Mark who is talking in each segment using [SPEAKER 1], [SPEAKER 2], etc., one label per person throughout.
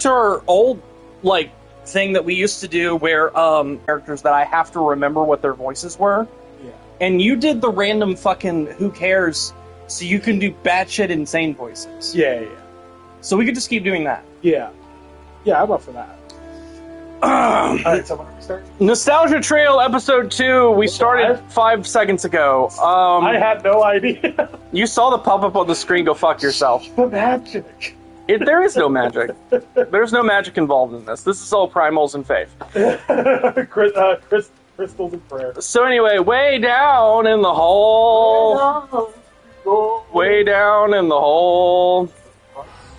[SPEAKER 1] to our old, like, thing that we used to do where, characters that I have to remember what their voices were.
[SPEAKER 2] Yeah.
[SPEAKER 1] And you did the random fucking who cares, so you can do batshit insane voices.
[SPEAKER 2] Yeah.
[SPEAKER 1] So we could just keep doing that.
[SPEAKER 2] Yeah, I'm up for that. Alright, so when are we starting?
[SPEAKER 1] Nostalgia Trail Episode 2, we started 5 seconds ago.
[SPEAKER 2] I had no idea.
[SPEAKER 1] You saw the pop-up on the screen, go fuck yourself.
[SPEAKER 2] The magic.
[SPEAKER 1] There is no magic. There's no magic involved in this. This is all primals and faith.
[SPEAKER 2] Crystals and prayer.
[SPEAKER 1] So anyway, way down in the hole. Way down in the hole.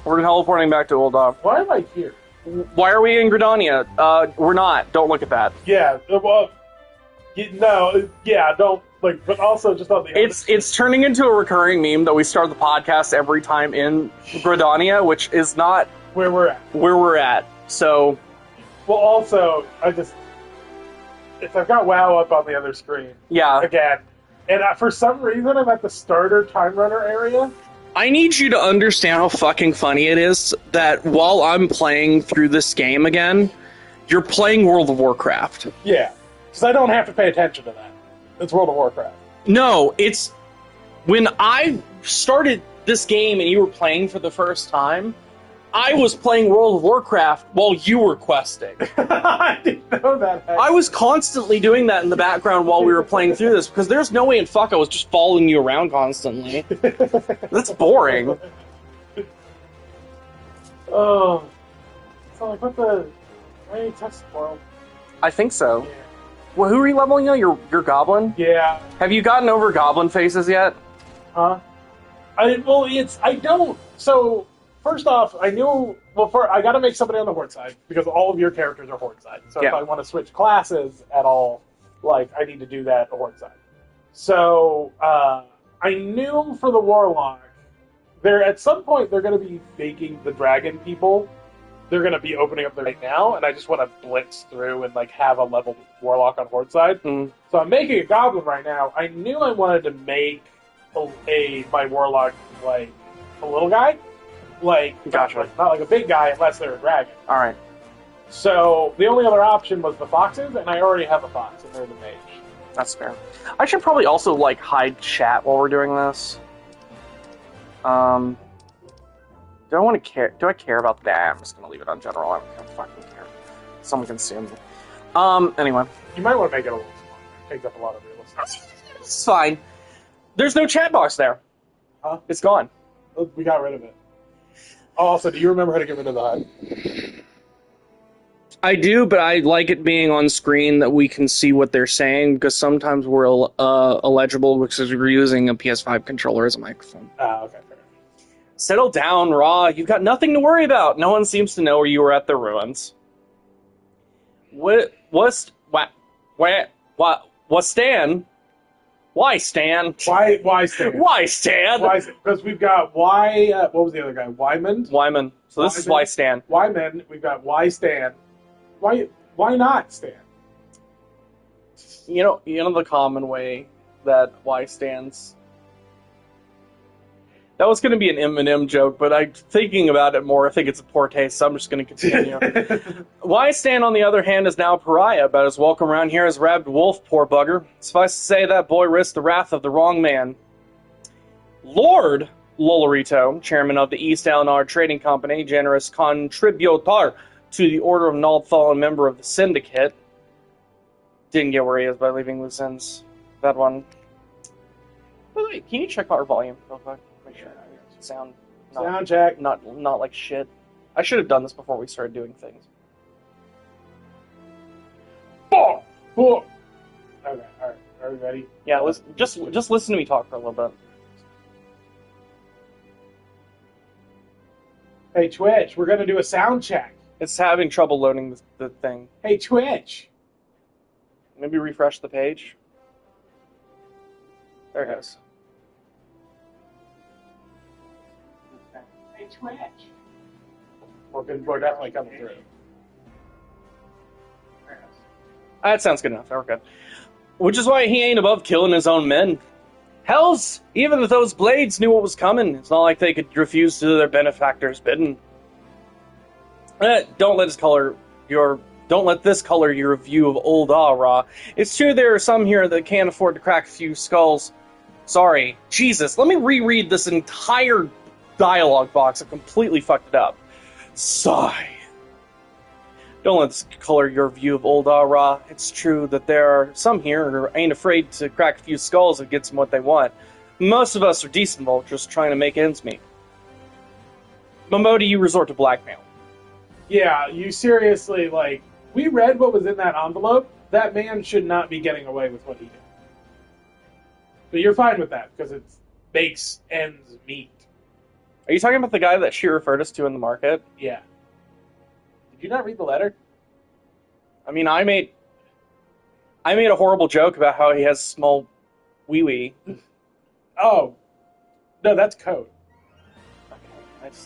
[SPEAKER 1] We're teleporting back to Ul'dah.
[SPEAKER 2] Why am I here?
[SPEAKER 1] Why are we in Gridania? We're not. Don't look at that.
[SPEAKER 2] Yeah, well, don't, like, but also just on the
[SPEAKER 1] It's turning into a recurring meme that we start the podcast every time in Gridania, which is not
[SPEAKER 2] where we're at.
[SPEAKER 1] So,
[SPEAKER 2] well, also, I've got WoW up on the other screen.
[SPEAKER 1] Yeah.
[SPEAKER 2] Again. And for some reason, I'm at the starter Time Runner area.
[SPEAKER 1] I need you to understand how fucking funny it is that while I'm playing through this game again, you're playing World of Warcraft.
[SPEAKER 2] Yeah. Because I don't have to pay attention to that. It's World of Warcraft.
[SPEAKER 1] No, it's... When I started this game and you were playing for the first time, I was playing World of Warcraft while you were questing.
[SPEAKER 2] I didn't know that.
[SPEAKER 1] I was constantly doing that in the background while we were playing through this, because there's no way in fuck I was just following you around constantly. That's boring.
[SPEAKER 2] Oh. So, like, what the... Any text world?
[SPEAKER 1] I think so.
[SPEAKER 2] Yeah.
[SPEAKER 1] Well, who are you leveling now? Your goblin?
[SPEAKER 2] Yeah.
[SPEAKER 1] Have you gotten over goblin faces yet?
[SPEAKER 2] Huh? I don't... So... First off, I gotta make somebody on the Horde side, because all of your characters are Horde side. So if I want to switch classes at all, like, I need to do that Horde side. So, I knew for the Warlock, at some point they're gonna be making the dragon people. They're gonna be opening up right now, and I just want to blitz through and, like, have a level Warlock on Horde side.
[SPEAKER 1] Mm.
[SPEAKER 2] So I'm making a Goblin right now. I knew I wanted to make my Warlock, like, a little guy. Like,
[SPEAKER 1] gotcha.
[SPEAKER 2] Not like a big guy unless they're a dragon.
[SPEAKER 1] Alright.
[SPEAKER 2] So, the only other option was the foxes, and I already have a fox, and they're the mage.
[SPEAKER 1] That's fair. I should probably also, like, hide chat while we're doing this. Do I want to care? Do I care about that? I'm just gonna leave it on general. I don't fucking care. Someone can sue me. Anyway.
[SPEAKER 2] You might want to make it a little smaller. It takes up a lot of real estate.
[SPEAKER 1] It's fine. There's no chat box there.
[SPEAKER 2] Huh?
[SPEAKER 1] It's gone.
[SPEAKER 2] We got rid of it. Also, do you remember how to get rid of the HUD?
[SPEAKER 1] I do, but I like it being on screen that we can see what they're saying, because sometimes we're illegible because we're using a PS5 controller as a microphone.
[SPEAKER 2] Okay, fair enough.
[SPEAKER 1] Settle down, Raw. You've got nothing to worry about. No one seems to know where you were at the ruins. What Stan? Why Stan?
[SPEAKER 2] Why Stan?
[SPEAKER 1] Why Stan?
[SPEAKER 2] Because we've got what was the other guy? Wyman?
[SPEAKER 1] So this is why Stan.
[SPEAKER 2] Wyman, we've got why Stan. Why not Stan?
[SPEAKER 1] You know the common way that why stands. That was going to be an Eminem joke, but I'm thinking about it more. I think it's a poor taste, so I'm just going to continue. Why Stan, on the other hand, is now a pariah, about as welcome around here as Rabid Wolf, poor bugger. Suffice to say, that boy risked the wrath of the wrong man. Lord Lolorito, chairman of the East Eleanor Trading Company, generous contributor to the Order of Naldthal and member of the Syndicate. Didn't get where he is by leaving loose ends. That one. By the way, can you check our volume real quick? Make sure sound
[SPEAKER 2] check.
[SPEAKER 1] Not like shit. I should have done this before we started doing things.
[SPEAKER 2] Okay, alright. Are we ready?
[SPEAKER 1] Yeah, just listen to me talk for a little bit.
[SPEAKER 2] Hey, Twitch, we're going to do a sound check.
[SPEAKER 1] It's having trouble loading the thing.
[SPEAKER 2] Hey, Twitch.
[SPEAKER 1] Maybe refresh the page. There it goes.
[SPEAKER 2] Hey, Twitch. We're definitely coming through.
[SPEAKER 1] That sounds good enough. We're good. Which is why he ain't above killing his own men. Hells, even if those blades knew what was coming, it's not like they could refuse to do their benefactor's bidding. Don't let this color your view of Old Ra. It's true there are some here that can't afford to crack a few skulls. Sorry. Jesus, let me reread this entire dialogue box. I completely fucked it up. Sigh. Don't let this color your view of Old Ra. It's true that there are some here who ain't afraid to crack a few skulls if it gets them what they want. Most of us are decent vultures trying to make ends meet. Momodi, you resort to blackmail.
[SPEAKER 2] Yeah, you seriously, we read what was in that envelope. That man should not be getting away with what he did. But you're fine with that, because it makes ends meet.
[SPEAKER 1] Are you talking about the guy that she referred us to in the market?
[SPEAKER 2] Yeah. Did you not read the letter?
[SPEAKER 1] I mean, I made a horrible joke about how he has small wee-wee.
[SPEAKER 2] Oh. No, that's code.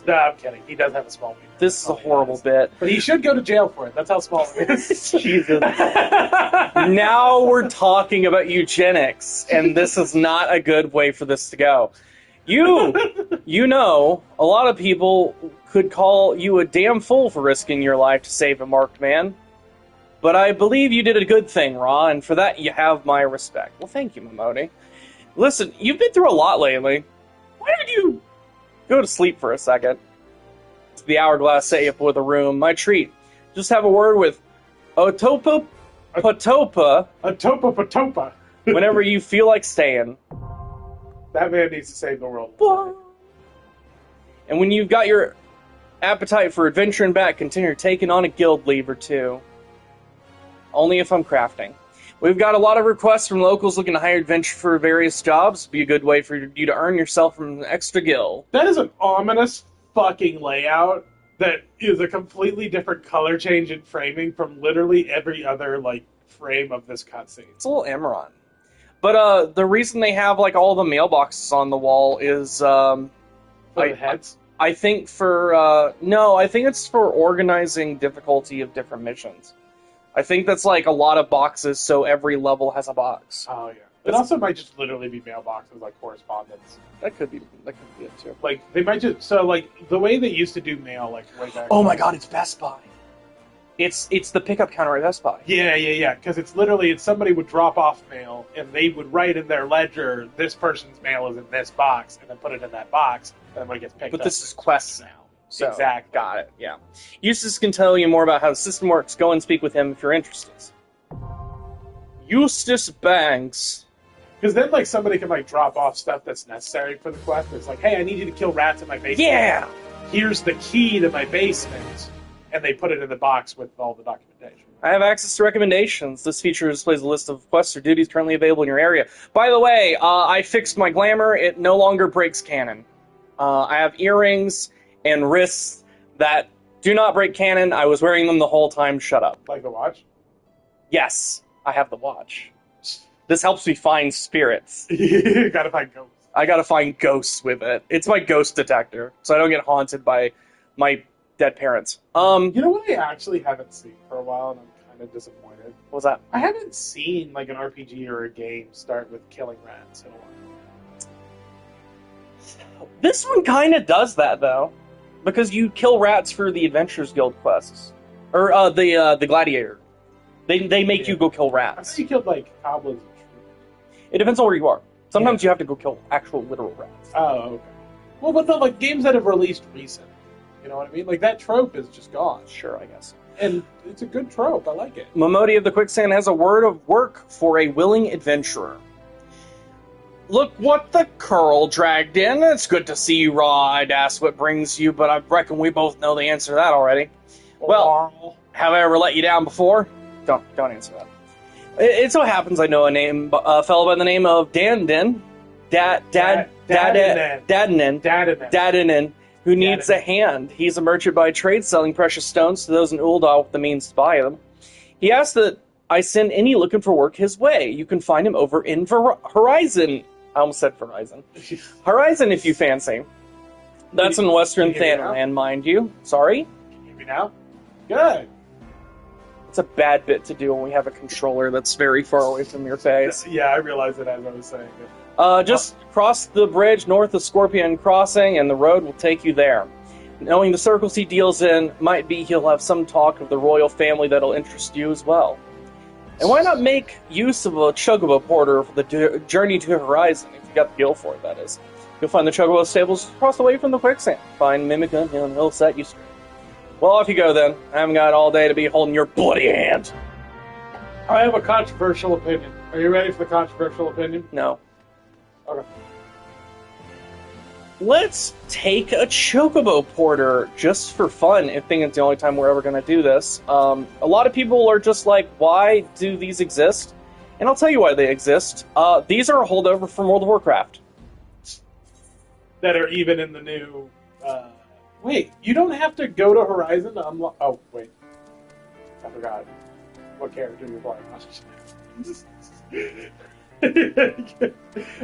[SPEAKER 2] No, I'm kidding. He does have a small penis.
[SPEAKER 1] This is a horrible bit.
[SPEAKER 2] But he should go to jail for it. That's how small it is.
[SPEAKER 1] Jesus. Now we're talking about eugenics, and this is not a good way for this to go. You know, a lot of people could call you a damn fool for risking your life to save a marked man. But I believe you did a good thing, Ra, and for that you have my respect. Well, thank you, Momodi. Listen, you've been through a lot lately. Why don't you go to sleep for a second? The hourglass set you up with a room. My treat. Just have a word with Otopa Patopa.
[SPEAKER 2] Otopa Patopa.
[SPEAKER 1] Whenever you feel like staying.
[SPEAKER 2] That man needs to save the world.
[SPEAKER 1] And when you've got your appetite for adventuring back, consider taking on a guild leave or two. Only if I'm crafting. We've got a lot of requests from locals looking to hire adventure for various jobs. Be a good way for you to earn yourself from an extra guild.
[SPEAKER 2] That is an ominous fucking layout that is a completely different color change in framing from literally every other, frame of this cutscene.
[SPEAKER 1] It's a little Amaron. But the reason they have, all the mailboxes on the wall is...
[SPEAKER 2] For the heads?
[SPEAKER 1] I think for... no, I think it's for organizing difficulty of different missions. I think that's a lot of boxes, so every level has a box.
[SPEAKER 2] Oh, yeah. It also might just literally be mailboxes, correspondence.
[SPEAKER 1] That could be it, too.
[SPEAKER 2] They might just... So, the way they used to do mail, way back...
[SPEAKER 1] Oh my god, it's Best Buy. It's the pickup counter at Best Buy.
[SPEAKER 2] Yeah. Because it's literally, somebody would drop off mail, and they would write in their ledger, this person's mail is in this box, and then put it in that box, and then when it gets picked up...
[SPEAKER 1] But this is quests now. So,
[SPEAKER 2] exactly.
[SPEAKER 1] Got it, yeah. Eustace can tell you more about how the system works. Go and speak with him if you're interested. Eustace Banks.
[SPEAKER 2] Because then, somebody can, drop off stuff that's necessary for the quest. It's hey, I need you to kill rats in my basement.
[SPEAKER 1] Yeah!
[SPEAKER 2] Here's the key to my basement. And they put it in the box with all the documentation.
[SPEAKER 1] I have access to recommendations. This feature displays a list of quests or duties currently available in your area. By the way, I fixed my glamour. It no longer breaks canon. I have earrings and wrists that do not break canon. I was wearing them the whole time. Shut up.
[SPEAKER 2] Like the watch?
[SPEAKER 1] Yes, I have the watch. This helps me find spirits.
[SPEAKER 2] You gotta find ghosts.
[SPEAKER 1] I gotta find ghosts with it. It's my ghost detector, so I don't get haunted by my dead parents.
[SPEAKER 2] You know what I actually haven't seen for a while, and I'm kind of disappointed?
[SPEAKER 1] What was that?
[SPEAKER 2] I haven't seen, an RPG or a game start with killing rats in a while.
[SPEAKER 1] This one kind of does that, though. Because you kill rats for the Adventurers Guild quests. Or, the Gladiator. They make you go kill rats.
[SPEAKER 2] I thought you killed, goblins and shit.
[SPEAKER 1] It depends on where you are. Sometimes you have to go kill actual literal rats.
[SPEAKER 2] Oh, okay. Well, but the games that have released recent, you know what I mean? That trope is just gone.
[SPEAKER 1] Sure, I guess.
[SPEAKER 2] And it's a good trope. I like it.
[SPEAKER 1] Momodi of the Quicksand has a word of work for a willing adventurer. Look what the Curl dragged in. It's good to see you, Ra. I'd ask what brings you, but I reckon we both know the answer to that already. Well, have I ever let you down before? Don't answer that. It so happens I know a fellow by the name of Dadanen, who needs a hand. He's a merchant by trade, selling precious stones to those in Ul'dah with the means to buy them. He asked that I send any looking for work his way. You can find him over in Horizon. I almost said Verizon. Horizon, if you fancy. That's in Western Thanalan, mind you. Sorry?
[SPEAKER 2] Can you hear me now? Good.
[SPEAKER 1] It's a bad bit to do when we have a controller that's very far away from your face.
[SPEAKER 2] Yeah, I realized it as I was saying it.
[SPEAKER 1] Just cross the bridge north of Scorpion Crossing, and the road will take you there. Knowing the circles he deals in, might be he'll have some talk of the royal family that'll interest you as well. And why not make use of a Chocobo Porter for the journey to Horizon, if you got the gil for it, that is. You'll find the Chocobo stables across the way from the quicksand. Find Mimica, and he'll set you straight. Well, off you go then. I haven't got all day to be holding your bloody hand.
[SPEAKER 2] I have a controversial opinion. Are you ready for the controversial opinion?
[SPEAKER 1] No.
[SPEAKER 2] Okay.
[SPEAKER 1] Let's take a Chocobo Porter just for fun, if think it's the only time we're ever going to do this. A lot of people are just like, why do these exist? And I'll tell you why they exist. These are a holdover from World of Warcraft.
[SPEAKER 2] That are even in the new... Wait, you don't have to go to Horizon to unlock... Oh, wait. I forgot what character you're playing.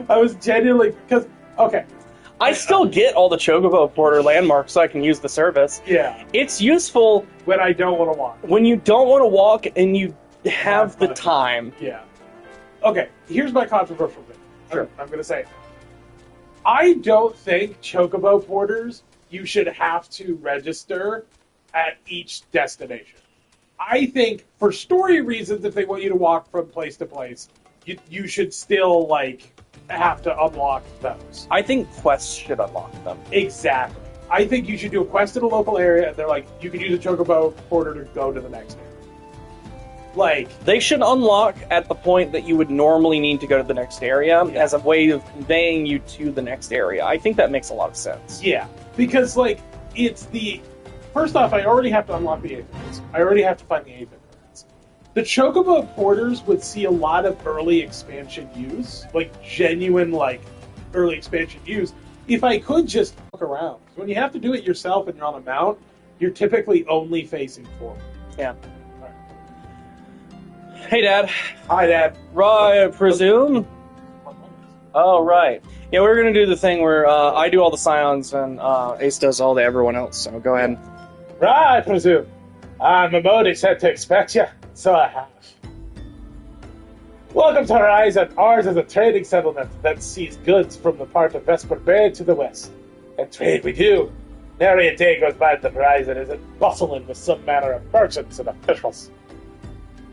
[SPEAKER 2] I was genuinely... Because, okay.
[SPEAKER 1] I still get all the Chocobo Porter landmarks so I can use the service.
[SPEAKER 2] Yeah.
[SPEAKER 1] It's useful...
[SPEAKER 2] When I don't want to walk.
[SPEAKER 1] When you don't want to walk and you have the time.
[SPEAKER 2] Yeah. Okay, here's my controversial thing.
[SPEAKER 1] Sure.
[SPEAKER 2] I'm going to say it. I don't think Chocobo Porters you should have to register at each destination. I think for story reasons, if they want you to walk from place to place, you should still have to unlock those.
[SPEAKER 1] I think quests should unlock them.
[SPEAKER 2] Exactly. I think you should do a quest in a local area, and they're like, you can use a Chocobo Porter to go to the next area.
[SPEAKER 1] They should unlock at the point that you would normally need to go to the next area as a way of conveying you to the next area. I think that makes a lot of sense.
[SPEAKER 2] Yeah, because, it's the... First off, I already have to unlock the Aphelids. I already have to find the Aphelids. The Chocobo Porters would see a lot of early expansion use, genuine, early expansion use, if I could just walk around. When you have to do it yourself and you're on a mount, you're typically only facing forward.
[SPEAKER 1] Yeah. Hey, Dad.
[SPEAKER 2] Hi, Dad.
[SPEAKER 1] I presume? Oh, right. Yeah, we're going to do the thing where I do all the scions and Ace does all the everyone else, so go ahead.
[SPEAKER 2] Right, I presume. Mamodi said to expect you, so I have. Welcome to Horizon. Ours is a trading settlement that sees goods from the part of Vesper Bay to the west. And trade we do. Nary a day goes by at the Horizon isn't bustling with some manner of merchants and officials.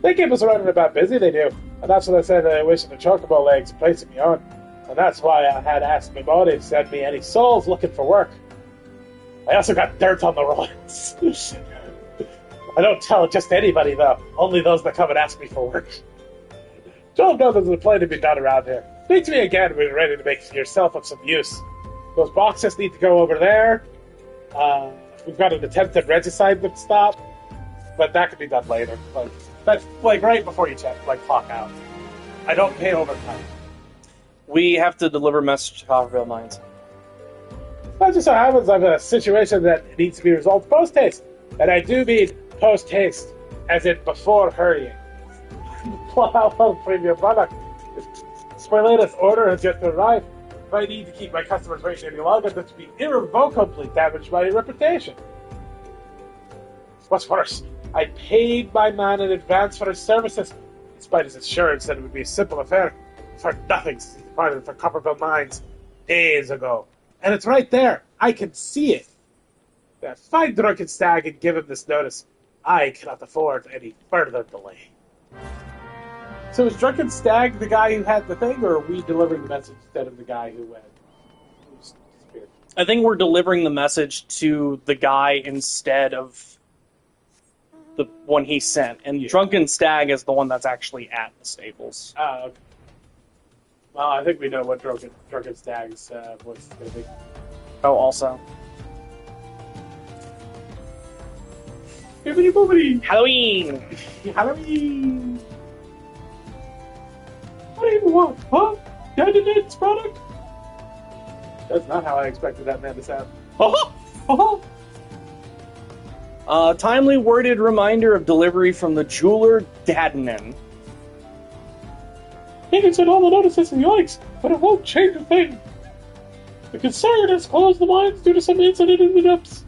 [SPEAKER 2] They keep us running about busy, they do. And that's what I said that I wish the Chocobo legs placing me on. And that's why I had asked Mamodi to send me any souls looking for work. I also got dirt on the roads. I don't tell just anybody, though. Only those that come and ask me for work. Joel knows there's a play to be done around here. Speak to me again when you're ready to make yourself of some use. Those boxes need to go over there. We've got an attempted regicide that stop, but that could be done later. That's right before you clock out. I don't pay overtime.
[SPEAKER 1] We have to deliver a message to Copperville Mines.
[SPEAKER 2] That just so happens I'm in a situation that needs to be resolved post-haste. And I do mean post-haste, as in before hurrying. Premium product. My latest order has yet to arrive. If I need to keep my customers waiting any longer, this would be irrevocably damage my reputation. What's worse, I paid my man in advance for his services, despite his assurance that it would be a simple affair. For nothing since he departed for Copperville Mines days ago. And it's right there. I can see it. If I drunken stag and give him this notice, I cannot afford any further delay. So is Drunken Stag the guy who had the thing, or are we delivering the message instead of the guy who disappeared?
[SPEAKER 1] I think we're delivering the message to the guy instead of the one he sent. And Drunken Stag is the one that's actually at the stables.
[SPEAKER 2] Okay. Well, I think we know what Drunken Stag's voice is going to be.
[SPEAKER 1] Oh, also.
[SPEAKER 2] Bibbidi boobidi!
[SPEAKER 1] Halloween!
[SPEAKER 2] Halloween! What do you want, huh? Candidate's product? That's not how I expected that man to sound.
[SPEAKER 1] Timely worded reminder of delivery from the jeweler Dadnan.
[SPEAKER 2] He can send all the notices and yikes, but it won't change a thing. The concern has closed the mines due to some incident in the depths.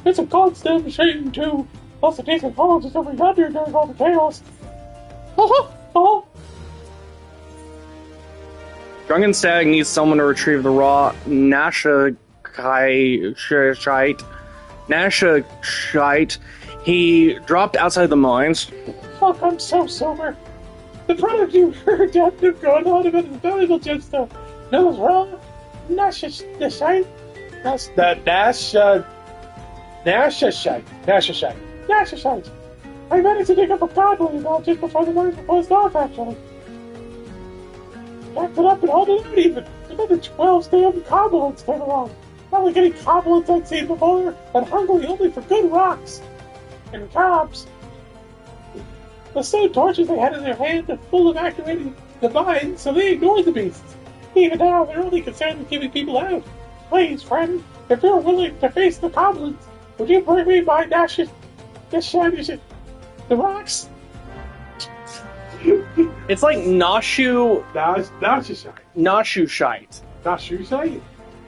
[SPEAKER 2] It's a constant shame, too. Plus, the decent falls just over yonder during all the chaos.
[SPEAKER 1] Drunken Stag needs someone to retrieve the raw Nasha Nashashite. He dropped outside the mines.
[SPEAKER 2] Fuck, I'm so sober. The product you heard Captain going on about his valuable gemstone. No, what's wrong? Nashashite? Nashashite. I managed to dig up a goblin ball just before the mines were closed off, actually. Packed it up and hauled it out even. Another 12 damn goblins came along. Not like any goblins I'd seen before, and hungry only for good rocks. And cobs. The stone torches they had in their hand are full of activating the mines, so they ignored the beasts. Even now, they're only concerned with keeping people out. Please, friend, if you're willing to face the goblins, would you bring me my the rocks?
[SPEAKER 1] It's like Nashu
[SPEAKER 2] Nashashite.
[SPEAKER 1] Nashushite.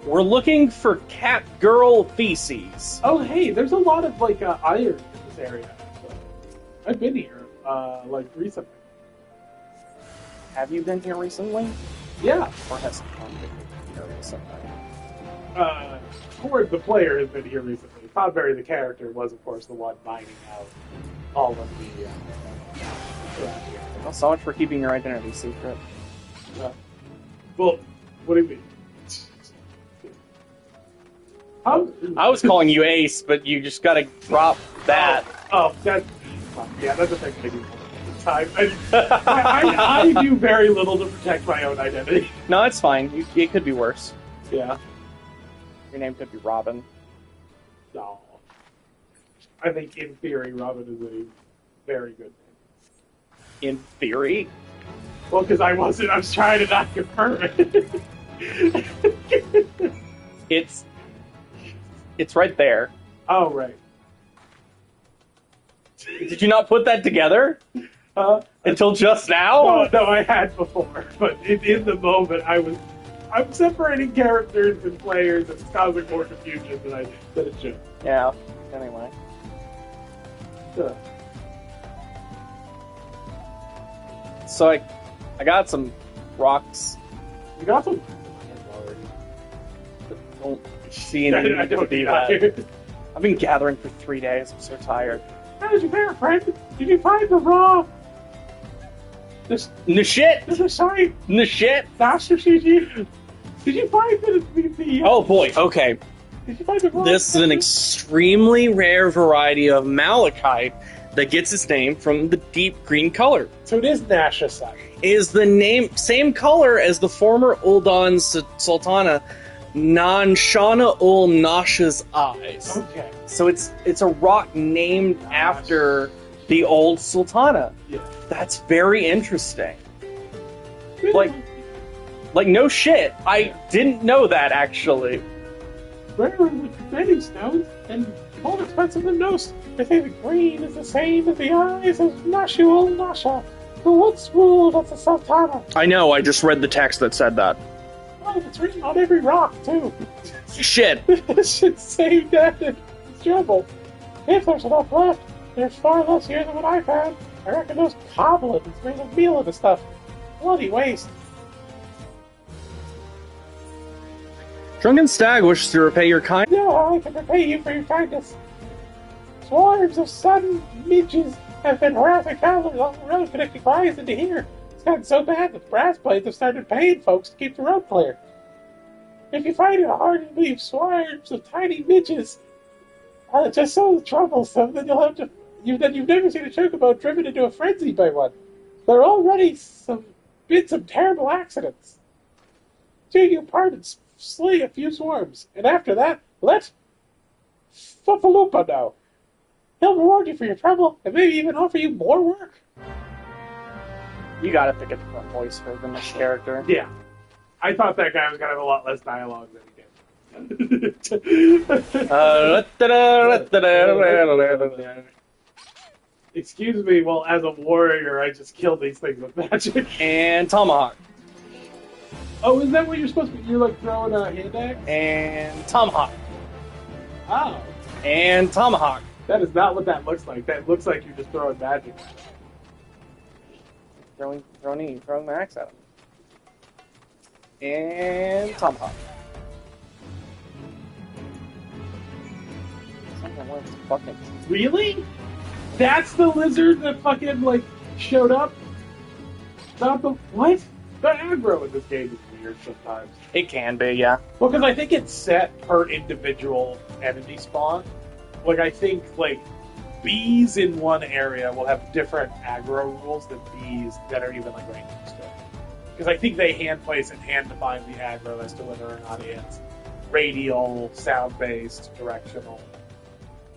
[SPEAKER 1] We're looking for cat girl feces.
[SPEAKER 2] Oh, hey, there's a lot of iron in this area. So I've been here recently.
[SPEAKER 1] Have you been here recently?
[SPEAKER 2] Yeah.
[SPEAKER 1] Or has Tom been here recently?
[SPEAKER 2] Cord, the player, has been here recently. Podberry, the character, was of course the one mining out all of the.
[SPEAKER 1] Well, so much for keeping your identity secret.
[SPEAKER 2] Well, what do you mean?
[SPEAKER 1] I was calling you Ace, but you just gotta drop that.
[SPEAKER 2] That doesn't make any time. I do very little to protect my own identity.
[SPEAKER 1] No, it's fine. It could be worse.
[SPEAKER 2] Yeah.
[SPEAKER 1] Your name could be Robin.
[SPEAKER 2] No. I think in theory, Robin is a very good name.
[SPEAKER 1] In theory?
[SPEAKER 2] Well, because I was trying to not confirm it.
[SPEAKER 1] It's right there.
[SPEAKER 2] Oh, right.
[SPEAKER 1] Did you not put that together? Until just now?
[SPEAKER 2] No, I had before. But in the moment, I'm separating characters and players, and it's causing more confusion than it should.
[SPEAKER 1] Yeah, anyway. So I got some rocks.
[SPEAKER 2] You got some?
[SPEAKER 1] Don't see anything
[SPEAKER 2] I don't
[SPEAKER 1] do that. I've been gathering for 3 days. I'm so tired.
[SPEAKER 2] How did you fare, friend? Did you find the raw?
[SPEAKER 1] The shit.
[SPEAKER 2] Sorry.
[SPEAKER 1] The shit.
[SPEAKER 2] Did you find the
[SPEAKER 1] Oh boy. Okay.
[SPEAKER 2] Did you find the raw?
[SPEAKER 1] This is an extremely rare variety of malachite that gets its name from the deep green color.
[SPEAKER 2] So it is Nashashite.
[SPEAKER 1] Is the same color as the former Uldan Sultana, Nanshana ul Nasha's eyes.
[SPEAKER 2] Okay.
[SPEAKER 1] So it's a rock named after the old Sultana.
[SPEAKER 2] Yeah.
[SPEAKER 1] That's very interesting. Like no shit. I didn't know that actually.
[SPEAKER 2] Rare with many stones and more expensive than most. They say the green is the same as the eyes of Nashu ul Nasha, who once ruled as the Sultana.
[SPEAKER 1] I know. I just read the text that said that.
[SPEAKER 2] Oh, it's written on every rock too.
[SPEAKER 1] Shit.
[SPEAKER 2] This should save that. It's trouble. If there's enough left, there's far less here than what I found. I reckon those goblins made a meal of the stuff. Bloody waste.
[SPEAKER 1] Drunken Stag wishes to repay your kind.
[SPEAKER 2] No, I can repay you for your kindness. Swarms of sudden midges have been harassing travelers on the road connecting Rise into here. It's gotten so bad that brass blades have started paying folks to keep the road clear. If you find it hard to leave swarms of tiny midges, just so troublesome, then you've never seen a chocobo driven into a frenzy by one. There are already been some terrible accidents. Do you pardon, slay a few swarms, and after that, let Fufalupa know. He'll reward you for your trouble, and maybe even offer you more work.
[SPEAKER 1] You gotta pick a different voice for the next character.
[SPEAKER 2] Yeah. I thought that guy was gonna have a lot less dialogue than he did. Excuse me, well, as a warrior, I just killed these things with magic.
[SPEAKER 1] And Tomahawk.
[SPEAKER 2] Oh, is that what you're supposed to be? You're like throwing a hand axe?
[SPEAKER 1] And Tomahawk.
[SPEAKER 2] Oh.
[SPEAKER 1] And Tomahawk.
[SPEAKER 2] That is not what that looks like. That looks like you're just throwing magic.
[SPEAKER 1] Throwing my axe at him. And Tomahawk. don't know what it's fucking.
[SPEAKER 2] Really? That's the lizard that fucking, like, showed up? Not the... What? The aggro in this game is weird sometimes.
[SPEAKER 1] It can be, yeah.
[SPEAKER 2] Well, because I think it's set per individual enemy spawn. Like, I think, like, bees in one area will have different aggro rules than bees that are even, like, right next to it. Because I think they hand place and hand define the aggro as to whether or not it's radial, sound-based, directional.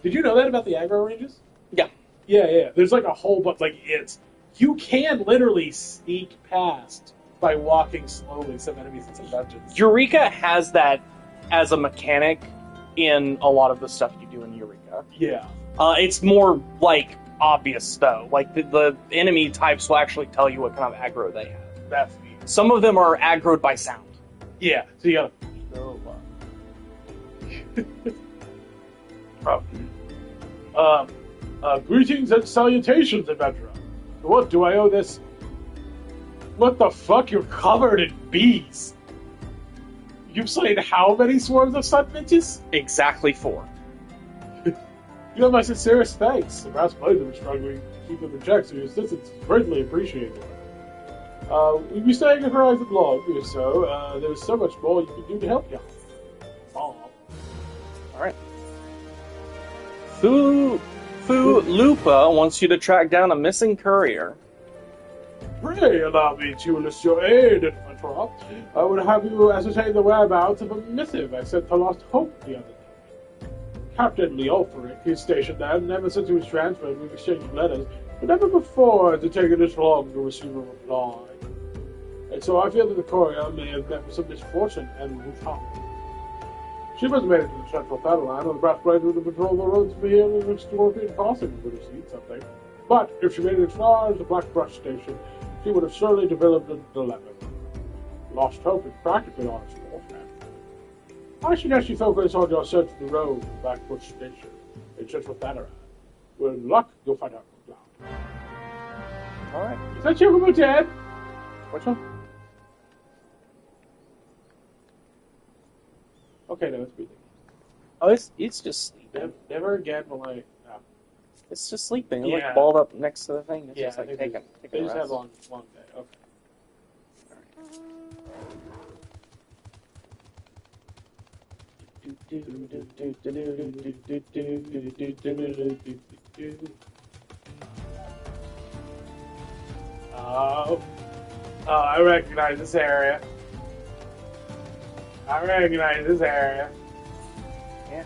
[SPEAKER 2] Did you know that about the aggro ranges?
[SPEAKER 1] Yeah.
[SPEAKER 2] Yeah. There's, like, a whole bunch, like, it's... You can literally sneak past by walking slowly some enemies in some dungeons.
[SPEAKER 1] Eureka has that as a mechanic in a lot of the stuff you do in Eureka.
[SPEAKER 2] Yeah.
[SPEAKER 1] It's more, like, obvious, though. Like, the enemy types will actually tell you what kind of aggro they have.
[SPEAKER 2] That's neat.
[SPEAKER 1] Some of them are aggroed by sound.
[SPEAKER 2] Yeah, so you gotta... greetings and salutations, adventurer. What do I owe this? What the fuck? You're covered in bees. You've slain how many swarms of sun bitches?
[SPEAKER 1] Exactly 4.
[SPEAKER 2] You have my sincerest thanks. The brass blades are struggling to keep them in check, so your assistance is greatly appreciated. We'll be staying at Horizon long, so there's so much more you can do to help you. Oh.
[SPEAKER 1] Alright. Fu Lupa wants you to track down a missing courier.
[SPEAKER 2] Pray allow me to enlist your aid, adventurer. I would have you ascertain the whereabouts of a missive I sent to Lost Hope the other day. Captain Leofric is stationed there, and ever since he was transferred, we've exchanged letters, but never before has it taken this long to receive a reply. And so I fear that the courier may have met with some misfortune and will come. She must have made it to the central battle line, or the brass blades would have patrolled the roads for here and explored the impossible would have seen something. But if she made it as far as the Black Brush Station, she would have certainly developed a dilemma. Lost Hope is practically on its doorstep. I suggest you focus on your search of the road to the Black Brush Station in central Thanaran. With luck, you'll find out from ground.
[SPEAKER 1] Alright.
[SPEAKER 2] Is that you from Dad?
[SPEAKER 1] Which one?
[SPEAKER 2] Okay, no, it's breathing.
[SPEAKER 1] Oh, it's just sleeping.
[SPEAKER 2] Never again will I... No.
[SPEAKER 1] It's just sleeping. It's
[SPEAKER 2] Yeah.
[SPEAKER 1] like balled up next to the thing. It's
[SPEAKER 2] Yeah,
[SPEAKER 1] just like
[SPEAKER 2] they
[SPEAKER 1] taking
[SPEAKER 2] They
[SPEAKER 1] a
[SPEAKER 2] just have
[SPEAKER 1] rest.
[SPEAKER 2] long day. Okay. Oh, I recognize this area.
[SPEAKER 1] Yeah.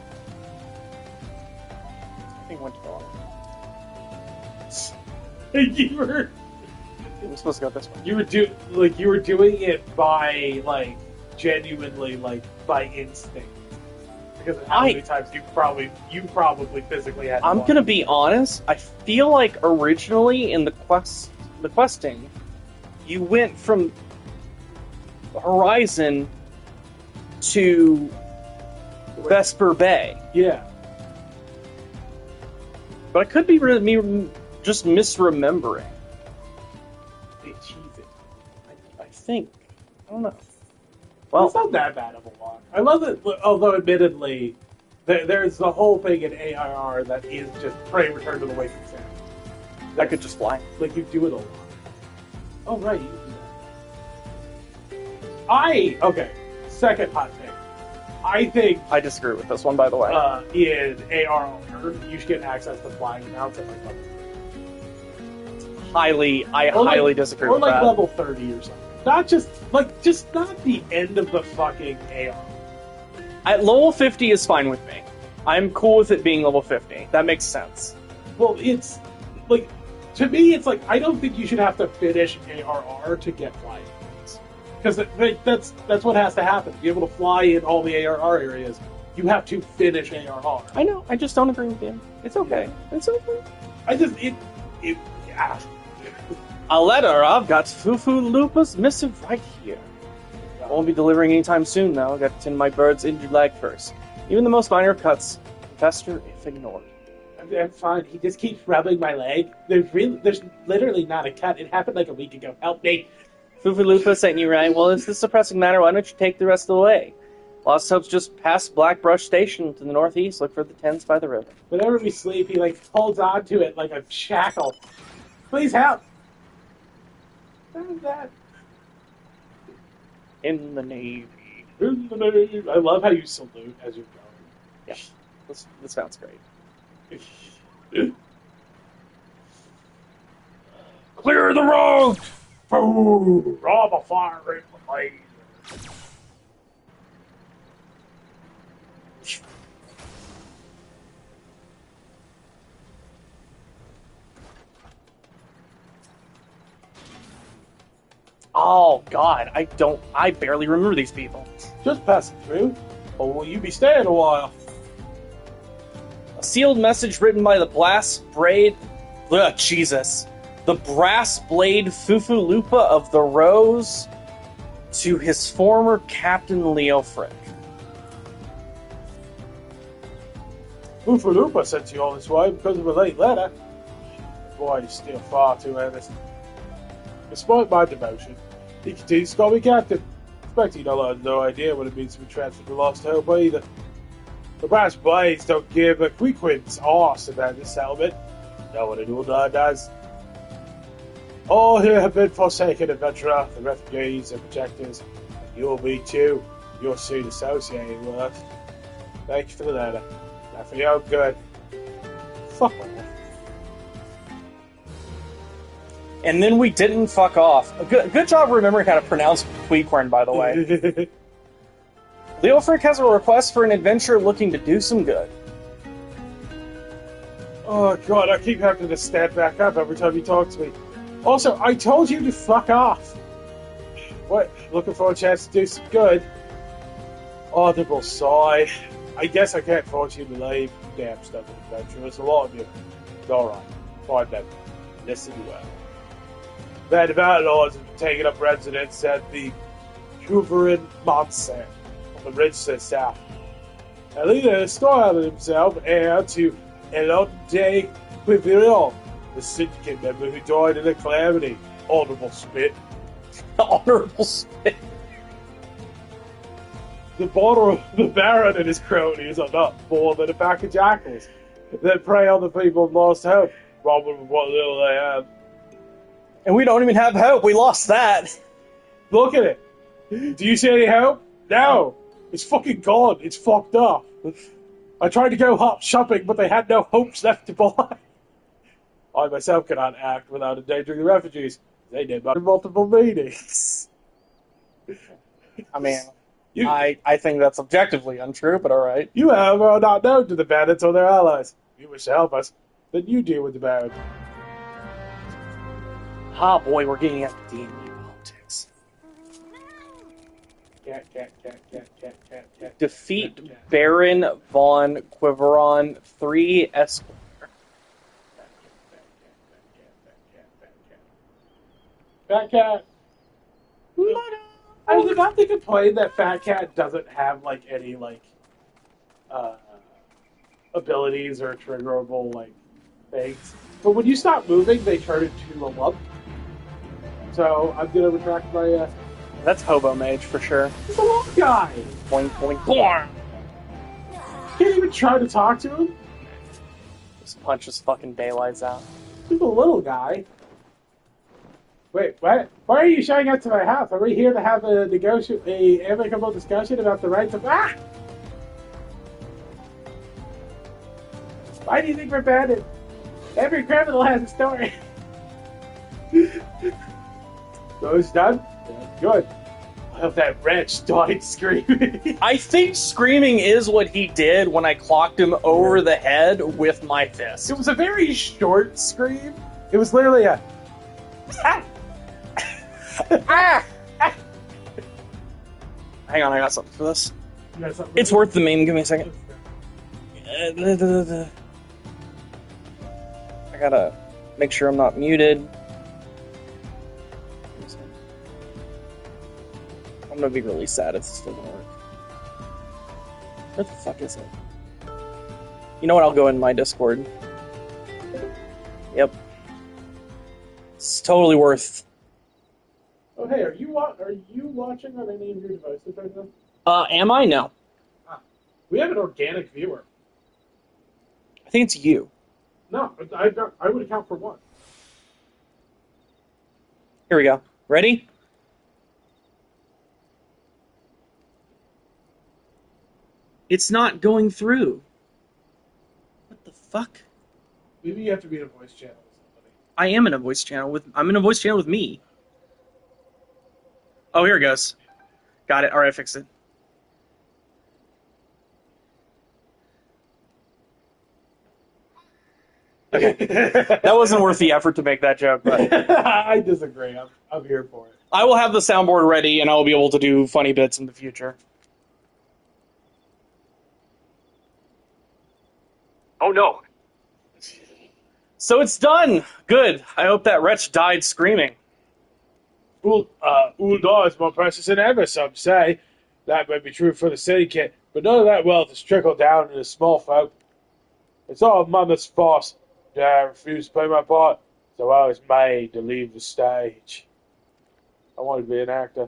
[SPEAKER 1] I think went to the wrong.
[SPEAKER 2] you were
[SPEAKER 1] We're supposed to go this way.
[SPEAKER 2] you were doing it by like genuinely like by instinct. Because of how many times you probably physically had to
[SPEAKER 1] I'm
[SPEAKER 2] walk.
[SPEAKER 1] gonna be honest. I feel like originally in the questing, you went from Horizon to Vesper Bay,
[SPEAKER 2] Yeah.
[SPEAKER 1] but I could be just misremembering.
[SPEAKER 2] They cheese it.
[SPEAKER 1] I think. I don't know.
[SPEAKER 2] Well,
[SPEAKER 1] Well,
[SPEAKER 2] it's not that bad of a walk. I love it, although admittedly, there's the whole thing in AIR that is just pray return to the waking sand.
[SPEAKER 1] I could just fly.
[SPEAKER 2] Like, you do it a lot. Oh, right, you can do that. Okay, second hot take. I think
[SPEAKER 1] I disagree with this one, by the way.
[SPEAKER 2] in AR owner, you should get access to flying mounts at like level 30.
[SPEAKER 1] I highly disagree
[SPEAKER 2] or
[SPEAKER 1] with
[SPEAKER 2] like
[SPEAKER 1] that.
[SPEAKER 2] level 30 or something. Not not the end of the fucking AR.
[SPEAKER 1] At level 50 is fine with me. I'm cool with it being level 50. That makes sense.
[SPEAKER 2] Well, it's like, to me, it's like, I don't think you should have to finish ARR to get flying. Because that's what has to happen. To be able to fly in all the ARR areas, you have to finish ARR.
[SPEAKER 1] I know. I just don't agree with you. It's okay. It's okay.
[SPEAKER 2] Yeah.
[SPEAKER 1] A letter. I've got Fufu Lupa's missive right here. Won't be delivering anytime soon, though. Got to tend my bird's injured leg first. Even the most minor cuts, fester if ignored.
[SPEAKER 2] I'm fine. He just keeps rubbing my leg. There's literally not a cut. It happened like a week ago. Help me.
[SPEAKER 1] Fufu Lupa sent you right. Well, if this is a pressing matter, why don't you take the rest of the way? Lost Hope's just past Blackbrush Station to the northeast. Look for the tents by the river.
[SPEAKER 2] Whenever we sleep, he like holds on to it like a shackle. Please help. What is that?
[SPEAKER 1] In the Navy.
[SPEAKER 2] In the Navy. I love how you salute as you're going.
[SPEAKER 1] Yeah, this sounds great.
[SPEAKER 2] Clear the road! Boom! Draw the fire in the laser.
[SPEAKER 1] Oh God, I barely remember these people.
[SPEAKER 2] Just passing through. Or will you be staying a while?
[SPEAKER 1] A sealed message written by the Brass Blade Fufulupa of the Rose to his former Captain Leofric.
[SPEAKER 2] Fufulupa sent you all this way because of a late letter. Boy, you're still far too earnest. Despite my devotion, he continues to call me captain. Expect he has no idea what it means to be transferred to Lost Hope either. The Brass Blades don't give a quiquin's arse about this settlement. No one in Uldar does. All here have been forsaken adventurer, the refugees and protectors. You'll be too. You're soon associated with us. Thank you for the letter. Now for your own good. Fuck my life.
[SPEAKER 1] And then we didn't fuck off. Good job remembering how to pronounce Queequern, by the way. Leofric has a request for an adventurer looking to do some good.
[SPEAKER 2] Oh god, I keep having to stand back up every time you talk to me. Also, I told you to fuck off. What? Looking for a chance to do some good? Audible sigh. I guess I can't force you to leave. Damn stubborn adventurers, a lot of you. Alright, fine then. Listen well. Band of outlaws have taken up residence at the Cuverin Montset on the ridge to the south. A leader has styled himself heir to Elonde Quiviron, the syndicate member who died in a calamity. Honorable spit.
[SPEAKER 1] Honorable spit.
[SPEAKER 2] The Baron and his cronies are not more than a pack of jackals that prey on the people of Lost Hope, robbing with what little they have.
[SPEAKER 1] And we don't even have hope. We lost that.
[SPEAKER 2] Look at it. Do you see any hope? No. It's fucking gone. It's fucked up. I tried to go hop shopping, but they had no hopes left to buy. I myself cannot act without endangering the refugees. They did multiple meetings.
[SPEAKER 1] I mean, I think that's objectively untrue, but alright.
[SPEAKER 2] You have not known to the bandits or their allies. If you wish to help us, then you deal with the Baron.
[SPEAKER 1] Ah, boy, we're getting at the D&D politics.
[SPEAKER 2] Cat.
[SPEAKER 1] Defeat Baron von Quiveron 3 Esquire.
[SPEAKER 2] Fat Cat. I was about to complain that Fat Cat doesn't have like any like abilities or triggerable like things. But when you stop moving, they turn into a lump. So I'm gonna retract my.
[SPEAKER 1] That's Hobo Mage for sure.
[SPEAKER 2] He's a little guy.
[SPEAKER 1] Boing, boing, boing.
[SPEAKER 2] Can't even try to talk to him.
[SPEAKER 1] Just punch his fucking daylights out.
[SPEAKER 2] He's a little guy. Wait, what? Why are you showing up to my house? Are we here to have a amicable discussion about the rights of Why do you think we're bandits? Every criminal has a story. Those done? Good. I hope that wretch died screaming.
[SPEAKER 1] I think screaming is what he did when I clocked him over the head with my fist.
[SPEAKER 2] It was a very short scream. It was literally a... Ah!
[SPEAKER 1] Ah! Ah! Hang on, I got something for this. It's worth the meme. Give me a second. I gotta make sure I'm not muted. I'm gonna be really sad if this doesn't work. Where the fuck is it? You know what? I'll go in my Discord. Yep. It's totally worth.
[SPEAKER 2] Oh hey, are you watching on any of your devices right now?
[SPEAKER 1] Am I? No.
[SPEAKER 2] We have an organic viewer.
[SPEAKER 1] I think it's you.
[SPEAKER 2] No, I would account for one.
[SPEAKER 1] Here we go. Ready? It's not going through. What the fuck?
[SPEAKER 2] Maybe you have to be in a voice channel with somebody.
[SPEAKER 1] I am in a voice channel I'm in a voice channel with me. Oh, here it goes. Got it. All right, I fixed it. Okay. That wasn't worth the effort to make that joke, but
[SPEAKER 2] I disagree. I'm here for it.
[SPEAKER 1] I will have the soundboard ready and I will be able to do funny bits in the future.
[SPEAKER 3] Oh no.
[SPEAKER 1] So it's done. Good. I hope that wretch died screaming.
[SPEAKER 2] Who dies more precious than ever, some say. That may be true for the city kid, but none of that wealth has trickled down to the small folk. It's all mother's fault. I refused to play my part, so I was made to leave the stage. I wanted to be an actor.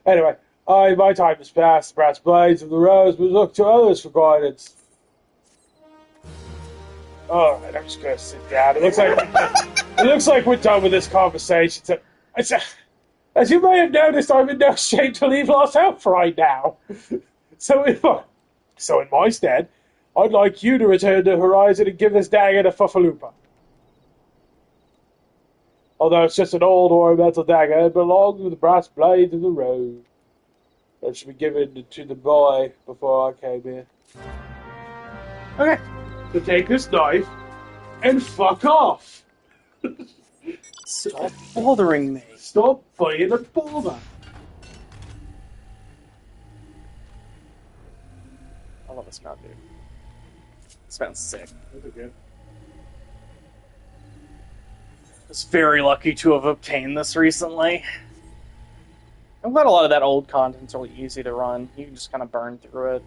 [SPEAKER 2] Anyway, my time has passed. The brass blades of the rose will look to others for guidance. All right, I'm just gonna sit down. It looks like we're done with this conversation. So, as you may have noticed, I'm in no shape to leave Lost Hope right now. So in my stead, I'd like you to return to Horizon and give this dagger to Fuffaloopa. Although it's just an old ornamental dagger, it belongs with the brass blades of the rose. That should be given to the boy before I came here. Okay. So take this knife and fuck off.
[SPEAKER 1] Stop bothering me.
[SPEAKER 2] Stop being a bother.
[SPEAKER 1] I love this mount, dude. It smells sick.
[SPEAKER 2] That's good.
[SPEAKER 1] I was very lucky to have obtained this recently. I'm glad a lot of that old content's really easy to run. You can just kind of burn through it.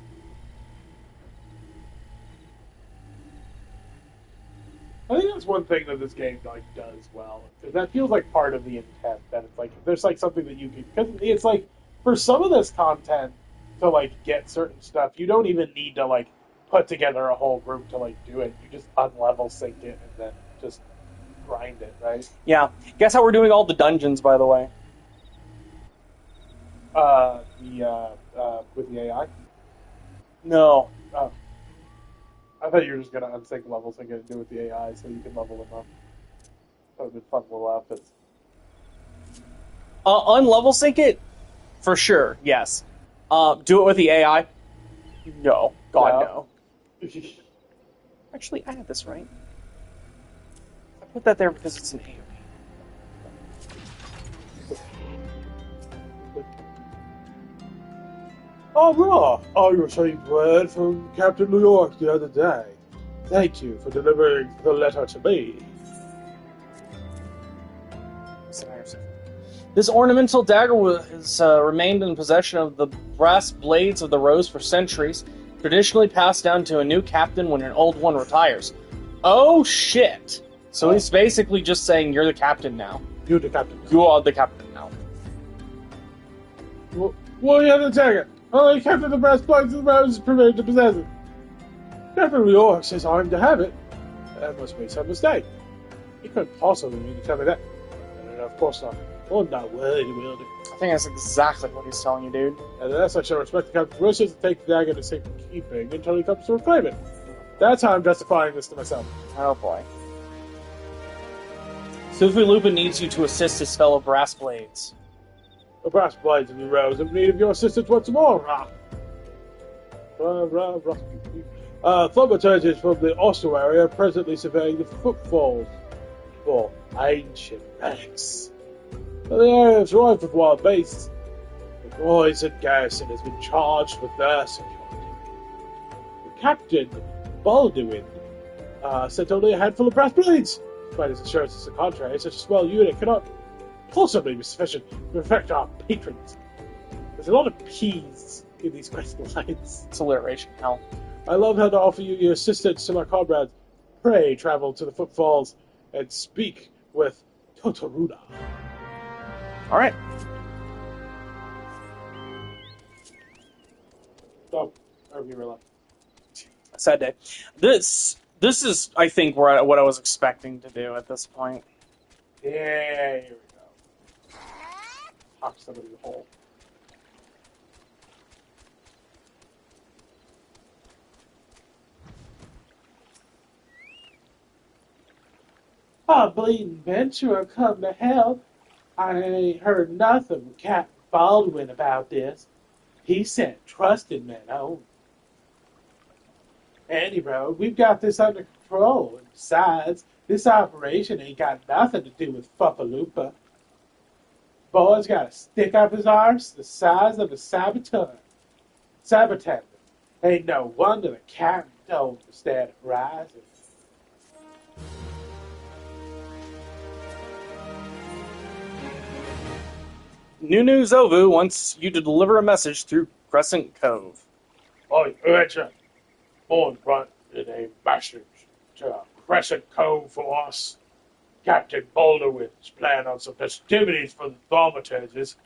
[SPEAKER 2] I think that's one thing that this game does well, because that feels like part of the intent. That it's like there's like something that you can, because it's like for some of this content to like get certain stuff, you don't even need to like put together a whole group to like do it. You just unlevel sync it and then just grind it, right?
[SPEAKER 1] Yeah. Guess how we're doing all the dungeons, by the way?
[SPEAKER 2] With the AI.
[SPEAKER 1] No.
[SPEAKER 2] I thought you were just gonna unsync levels and get it to do with the AI so you can level them up. That would have been fun little outfits.
[SPEAKER 1] Unlevel sync it? For sure, yes. Do it with the AI? No. God, no. Actually, I have this right. I put that there because it's an AoE.
[SPEAKER 2] Oh, Raw! I received word from Captain New York the other day. Thank you for delivering the letter to me.
[SPEAKER 1] This ornamental dagger has remained in possession of the brass blades of the rose for centuries, traditionally passed down to a new captain when an old one retires. Oh, shit! So he's basically just saying, you're the captain now.
[SPEAKER 2] You're the captain.
[SPEAKER 1] You are the captain now.
[SPEAKER 2] Well, you have the dagger. Only Captain the Brass Blades of the Rose is permitted to possess it. Captain New York says I'm to have it. That must be some mistake. He couldn't possibly mean to tell me that. No, of course not. I'm not worthy to wield it.
[SPEAKER 1] I think that's exactly what he's telling you, dude.
[SPEAKER 2] And thus I shall respect the captain's wishes and take the dagger to safekeeping until he comes to reclaim it. That's how I'm justifying this to myself.
[SPEAKER 1] Oh boy. Sufi Lupin needs you to assist his fellow brass blades.
[SPEAKER 2] The Brass Blades of the Rose in need of your assistance once more. Thaumaturges from the ossuary are presently surveying the footfalls for ancient relics. The area is rife with wild beasts. The poison garrison has been charged with their security. The Captain Balduin sent only a handful of brass blades. Despite his assurances to the contrary, such a small unit cannot possibly be sufficient to protect our patrons. There's a lot of P's in these quest lines.
[SPEAKER 1] It's alliteration, hell.
[SPEAKER 2] I love how to offer you your assistance to my comrades. Pray travel to the footfalls and speak with Totoruna.
[SPEAKER 1] Alright.
[SPEAKER 2] Oh, you were left.
[SPEAKER 1] Sad day. This is, I think, what I was expecting to do at this point.
[SPEAKER 2] Yeah, here we go. Pop somebody in the hole. Bleeding Ventura come to help. I ain't heard nothing from Captain Baldwin about this. He sent trusted men home. Anyway, we've got this under control. And besides, this operation ain't got nothing to do with Fuffaloopa. Boy's got a stick up his arse the size of a saboteur. Saboteur. Ain't no wonder the captain told him to stand rising.
[SPEAKER 1] Nunu Zovu wants you to deliver a message through Crescent Cove.
[SPEAKER 3] Oi, Urcha. Boy, brought in a message to Crescent Cove for us. Captain Baldwin's planning on some festivities for the thaumaturges,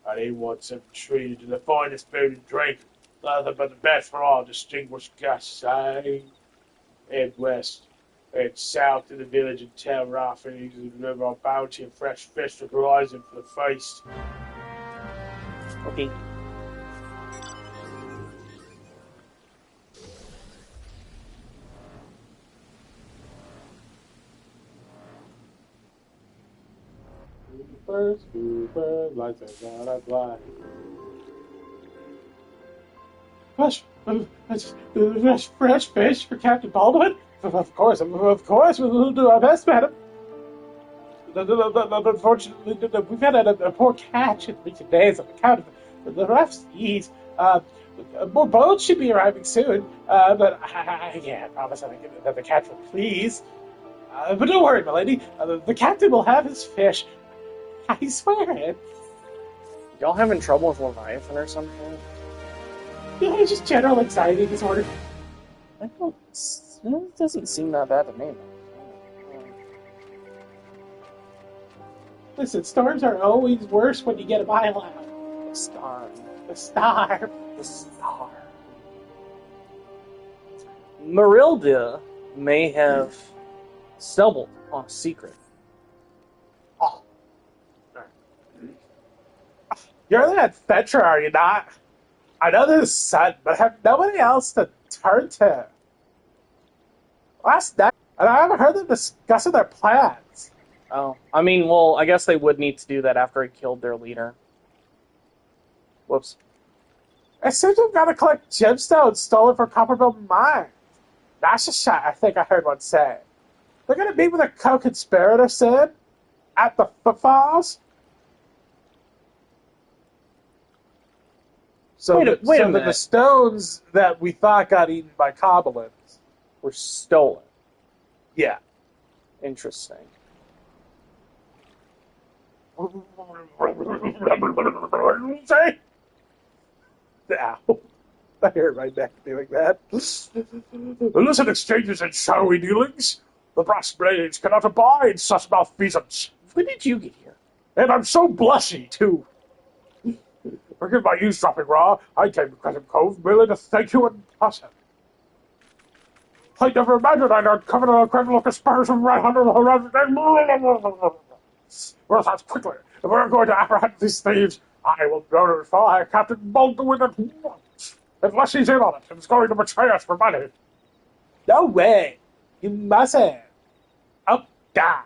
[SPEAKER 3] and he wants them treated to the finest food and drink, nothing but the best for all distinguished guests. Head west, head south to the village and tell Rafi to deliver our bounty and fresh fish to horizon for the feast.
[SPEAKER 1] Okay.
[SPEAKER 2] Super, lights are gonna fly. Fresh fish for Captain Baldwin? Of course, we'll do our best, madam. Unfortunately, we've had a poor catch in recent days on account of the rough seas. More boats should be arriving soon, but I can't promise that the catch will please. But don't worry, my lady. The captain will have his fish. I swear it.
[SPEAKER 1] Y'all having trouble with Leviathan or something?
[SPEAKER 2] Yeah, just general anxiety disorder.
[SPEAKER 1] It doesn't seem that bad to me.
[SPEAKER 2] Listen, storms are always worse when you get a mile out.
[SPEAKER 1] The star.
[SPEAKER 2] The star.
[SPEAKER 1] The star. Marilda may have stumbled on a secret.
[SPEAKER 2] Oh. You're that Fetra, are you not? I know there's sun, but I have nobody else to turn to. Last night, and I haven't heard them discussing their plans.
[SPEAKER 1] Oh, I mean, well, I guess they would need to do that after he killed their leader. Whoops.
[SPEAKER 2] I seem to have got to collect gemstones stolen from Copperville Mine. That's a shot, I think I heard one say. They're going to meet with a co-conspirator, Sid, at the Footfalls. So
[SPEAKER 1] Wait a minute.
[SPEAKER 2] The stones that we thought got eaten by Cobblins
[SPEAKER 1] Were stolen.
[SPEAKER 2] Yeah.
[SPEAKER 1] Interesting.
[SPEAKER 2] Say? Ow. I heard my neck doing that.
[SPEAKER 3] Illicit exchanges and shadowy dealings. The brass blades cannot abide such malfeasance.
[SPEAKER 1] When did you get here?
[SPEAKER 3] And I'm so blushy, too. Forgive my eavesdropping, Ra. I came to Crescent Cove merely to thank you in person. I never imagined I'd uncovered a criminal conspiracy right under the horizon. Well, that's quickly. If we're going to apprehend these thieves, I will notify Captain Baldwin at once. Unless he's in on it and is going to betray us for money.
[SPEAKER 2] No way. You mustn't. Oh, God.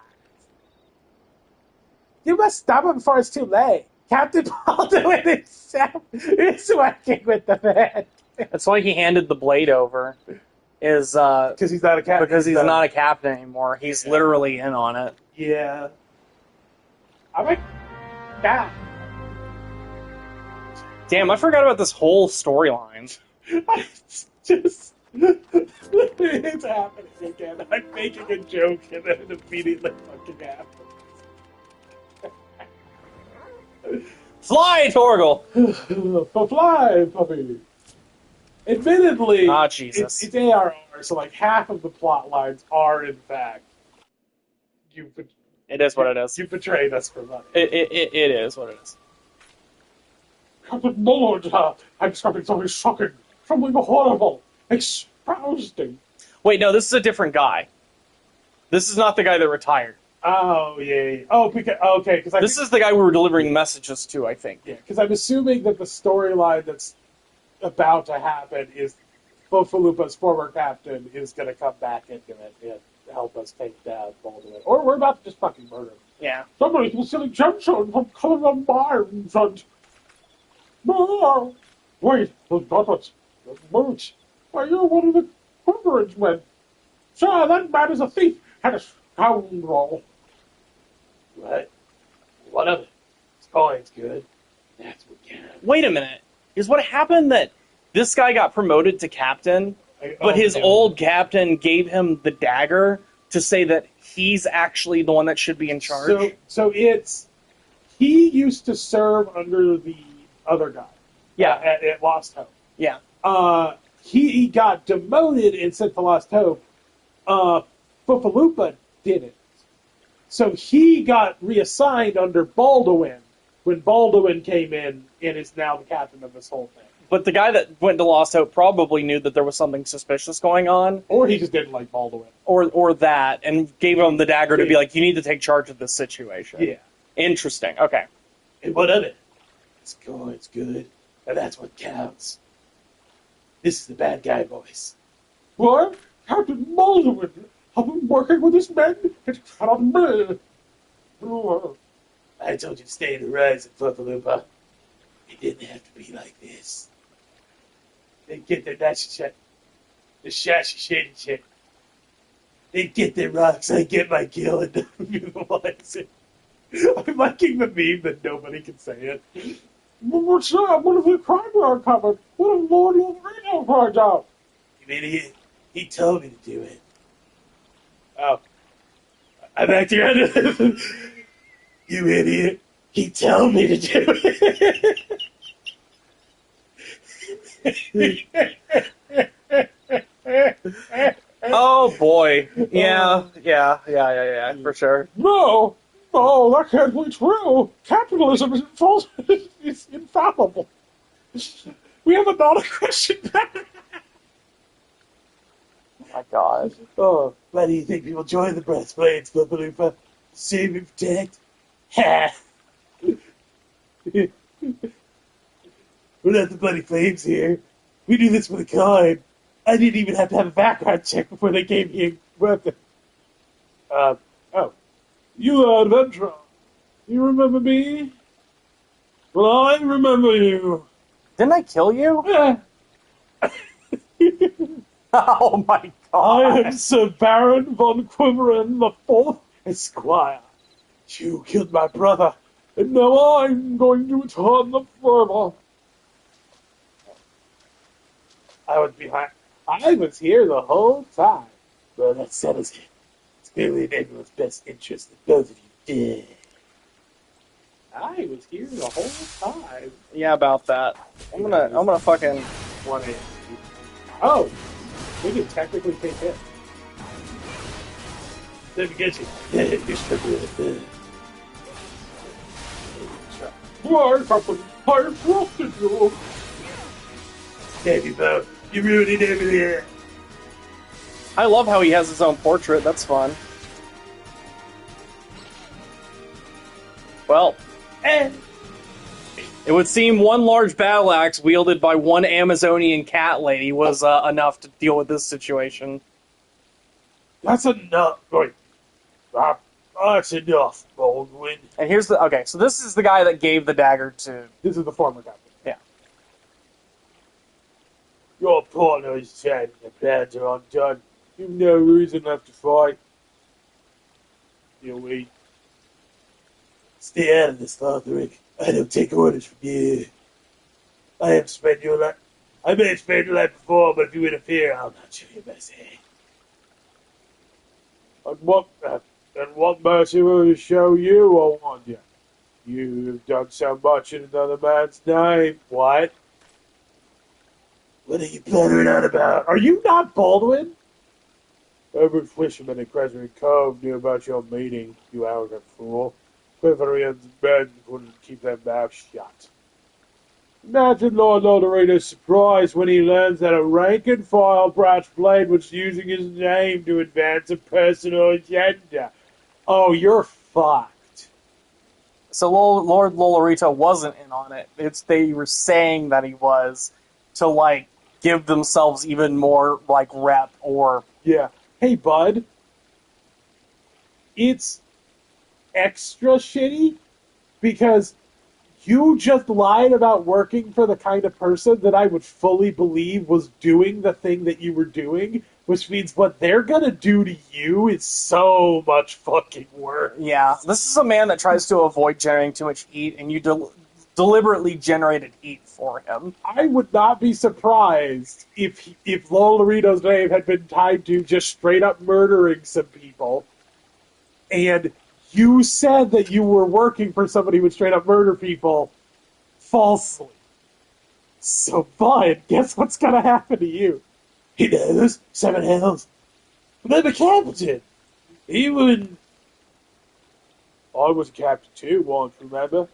[SPEAKER 2] You must stop him before it's too late. Captain Baldwin himself is working with the man.
[SPEAKER 1] That's why he handed the blade over.
[SPEAKER 2] Because he's not a captain.
[SPEAKER 1] Because he's not a captain anymore. He's literally in on it.
[SPEAKER 2] Yeah. I'm like, God.
[SPEAKER 1] Damn, I forgot about this whole storyline.
[SPEAKER 2] It's just... it's happening again. I'm making a joke and then it immediately fucking happens.
[SPEAKER 1] Fly, Torgal!
[SPEAKER 2] Fly, puppy. Admittedly,
[SPEAKER 1] Ah, Jesus.
[SPEAKER 2] it's ARR, so like half of the plot lines are in fact
[SPEAKER 1] It is what it is.
[SPEAKER 2] You betrayed us for money.
[SPEAKER 1] It is what it is.
[SPEAKER 3] Captain Mullard, I'm discovering something shocking.
[SPEAKER 2] something horrible exposed him.
[SPEAKER 1] Wait, no, this is a different guy. This is not the guy that retired.
[SPEAKER 2] Oh, yeah. Oh, because
[SPEAKER 1] This is the guy we were delivering messages to, I think.
[SPEAKER 2] Yeah, because I'm assuming that the storyline that's about to happen is Bofalupa's former captain is going to come back into it and help us take down Baldwin. Or we're about to just fucking murder him.
[SPEAKER 1] Yeah.
[SPEAKER 2] Somebody's concealing gemstones from coming on by in front. No. Wait, those bullets. Those boots. Why, you're one of the Quiverage men. Sir, that man is a thief and a scoundrel.
[SPEAKER 3] What? What of it? His coin's good. That's what counts.
[SPEAKER 1] Wait a minute. Is what happened that this guy got promoted to captain, but his old captain gave him the dagger to say that he's actually the one that should be in charge?
[SPEAKER 2] So it's... He used to serve under the other guy.
[SPEAKER 1] Yeah.
[SPEAKER 2] At Lost Hope.
[SPEAKER 1] Yeah.
[SPEAKER 2] He got demoted and sent to Lost Hope. Bofalupa didn't. So he got reassigned under Baldwin when Baldwin came in and is now the captain of this whole thing.
[SPEAKER 1] But the guy that went to Lost Hope probably knew that there was something suspicious going on.
[SPEAKER 2] Or he just didn't like Baldwin.
[SPEAKER 1] Or that, and gave him the dagger to be like, you need to take charge of this situation.
[SPEAKER 2] Yeah.
[SPEAKER 1] Interesting. Okay.
[SPEAKER 3] And what of it? His coin's good. And that's what counts. This is the bad guy voice.
[SPEAKER 2] What? Captain Baldwin? I've been working with this man. It's cannot be.
[SPEAKER 3] I told you to stay in the rise at Buffalopa. It didn't have to be like this. They get their nasty shit. The shashy shady shit. They get their rocks, I get my kill, and utilize it. I'm liking the meme that nobody can say it.
[SPEAKER 2] What's that? What if the crime are covered? What if Lord Wolverine finds out?
[SPEAKER 3] You idiot. He told me to do it. Oh. I'm acting around. You idiot. He told me to do it.
[SPEAKER 1] Oh, boy. Yeah, for sure.
[SPEAKER 2] No, that can't be true. Capitalism is false. It's infallible. We have a non-Christian back.
[SPEAKER 1] Oh, my God.
[SPEAKER 3] Oh, why do you think people join the breastplates, Buffaloopa? Save and protect? Ha! We're not the bloody flames here. We do this for the kind. I didn't even have to have a background check before they gave me a weapon.
[SPEAKER 2] You adventurer. You remember me? Well, I remember you.
[SPEAKER 1] Didn't I kill you?
[SPEAKER 2] Yeah.
[SPEAKER 1] Oh, my God.
[SPEAKER 2] I am Sir Baron von Quiveren, the fourth Esquire. You killed my brother, and now I'm going to return the favor. I was here the whole time.
[SPEAKER 3] Well, that settles it. It's clearly in everyone's best interest that both of you did.
[SPEAKER 2] I was here the whole time.
[SPEAKER 1] Yeah, about that. I'm gonna fucking...
[SPEAKER 2] 1-8. Oh, we can technically take hit.
[SPEAKER 3] Let me get you. You're stuck with it.
[SPEAKER 2] Why, Captain? I trusted you.
[SPEAKER 3] Damn you both. You ruined everything.
[SPEAKER 1] I love how he has his own portrait. That's fun. Well, it would seem one large battle axe wielded by one Amazonian cat lady was enough to deal with this situation.
[SPEAKER 3] That's enough. Wait. That's enough, Baldwin.
[SPEAKER 1] And here's the... Okay, so this is the guy that gave the dagger to...
[SPEAKER 2] This is the former captain.
[SPEAKER 1] Yeah.
[SPEAKER 3] Your partner is dead and the plans are undone. You've no reason left to fight. You wait. Stay out of this, Lothric. I don't take orders from you. I may have spent your life before, but if you interfere, I'll not show you mercy. And what mercy will you show you, I wonder? You've done so much in another man's name. What? What are you blathering on about?
[SPEAKER 2] Are you not Baldwin?
[SPEAKER 3] Every fisherman in Crescent Cove knew about your meeting, you arrogant fool. Quiverian's men couldn't keep their mouths shut. Imagine Lord Loderado's surprise when he learns that a rank-and-file brass blade was using his name to advance a personal agenda. Oh, you're fucked.
[SPEAKER 1] So Lord Lolorito wasn't in on it. They were saying that he was to, like, give themselves even more, like, rep or...
[SPEAKER 3] Yeah. Hey, bud. It's extra shitty because you just lied about working for the kind of person that I would fully believe was doing the thing that you were doing, which means what they're gonna do to you is so much fucking worse.
[SPEAKER 1] Yeah, this is a man that tries to avoid generating too much heat, and you deliberately generated heat for him.
[SPEAKER 3] I would not be surprised if Lolorito's name had been tied to just straight up murdering some people, and you said that you were working for somebody who would straight up murder people falsely. So, bud, guess what's gonna happen to you? He knows. 7 hells. But I'm a captain. He would... I was a captain too once, remember?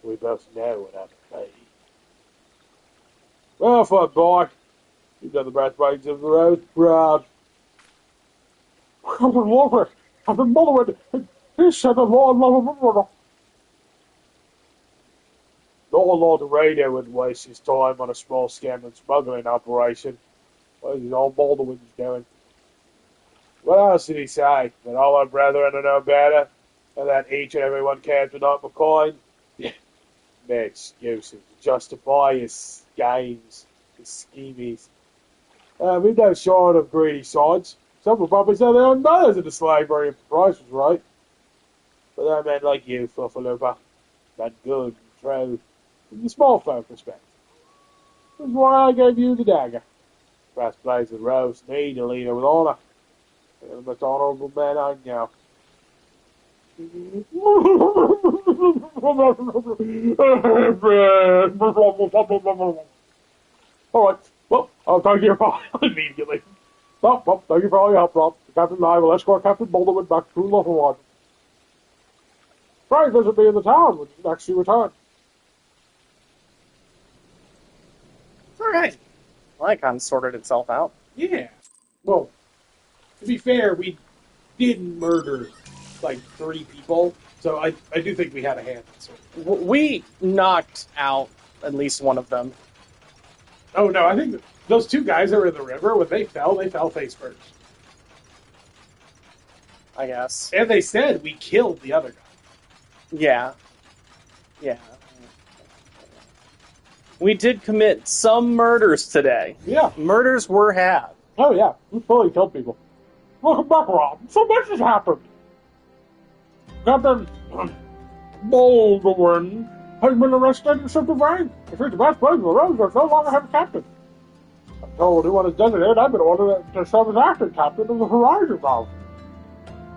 [SPEAKER 3] We both know what happened to me. Well, fun boy. You've done the breastplates of the road, Rob. Captain Walker, Captain Mullerwood, he said the Lord Lord Loderato would waste his time on a small scam and smuggling operation. What is all Baldwin's doing? What else did he say? That all our brethren are no better, and that each and every one cares without McCoy? Make excuses to justify his games, his schemies. We've no short of greedy sides. Some will probably say their own mothers into slavery if the price was right. But they're men like you, Fluffalooper, that good and true, from the small folk respect. That's why I gave you the dagger. Brass blades and rose need a leader with honor. You're the most honorable man I know. Alright, well, I'll thank you for immediately. Well, thank you for all your help, Rob. The captain and I will escort Captain Boulderwood back to Lutherwood. Pray visit me in the town when next you return.
[SPEAKER 1] Alright. Well, that kind of sorted itself out.
[SPEAKER 2] Yeah. Well, to be fair, we didn't murder like 3 people, so I do think we had a hand in it.
[SPEAKER 1] We knocked out at least one of them.
[SPEAKER 2] Oh no, I think those 2 guys that were in the river, when they fell face first.
[SPEAKER 1] I guess.
[SPEAKER 2] And they said we killed the other guy.
[SPEAKER 1] Yeah. Yeah. We did commit some murders today.
[SPEAKER 2] Yeah.
[SPEAKER 1] Murders were had.
[SPEAKER 2] Oh yeah, we fully killed people. Welcome back, Rob. So much has happened. Captain Baldwin has been arrested and sent to rank. If he's the best player in the road, there's no longer have a captain. I'm told he wanted designated, I've been ordered to serve as acting captain of the Horizon Valve.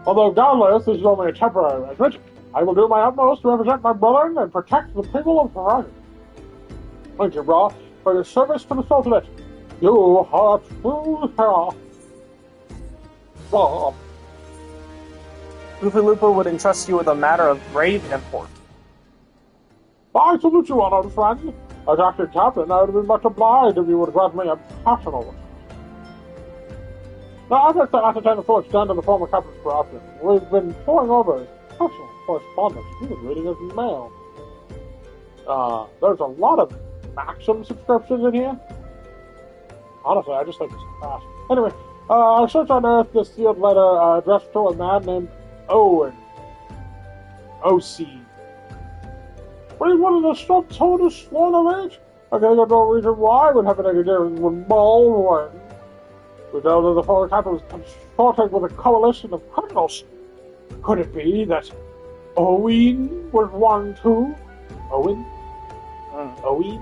[SPEAKER 2] Although doubtless this is only a temporary arrangement, I will do my utmost to represent my brethren and protect the people of Horizon. Thank you, Bra, for your service to the Sultanate. You are a true hero. Bob.
[SPEAKER 1] Lupa would entrust you with a matter of grave import.
[SPEAKER 2] I salute you, honored friend. As acting captain, I would have been much obliged if you would grant me a personal one. Now, I'd like to ascertain the full extent of the former captain's corruption. We've been poring over his personal correspondence. He was reading his mail. There's a lot of Maxim subscriptions in here. Honestly, I just think it's fast. Anyway, I searched on Earth this sealed letter addressed to a man named Owen. O.C. But he wanted to stop told us sworn of age. I can think of no reason why I would have anything to do with Baldwin. We know that the former captain was consorting with a coalition of criminals. Could it be that Owen was one too? Owen? Owen?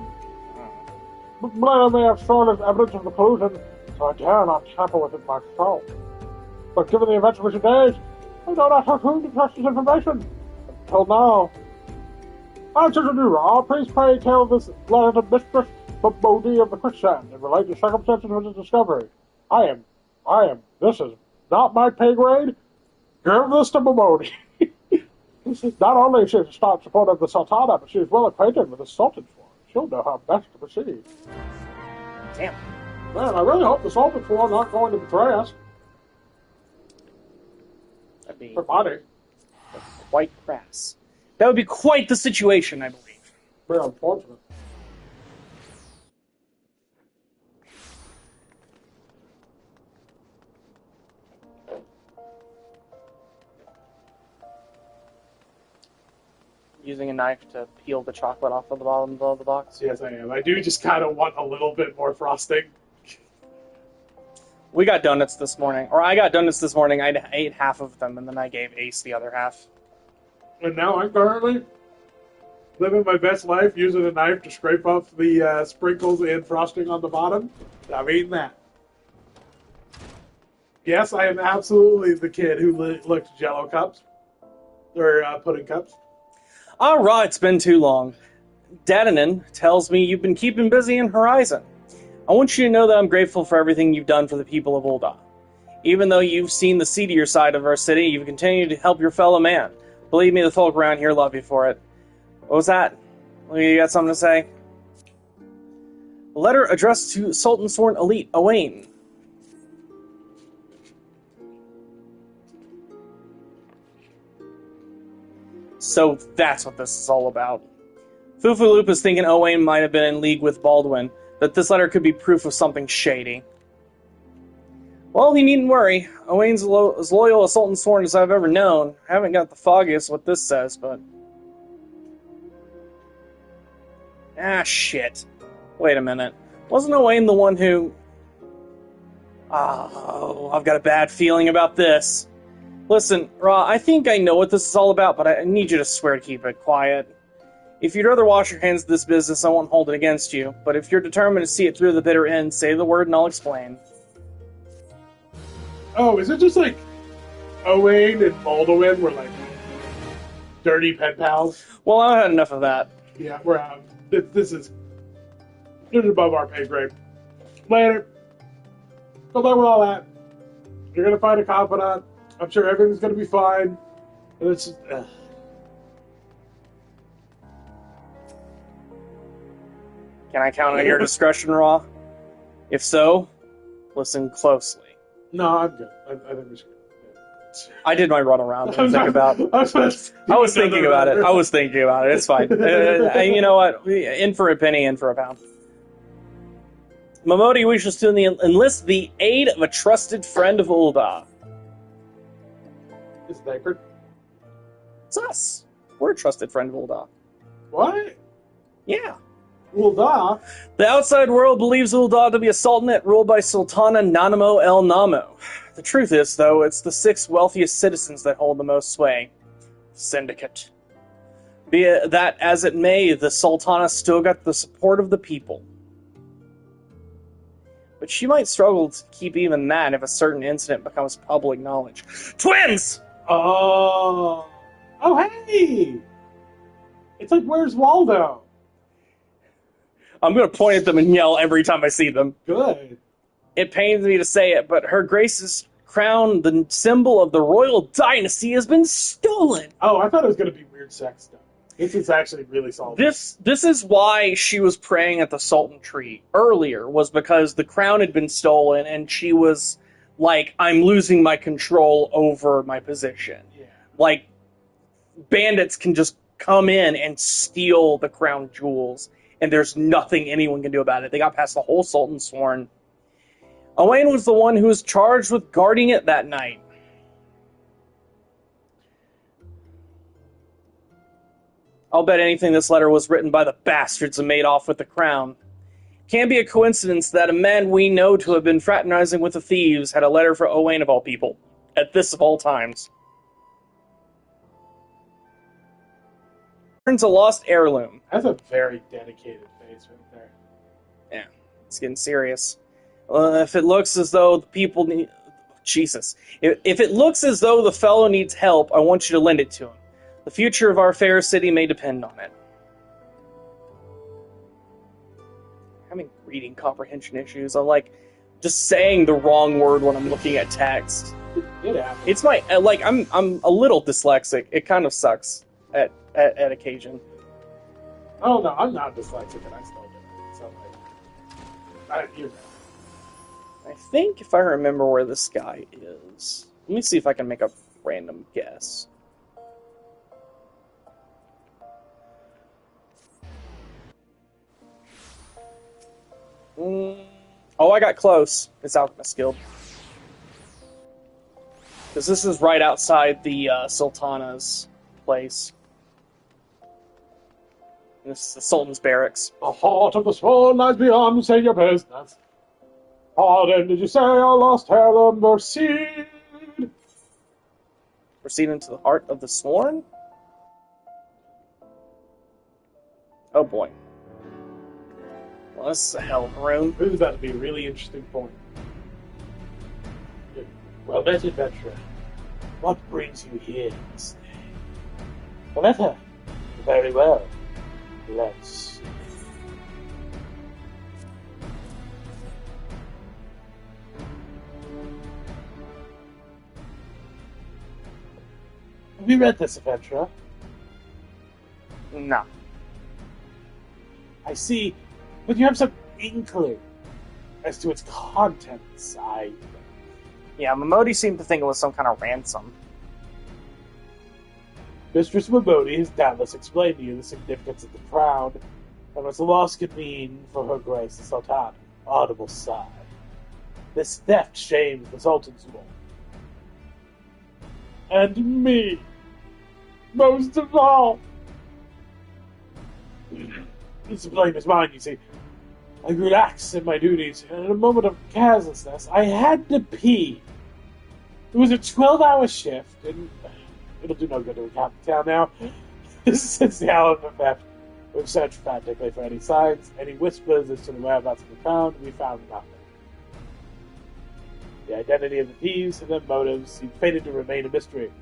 [SPEAKER 2] But Blair may have shown as evidence of the collusion, so I dare not tamper with it myself. But given the events of recent days, I do not have whom to trust this information. Until now. I to you, Rob. Please pray tell this letter to Mistress Babodi of the Quicksand and relate the circumstances of his discovery. This is not my pay grade. Give this to Babodi. Not only is she a staunch supporter of the Sultana, but she is well acquainted with the Sultan's wars. still know how best to proceed.
[SPEAKER 1] Damn.
[SPEAKER 2] Man, I really hope the Saltman Four are not going to betray us.
[SPEAKER 1] That'd be
[SPEAKER 2] For money.
[SPEAKER 1] quite crass. That would be quite the situation, I believe.
[SPEAKER 2] Very unfortunate.
[SPEAKER 1] Using a knife to peel the chocolate off of the bottom of the box.
[SPEAKER 2] Yes, I am. I do just kind of want a little bit more frosting.
[SPEAKER 1] We got donuts this morning, or I got donuts this morning. I ate half of them, and then I gave Ace the other half.
[SPEAKER 2] And now I'm currently living my best life using a knife to scrape off the sprinkles and frosting on the bottom. I'm eating that. Yes, I am absolutely the kid who licked Jello cups. Or pudding cups.
[SPEAKER 1] Ah, Ra, it's been too long. Dadanan tells me you've been keeping busy in Horizon. I want you to know that I'm grateful for everything you've done for the people of Ul'dah. Even though you've seen the seedier side of our city, you've continued to help your fellow man. Believe me, the folk around here love you for it. What was that? You got something to say? A letter addressed to Sultan Sworn Elite Owain. So that's what this is all about. Fufaloop is thinking Owain might have been in league with Baldwin, that this letter could be proof of something shady. Well, you needn't worry. Owain's as loyal a Sultan Sworn as I've ever known. I haven't got the foggiest what this says, but... Ah, shit. Wait a minute. Wasn't Owain the one who... Oh, I've got a bad feeling about this. Listen, Ra, I think I know what this is all about, but I need you to swear to keep it quiet. If you'd rather wash your hands of this business, I won't hold it against you. But if you're determined to see it through the bitter end, say the word and I'll explain.
[SPEAKER 2] Oh, is it just like Owain and Baldwin were like dirty pen pals?
[SPEAKER 1] Well, I had enough of that.
[SPEAKER 2] Yeah, we're out. This is above our pay grade. Later. Good luck with all that. You're gonna find a confidant. I'm sure everything's gonna be fine. And it's just,
[SPEAKER 1] Can I count on your discretion, Ra? If so, listen closely.
[SPEAKER 2] No, I'm good. I think we should.
[SPEAKER 1] I did my run around and think about. I was thinking about it. I was thinking about it. It's fine. You know what? In for a penny, in for a pound. Momodi wishes to enlist the aid of a trusted friend of Ul'dah.
[SPEAKER 2] Is Deckard?
[SPEAKER 1] It's us. We're a trusted friend of Ul'dah.
[SPEAKER 2] What?
[SPEAKER 1] Yeah.
[SPEAKER 2] Ul'dah?
[SPEAKER 1] The outside world believes Ul'dah to be a sultanate ruled by Sultana Nanamo El Namo. The truth is, though, it's the 6 wealthiest citizens that hold the most sway. Syndicate. Be it that as it may, the Sultana still got the support of the people. But she might struggle to keep even that if a certain incident becomes public knowledge. Twins!
[SPEAKER 2] Oh. Oh, hey! It's like, where's Waldo?
[SPEAKER 1] I'm going to point at them and yell every time I see them.
[SPEAKER 2] Good.
[SPEAKER 1] It pains me to say it, but Her Grace's crown, the symbol of the royal dynasty, has been stolen.
[SPEAKER 2] Oh, I thought it was going to be weird sex stuff. This is actually really solid.
[SPEAKER 1] This is why she was praying at the Sultan tree earlier, was because the crown had been stolen, and she was like, I'm losing my control over my position.
[SPEAKER 2] Yeah.
[SPEAKER 1] Like, bandits can just come in and steal the crown jewels, and there's nothing anyone can do about it. They got past the whole Sultan Sworn. Owain was the one who was charged with guarding it that night. I'll bet anything this letter was written by the bastards and made off with the crown. Can't be a coincidence that a man we know to have been fraternizing with the thieves had a letter for Owain of all people, at this of all times. Turns a lost heirloom.
[SPEAKER 2] That's a very dedicated face right there.
[SPEAKER 1] Yeah, it's getting serious. If it looks as though the people need... Jesus. If it looks as though the fellow needs help, I want you to lend it to him. The future of our fair city may depend on it. Having reading comprehension issues. I'm like, just saying the wrong word when I'm looking at text.
[SPEAKER 2] It happens.
[SPEAKER 1] It's my, like, I'm a little dyslexic. It kind of sucks at occasion.
[SPEAKER 2] Oh no, I'm not dyslexic and I still do it. So you know.
[SPEAKER 1] I think if I remember where this guy is, let me see if I can make a random guess. Oh, I got close. It's Alchemist Guild. Because this is right outside the Sultana's place. This is the Sultan's barracks.
[SPEAKER 2] The heart of the swan lies beyond, say your business. Pardon, did you say I lost Helen Merced?
[SPEAKER 1] Proceed into the heart of the sworn? Oh boy. Well, this is a hell of a room.
[SPEAKER 2] This is about to be a really interesting point.
[SPEAKER 3] Well met, adventurer. What brings you here this day?
[SPEAKER 2] A letter.
[SPEAKER 3] Very well. Let's see.
[SPEAKER 2] Have you read this, adventurer?
[SPEAKER 1] No.
[SPEAKER 2] I see, but you have some inkling as to its contents.
[SPEAKER 1] Yeah, Momodi seemed to think it was some kind of ransom.
[SPEAKER 2] Mistress Momodi has doubtless explained to you the significance of the crown and what the loss could mean for her grace the Sultan. Audible sigh. This theft shames the Sultan's role. And me. Most of all. This blame is mine, you see. I grew lax in my duties, and in a moment of carelessness, I had to pee. It was a 12-hour shift, and it'll do no good to recount the tale now. Since the hour of the theft, we've searched frantically for any signs, any whispers as to the whereabouts of the crown. We found nothing. The identity of the thieves and their motives seem fated to remain a mystery.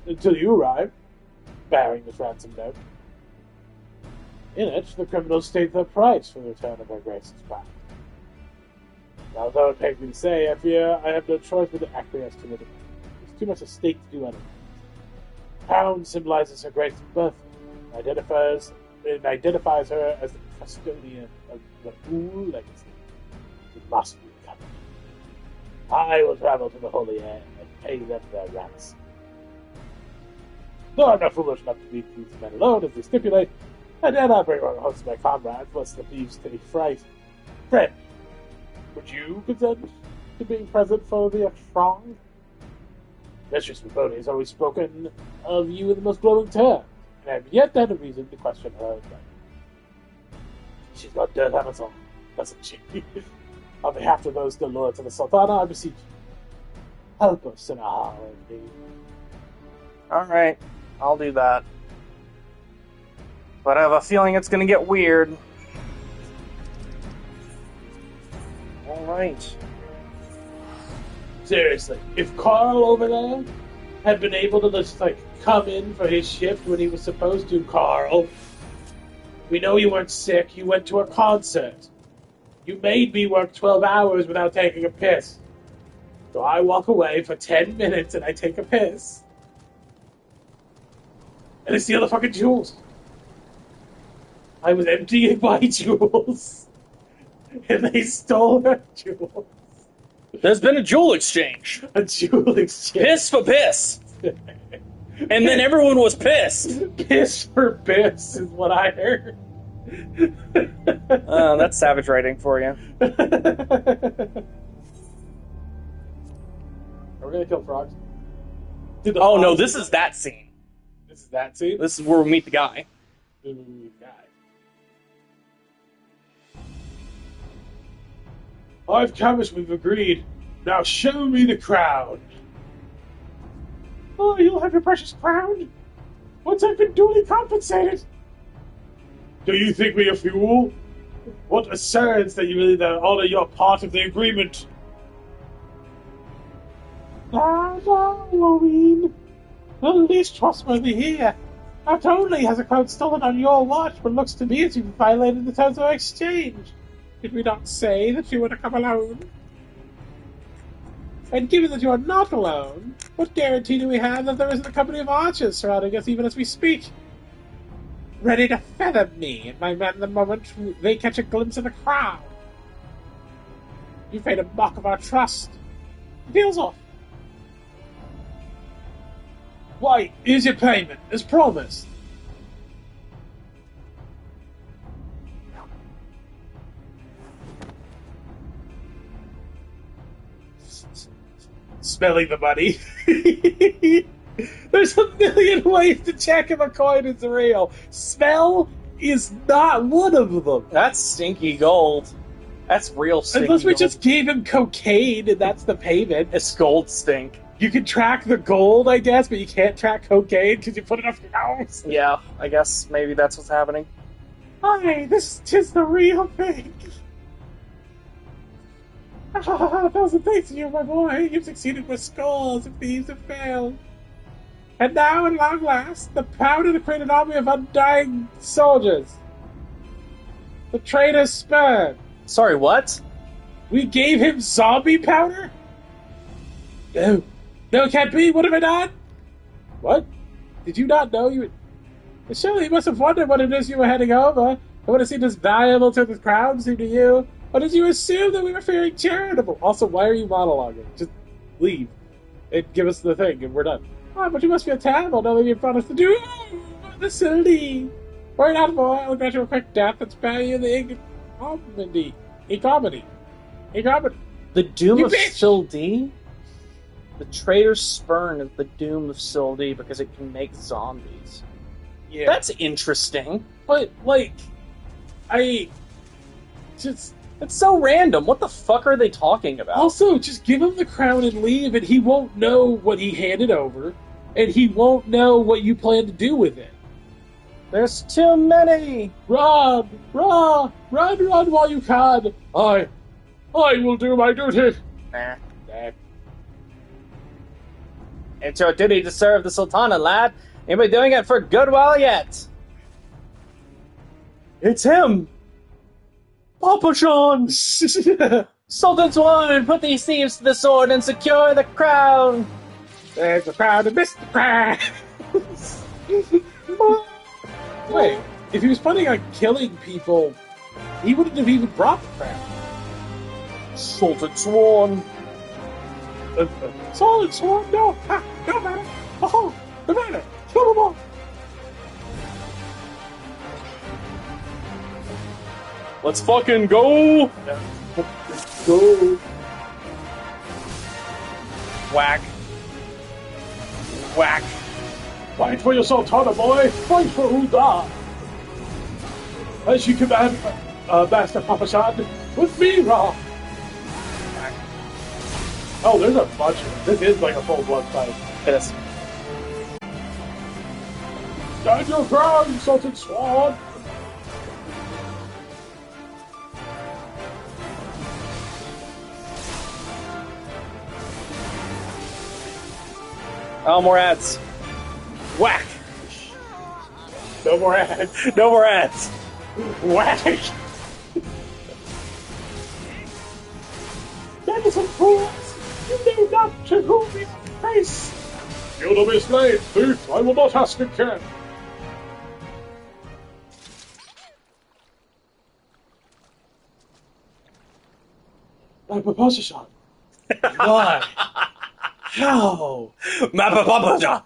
[SPEAKER 2] Until you arrived, bearing this ransom note. In it, the criminals state their price for the return of their grace's back. Now, though it pains me to say, I fear I have no choice but to acquiesce to the demand. There's too much at stake to do otherwise. The crown symbolizes her grace's birth, and identifies her as the custodian of the Ul legacy. It must be covered. I will travel to the Holy Air and pay them their ransom. Though I'm not foolish enough to meet these men alone, as they stipulate, I dare not bring along a host of my comrades, lest the thieves take fright. Friend, would you consent to being present for the throng? Mistress Momodi has always spoken of you in the most glowing terms, and I have yet had a reason to question her advice. She's got dirt on us all, doesn't she? On behalf of those the lords of the Sultana, I beseech you, help us in our hour of need.
[SPEAKER 1] Alright, I'll do that. But I have a feeling it's going to get weird. Alright.
[SPEAKER 3] Seriously, if Carl over there had been able to just, come in for his shift when he was supposed to, Carl, we know you weren't sick, you went to a concert. You made me work 12 hours without taking a piss. So I walk away for 10 minutes and I take a piss. And I steal the fucking jewels. I was emptying my jewels. And they stole her jewels.
[SPEAKER 1] There's been a jewel exchange.
[SPEAKER 2] A jewel exchange.
[SPEAKER 1] Piss for piss. And then everyone was pissed.
[SPEAKER 2] Piss for piss is what I heard.
[SPEAKER 1] That's savage writing for you.
[SPEAKER 2] Are we gonna kill frogs?
[SPEAKER 1] Oh no, this is that scene.
[SPEAKER 2] This is that scene?
[SPEAKER 1] This is where we meet the guy.
[SPEAKER 3] I've come as we've agreed. Now show me the crown.
[SPEAKER 2] Oh, you'll have your precious crown? Once I've been duly compensated.
[SPEAKER 3] Do you think me a fool? What assurance that you really honor your part of the agreement?
[SPEAKER 2] Ah, no, Owen. Not the least trustworthy here. Not only has a crown stolen on your watch, but looks to me as if you violated the terms of our exchange. Did we not say that you were to come alone? And given that you are not alone, what guarantee do we have that there isn't a company of archers surrounding us even as we speak? ready to feather me, and my men the moment they catch a glimpse of the crown. You made a mock of our trust. Deal's off. Why, here's your payment, as promised. Smelling the money. There's a million ways to check if a coin is real. Smell is not one of them.
[SPEAKER 1] That's stinky gold. That's real stinky
[SPEAKER 2] Unless we
[SPEAKER 1] gold.
[SPEAKER 2] just gave him cocaine and that's the payment.
[SPEAKER 1] It's gold stink.
[SPEAKER 2] You can track the gold, I guess, but you can't track cocaine because you put it up your nose.
[SPEAKER 1] Yeah, I guess maybe that's what's happening.
[SPEAKER 2] Hi, this is the real thing. A thousand thanks to you, my boy. You've succeeded with scores if thieves have failed. And now, at long last, the powder to create an army of undying soldiers. The traitor's spurred.
[SPEAKER 1] Sorry, what?
[SPEAKER 2] We gave him zombie powder? No. No, it can't be. What have I done? What? Did you not know you... Surely you must have wondered what it is you were heading over. It would have seemed as valuable to the crown seemed to you. Or did you assume that we were feeling charitable? Also, why are you monologuing? Just leave. And give us the thing, and we're done. Oh, but you must feel terrible knowing you brought us to do the silly. Worry not, boy. I'll grant you a quick death and spare you the ignominy. Ignominy.
[SPEAKER 1] The doom
[SPEAKER 2] You
[SPEAKER 1] of
[SPEAKER 2] bitch!
[SPEAKER 1] Sildee? The traitor's spurn is the doom of Sildee because it can make zombies.
[SPEAKER 2] Yeah.
[SPEAKER 1] That's interesting.
[SPEAKER 2] But, like, I just...
[SPEAKER 1] It's so random. What the fuck are they talking about?
[SPEAKER 2] Also, just give him the crown and leave, and he won't know what he handed over, and he won't know what you plan to do with it.
[SPEAKER 1] There's too many!
[SPEAKER 2] Run while you can. I will do my duty.
[SPEAKER 1] Nah. It's your duty to serve the Sultana, lad. You'll be doing it for a good while yet. It's him! Papa John! Sultan's ward, put these thieves to the sword and secure the crown!
[SPEAKER 2] There's the crown and Mr. Crown. Wait, if he was planning on killing people, he wouldn't have even brought the crown.
[SPEAKER 1] Sultan Sworn.
[SPEAKER 2] Solid sword, no, ha, no matter. Oh, no matter. Kill them all.
[SPEAKER 1] Let's fucking go!
[SPEAKER 2] Go.
[SPEAKER 1] Whack. Whack.
[SPEAKER 3] Fight for your Sultana, boy! Fight for Uda! As you command, Master Papashan, with me, Ra! Oh, there's a bunch of them. This is like a full-blood fight.
[SPEAKER 1] It is.
[SPEAKER 3] Stand your ground, Sultan Swan!
[SPEAKER 1] Oh, more ads. Whack!
[SPEAKER 3] No more ads.
[SPEAKER 1] No more ads.
[SPEAKER 3] Whack! Innocent fools! You know not to whom we face! You to be slain, thief! I will not ask again! My Papashan!
[SPEAKER 2] Why? How?
[SPEAKER 1] Mapapapa.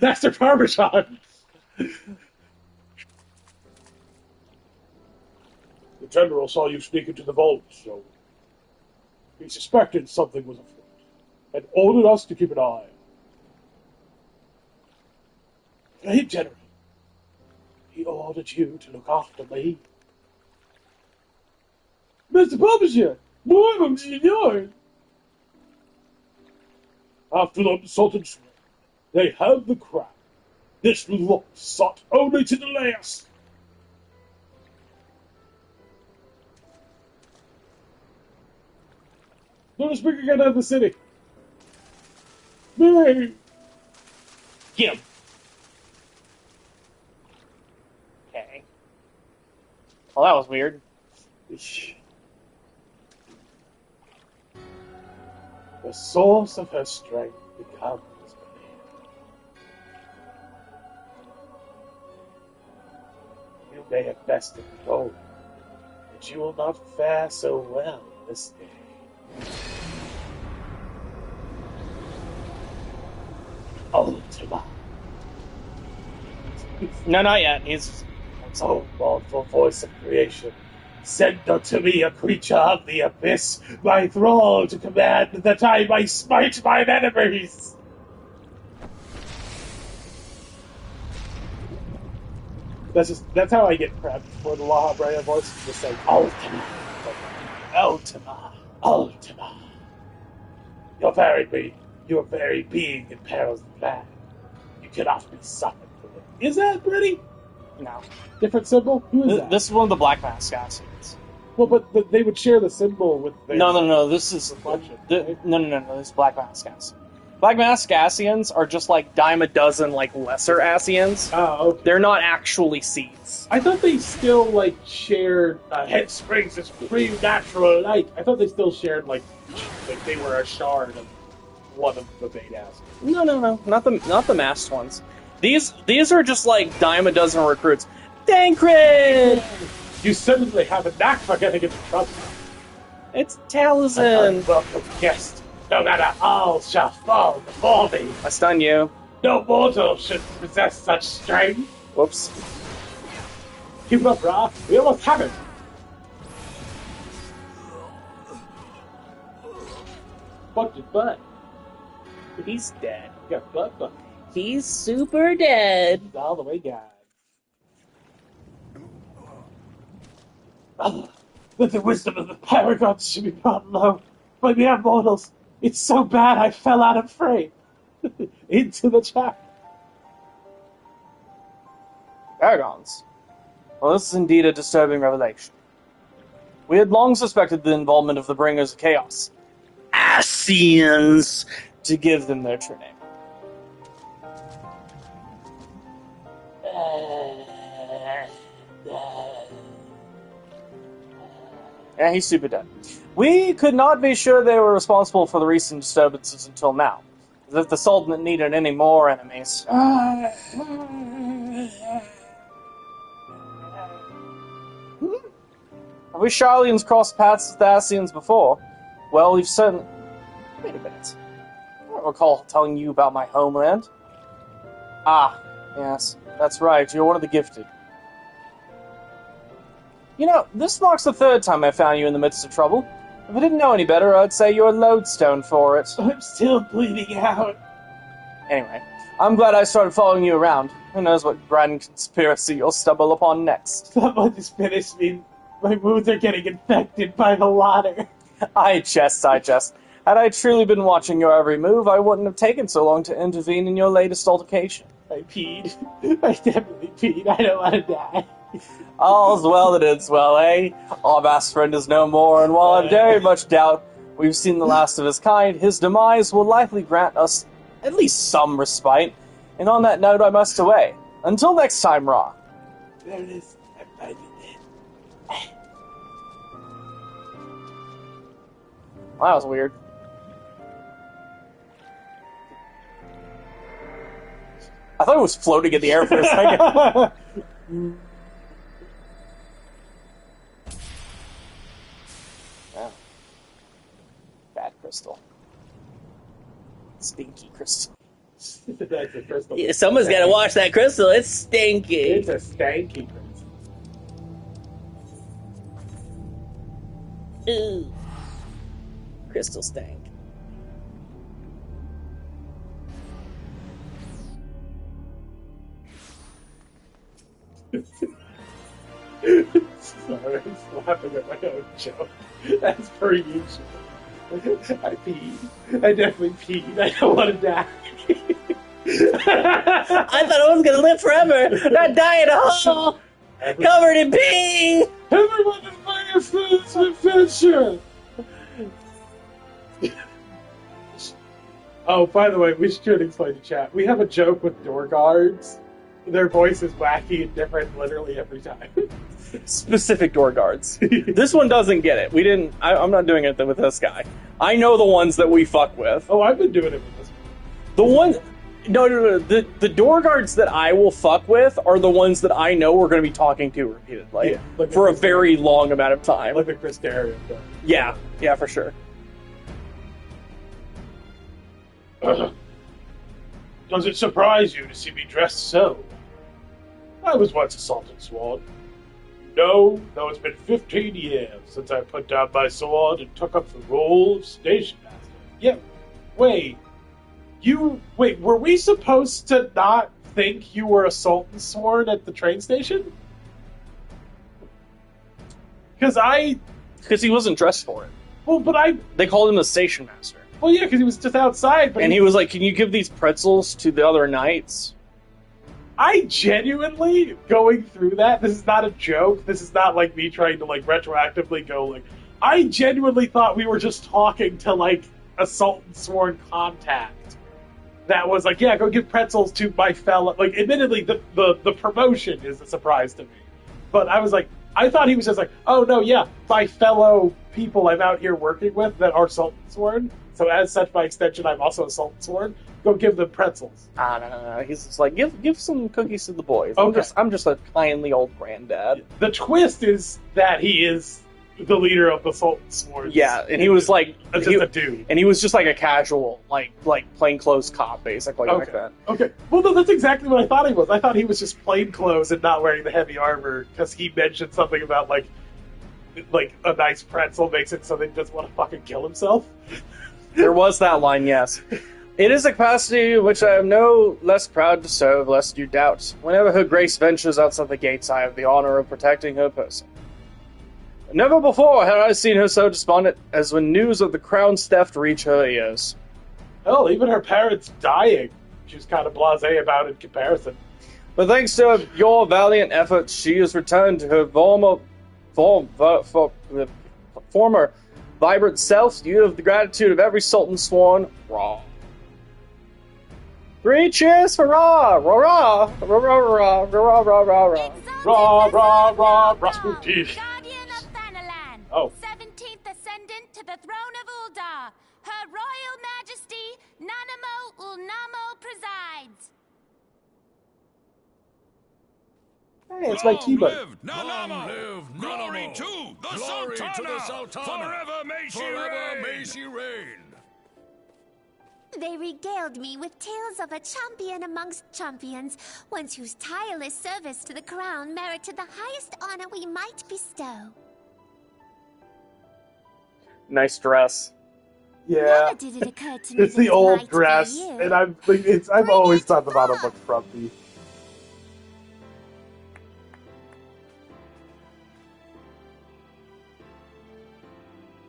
[SPEAKER 2] Master Parmesan.
[SPEAKER 3] The general saw you sneak into the vault, so he suspected something was afoot and ordered us to keep an eye. Hey, General. He ordered you to look after me. Mr. Publisher, why am I yours? After the Sultan's they have the crown. This look sought only to delay us. Let us bring again out of the city. Nay.
[SPEAKER 1] Get him. Okay. Well, that was weird.
[SPEAKER 3] The source of her strength becomes belief. may have bested both, but you will not fare so well this day. Ultima.
[SPEAKER 1] No, not yet. He's...
[SPEAKER 3] O mournful voice of creation, send unto me a creature of the abyss, my thrall to command that I may smite mine enemies.
[SPEAKER 2] That's how I get prepped for the La Habrea voice. Just say
[SPEAKER 3] Ultima. Ultima. Ultima. Your very being imperils the plan. You cannot be summoned from it.
[SPEAKER 2] Is that Brady?
[SPEAKER 1] No.
[SPEAKER 2] Different symbol? Who is that?
[SPEAKER 1] This is one of the Black Mask Assassins.
[SPEAKER 2] Well, but they would share the symbol with their
[SPEAKER 1] No. This is...
[SPEAKER 2] reflection.
[SPEAKER 1] No. This is Black Mask Assassins. Black Mask Assassins are just like dime a dozen, like, lesser Assassins.
[SPEAKER 2] Oh, okay.
[SPEAKER 1] They're not actually seeds.
[SPEAKER 2] I thought they still, like, shared...
[SPEAKER 3] Head springs is preternatural light.
[SPEAKER 2] I thought they still shared, like they were a shard of one of the Beta's.
[SPEAKER 1] No. Not the masked ones. These are just like dime a dozen recruits. Dankrid!
[SPEAKER 2] You certainly have a knack for getting into trouble.
[SPEAKER 1] It's
[SPEAKER 3] An
[SPEAKER 1] Taliesin!
[SPEAKER 3] unwelcome guest. No matter all shall fall before thee.
[SPEAKER 1] I stun you.
[SPEAKER 3] No mortal should possess such strength.
[SPEAKER 1] Whoops.
[SPEAKER 2] Keep it up, Ra. We almost have it. But
[SPEAKER 1] He's dead.
[SPEAKER 2] you got but
[SPEAKER 1] He's super dead.
[SPEAKER 2] he's all the way gone.
[SPEAKER 3] That the wisdom of the paragons should be brought low by mere mortals.
[SPEAKER 2] It's so bad I fell out of frame. Into the chat.
[SPEAKER 1] Paragons. Well, this is indeed a disturbing revelation. We had long suspected the involvement of the Bringers of Chaos. Ascians! To give them their true name. Yeah, he's super dead. We could not be sure they were responsible for the recent disturbances until now. As if the Sultanate needed any more enemies. Have we Charlians crossed paths with the Ascians before? Well, we've certainly... Wait a minute. I don't recall telling you about my homeland. Ah, yes, that's right, you're one of the gifted. You know, this marks the third time I found you in the midst of trouble. If I didn't know any better, I'd say you're a lodestone for it.
[SPEAKER 3] I'm still bleeding out.
[SPEAKER 1] Anyway, I'm glad I started following you around. Who knows what grand conspiracy you'll stumble upon next.
[SPEAKER 2] Someone just finished me. My wounds are getting infected by the water.
[SPEAKER 1] I jest. Had I truly been watching your every move, I wouldn't have taken so long to intervene in your latest altercation.
[SPEAKER 2] I peed. I definitely peed. I don't want to die.
[SPEAKER 1] All's well that ends well, eh? Our best friend is no more, and while I very much doubt we've seen the last of his kind, his demise will likely grant us at least some respite. And on that note, I must away. Until next time, Ra.
[SPEAKER 3] There it is. I'm finding it.
[SPEAKER 1] Well, that was weird. I thought it was floating in the air for a second. Wow. Bad crystal. Stinky crystal.
[SPEAKER 2] That's a crystal.
[SPEAKER 1] Yeah, someone's got to wash that crystal. It's stinky.
[SPEAKER 2] It's a stanky crystal.
[SPEAKER 1] Ooh. Crystal stank.
[SPEAKER 2] Sorry, I'm laughing at my own joke. That's per usual. I peed. I definitely peed. I don't want to die.
[SPEAKER 1] I thought I was gonna live forever, not die in a hole, covered in pee.
[SPEAKER 2] Everyone is playing a first adventure. Oh, by the way, we should explain to chat. We have a joke with door guards. Their voice is wacky and different literally every time.
[SPEAKER 1] Specific door guards. This one doesn't get it. I'm not doing it with this guy. I know the ones that we fuck with.
[SPEAKER 2] Oh, I've been doing it with this.
[SPEAKER 1] The one, No. The door guards that I will fuck with are the ones that I know we're going to be talking to repeatedly
[SPEAKER 2] like
[SPEAKER 1] for a very long amount of time.
[SPEAKER 2] Like the Chris Darian.
[SPEAKER 1] Yeah, for sure.
[SPEAKER 3] Does it surprise you to see me dressed so? I was once a Sultan Sworn. No, though it's been 15 years since I put down my sword and took up the role of station master. Yeah, wait, were we supposed to not think you were a Sultan Sworn at the train station?
[SPEAKER 1] Because he wasn't dressed for it.
[SPEAKER 3] Well,
[SPEAKER 1] They called him the station master.
[SPEAKER 3] Well, yeah, because he was just outside. But
[SPEAKER 1] And he was like, "Can you give these pretzels to the other knights?"
[SPEAKER 3] I genuinely, going through that, this is not a joke, this is not like me trying to like retroactively go like, I genuinely thought we were just talking to like a Sultan Sworn contact that was like, yeah, go give pretzels to my fellow, like admittedly the promotion is a surprise to me. But I was like, I thought he was just like, oh no, yeah, my fellow people I'm out here working with that are Sultan Sworn, so as such, by extension, I'm also a Sultan Sworn. Go give them pretzels.
[SPEAKER 1] No. He's just like, give some cookies to the boys.
[SPEAKER 3] Okay.
[SPEAKER 1] I'm just a kindly old granddad.
[SPEAKER 3] The twist is that he is the leader of the Sultan Sworn.
[SPEAKER 1] Yeah, and he was like,
[SPEAKER 3] Just a dude.
[SPEAKER 1] and he was just like a casual, like plainclothes cop, basically, like that.
[SPEAKER 3] Okay. Well, no, that's exactly what I thought he was. I thought he was just plain clothes and not wearing the heavy armor because he mentioned something about like a nice pretzel makes it so that he doesn't want to fucking kill himself.
[SPEAKER 1] There was that line, yes. It is a capacity which I am no less proud to serve, lest you doubt. Whenever her grace ventures outside the gates, I have the honor of protecting her person. Never before had I seen her so despondent as when news of the crown's theft reached her ears.
[SPEAKER 3] Hell, even her parents dying, she was kind of blasé about in comparison.
[SPEAKER 1] But thanks to your valiant efforts, she has returned to her former vibrant self. You have the gratitude of every Sultan Sworn. Raw. 3 cheers for Ra! Ra! Ra! Ra! Ra! Ra! Ra! Ra! Ra! Ra!
[SPEAKER 3] Rah, rah, rah, Rasputin.
[SPEAKER 4] Guardian of Thanalan.
[SPEAKER 3] Oh.
[SPEAKER 4] 17th ascendant to the throne of Uldar. Her Royal Majesty, Nanamo Ulnamo presides.
[SPEAKER 2] Hey, it's my keyboard.
[SPEAKER 5] Long live Glory to the Sultana! Forever may she reign!
[SPEAKER 4] They regaled me with tales of a champion amongst champions, once whose tireless service to the crown merited the highest honor we might bestow.
[SPEAKER 1] Nice dress.
[SPEAKER 2] Yeah.
[SPEAKER 4] Never did it occur to me
[SPEAKER 2] It's
[SPEAKER 4] that
[SPEAKER 2] the
[SPEAKER 4] it
[SPEAKER 2] old
[SPEAKER 4] might be
[SPEAKER 2] dress,
[SPEAKER 4] you.
[SPEAKER 2] and I've always thought the bottom looked frumpy.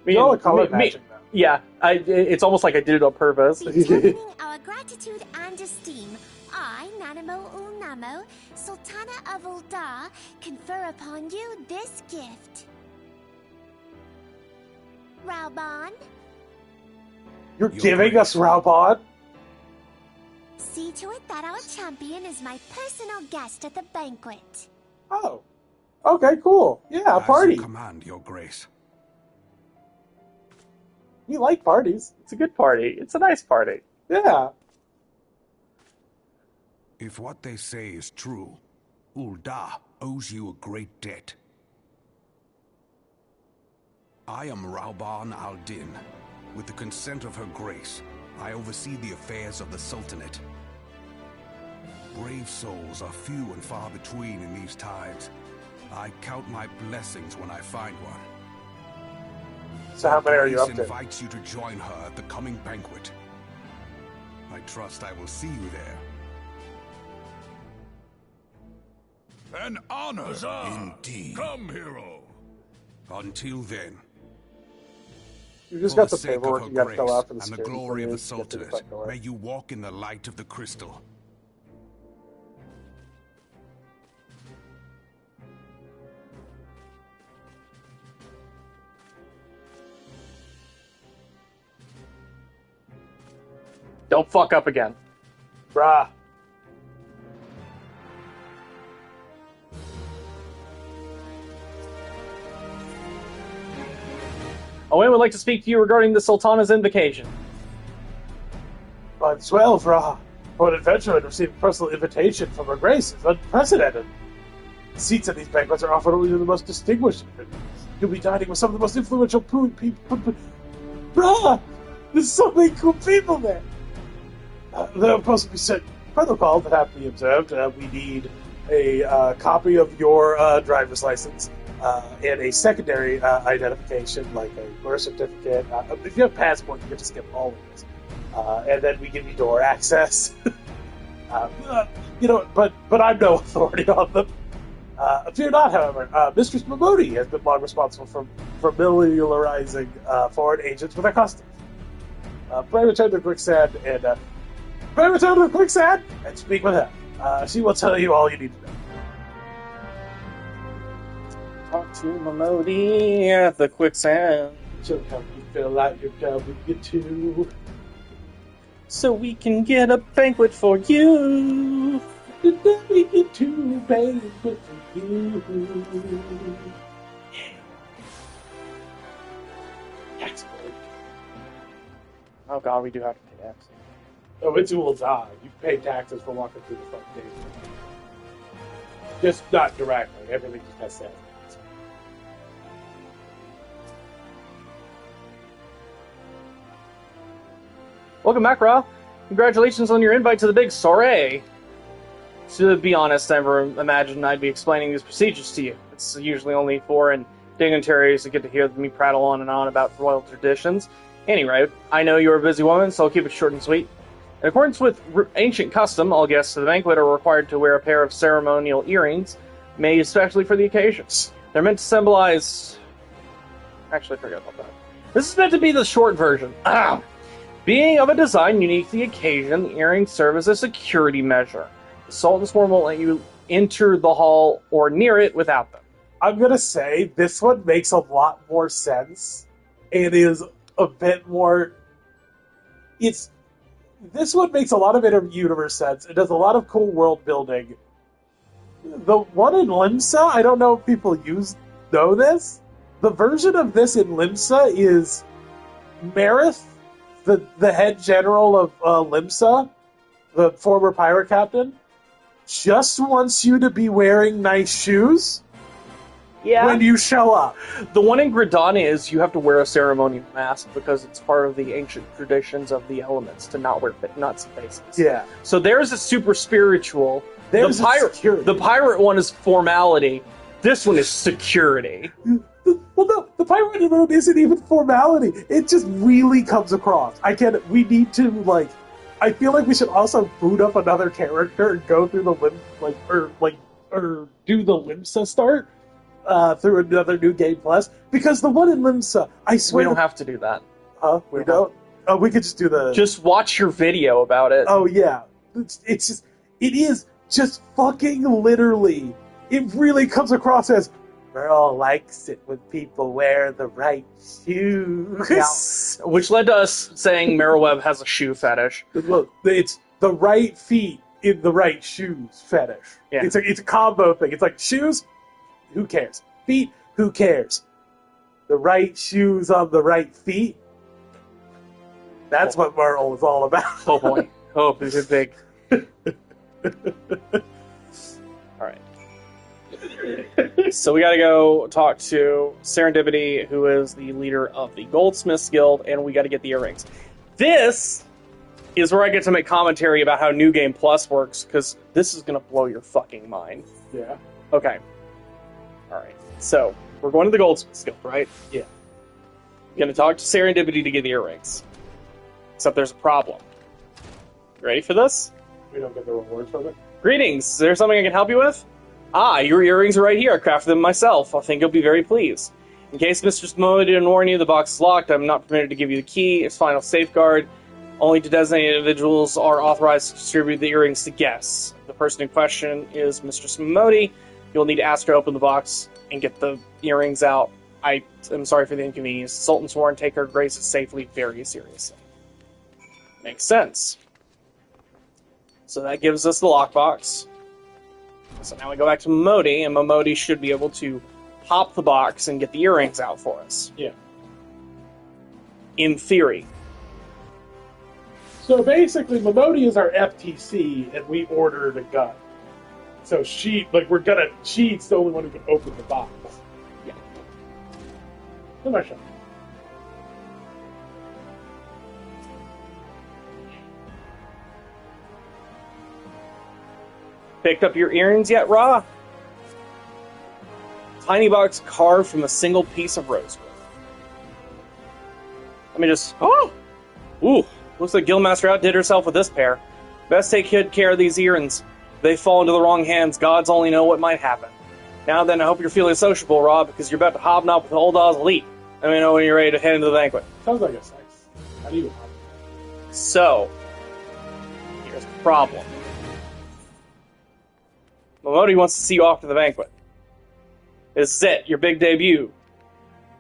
[SPEAKER 2] It's all the color matching now.
[SPEAKER 1] Yeah, it's almost like I did it on purpose.
[SPEAKER 4] Determining our gratitude and esteem, I, Nanamo Ulnamo, Sultana of Uldar, confer upon you this gift. Raubon,
[SPEAKER 2] You're
[SPEAKER 5] Your
[SPEAKER 2] giving
[SPEAKER 5] grace.
[SPEAKER 2] us Raubon?
[SPEAKER 4] see to it that our champion is my personal guest at the banquet.
[SPEAKER 2] Oh. Okay, cool. Yeah, a
[SPEAKER 5] As
[SPEAKER 2] party.
[SPEAKER 5] you command, Your Grace.
[SPEAKER 2] We like parties.
[SPEAKER 1] It's a good party. It's a nice party.
[SPEAKER 2] Yeah.
[SPEAKER 5] If what they say is true, Uldar owes you a great debt. I am Raubon al-Din. With the consent of Her Grace, I oversee the affairs of the Sultanate. Brave souls are few and far between in these times. I count my blessings when I find one.
[SPEAKER 2] So how many are you
[SPEAKER 5] Grace
[SPEAKER 2] up to?
[SPEAKER 5] invites you to join her at the coming banquet. I trust I will see you there.
[SPEAKER 6] An honor,
[SPEAKER 5] Huzzah!
[SPEAKER 6] indeed.
[SPEAKER 5] Come, hero. Until then,
[SPEAKER 2] You just
[SPEAKER 5] for
[SPEAKER 2] got
[SPEAKER 5] the
[SPEAKER 2] the
[SPEAKER 5] sake of
[SPEAKER 2] paperwork
[SPEAKER 5] her
[SPEAKER 2] you got to fill
[SPEAKER 5] grace
[SPEAKER 2] out for the
[SPEAKER 5] and the
[SPEAKER 2] security
[SPEAKER 5] glory of the
[SPEAKER 2] clearance to get to the
[SPEAKER 5] Sultanate,
[SPEAKER 2] front door.
[SPEAKER 5] may you walk in the light of the crystal.
[SPEAKER 1] Don't fuck up again.
[SPEAKER 2] Bruh.
[SPEAKER 1] Owen would like to speak to you regarding the Sultana's invocation.
[SPEAKER 2] But 12, Ra. For an adventurer to receive a personal invitation from Her Grace is unprecedented. Seats at these banquets are offered only to the most distinguished individuals. You'll be dining with some of the most influential people. Bruh! There's so many cool people there! There'll possibly be set protocol that have to be observed. We need a copy of your driver's license and a secondary identification, like a birth certificate. If you have a passport, you get to skip all of this. And then we give you door access. But I'm no authority on them. Fear not, however. Mistress Momodi has been long responsible for familiarizing foreign agents with our customs. Pray return to Quicksand and speak with her. She will tell you all you need to know.
[SPEAKER 1] Talk to Momodi at the Quicksand.
[SPEAKER 2] She'll help you fill out your W-2.
[SPEAKER 1] So we can get a banquet for you.
[SPEAKER 2] The W-2 banquet for you. Tax break.
[SPEAKER 1] Oh god, we do have to pay tax.
[SPEAKER 2] Oh, it's will die. You pay taxes for walking through the front gate. Just not directly. Everything just has sales.
[SPEAKER 1] Welcome back, Ra. Congratulations on your invite to the big soiree. To be honest, I never imagined I'd be explaining these procedures to you. It's usually only foreign dignitaries that get to hear me prattle on and on about royal traditions. Anyway, I know you're a busy woman, so I'll keep it short and sweet. In accordance with ancient custom, all guests to the banquet are required to wear a pair of ceremonial earrings made especially for the occasions. They're meant to symbolize... Actually, I forgot about that. This is meant to be the short version. Being of a design unique to the occasion, the earrings serve as a security measure. The Sultan Swarm won't let you enter the hall or near it without them.
[SPEAKER 2] I'm gonna say this one makes a lot more sense. It is a bit more... This one makes a lot of inter-universe sense. It does a lot of cool world building. The one in Limsa, I don't know if people know this. The version of this in Limsa is Marith, the head general of Limsa, the former pirate captain, just wants you to be wearing nice shoes when you show up.
[SPEAKER 1] The one in Gridania is you have to wear a ceremonial mask because it's part of the ancient traditions of the elements to not wear nuts and faces.
[SPEAKER 2] Yeah.
[SPEAKER 1] So there's a super spiritual.
[SPEAKER 2] Security.
[SPEAKER 1] The pirate one is formality. This one is security.
[SPEAKER 2] Well, no, the pirate mode isn't even formality. It just really comes across. We need to, I feel like we should also boot up another character and go through or do the Limsa start through another New Game Plus. Because the one in Limsa, I swear...
[SPEAKER 1] We don't have to do that.
[SPEAKER 2] Huh? We don't? Oh, we could just do the...
[SPEAKER 1] Just watch your video about it.
[SPEAKER 2] Oh, yeah. It is just fucking literally... It really comes across as... Merle likes it when people wear the right shoes.
[SPEAKER 1] Yeah. Which led to us saying Merrill has a shoe fetish.
[SPEAKER 2] Look, it's the right feet in the right shoes fetish.
[SPEAKER 1] Yeah.
[SPEAKER 2] It's a combo thing. It's like shoes, who cares? Feet, who cares? The right shoes on the right feet. That's what Merle is all about.
[SPEAKER 1] Oh boy. Oh, this is big. Alright. So we gotta go talk to Serendipity, who is the leader of the Goldsmiths Guild, and we gotta get the earrings. This is where I get to make commentary about how New Game Plus works, because this is gonna blow your fucking mind.
[SPEAKER 2] Yeah.
[SPEAKER 1] Okay. Alright. So, we're going to the Goldsmiths Guild, right?
[SPEAKER 2] Yeah.
[SPEAKER 1] Gonna talk to Serendipity to get the earrings. Except there's a problem. You ready for this?
[SPEAKER 2] We don't get the rewards from it.
[SPEAKER 1] Greetings! Is there something I can help you with? Ah, your earrings are right here. I crafted them myself. I think you'll be very pleased. In case Mistress Momo didn't warn you, the box is locked. I'm not permitted to give you the key. It's final safeguard. Only designated individuals are authorized to distribute the earrings to guests. The person in question is Mistress Momodi. You'll need to ask her to open the box and get the earrings out. I am sorry for the inconvenience. The Sultan Sworn take her graces safely very seriously. Makes sense. So that gives us the lockbox. So now we go back to Momodi, and Momodi should be able to pop the box and get the earrings out for us.
[SPEAKER 2] Yeah.
[SPEAKER 1] In theory.
[SPEAKER 2] So basically, Momodi is our FTC, and we ordered a gun. So she's the only one who can open the box.
[SPEAKER 1] Yeah.
[SPEAKER 2] Come on, Sean.
[SPEAKER 1] Picked up your earrings yet, Ra? Tiny box carved from a single piece of rosewood. Let me just... Oh! Ooh, looks like Guildmaster outdid herself with this pair. Best take good care of these earrings. If they fall into the wrong hands, gods only know what might happen. Now then, I hope you're feeling sociable, Rob, because you're about to hobnob with Ul'dah's elite. Let me know when you're ready to head into the banquet.
[SPEAKER 2] Sounds like a sex. How do you?
[SPEAKER 1] So, here's the problem. Momodi wants to see you off to the banquet. This is it, your big debut.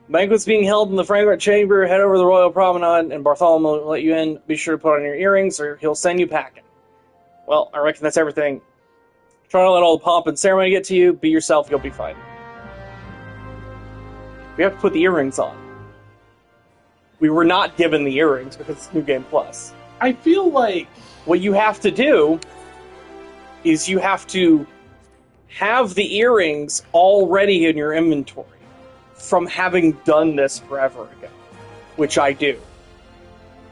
[SPEAKER 1] The banquet's being held in the Fragrant Chamber. Head over to the Royal Promenade, and Bartholomew will let you in. Be sure to put on your earrings, or he'll send you packing. Well, I reckon that's everything. Try not to let all the pomp and ceremony get to you. Be yourself, you'll be fine. We have to put the earrings on. We were not given the earrings because it's New Game Plus.
[SPEAKER 2] I feel like
[SPEAKER 1] What you have to do is you have to have the earrings already in your inventory from having done this forever ago, which I do.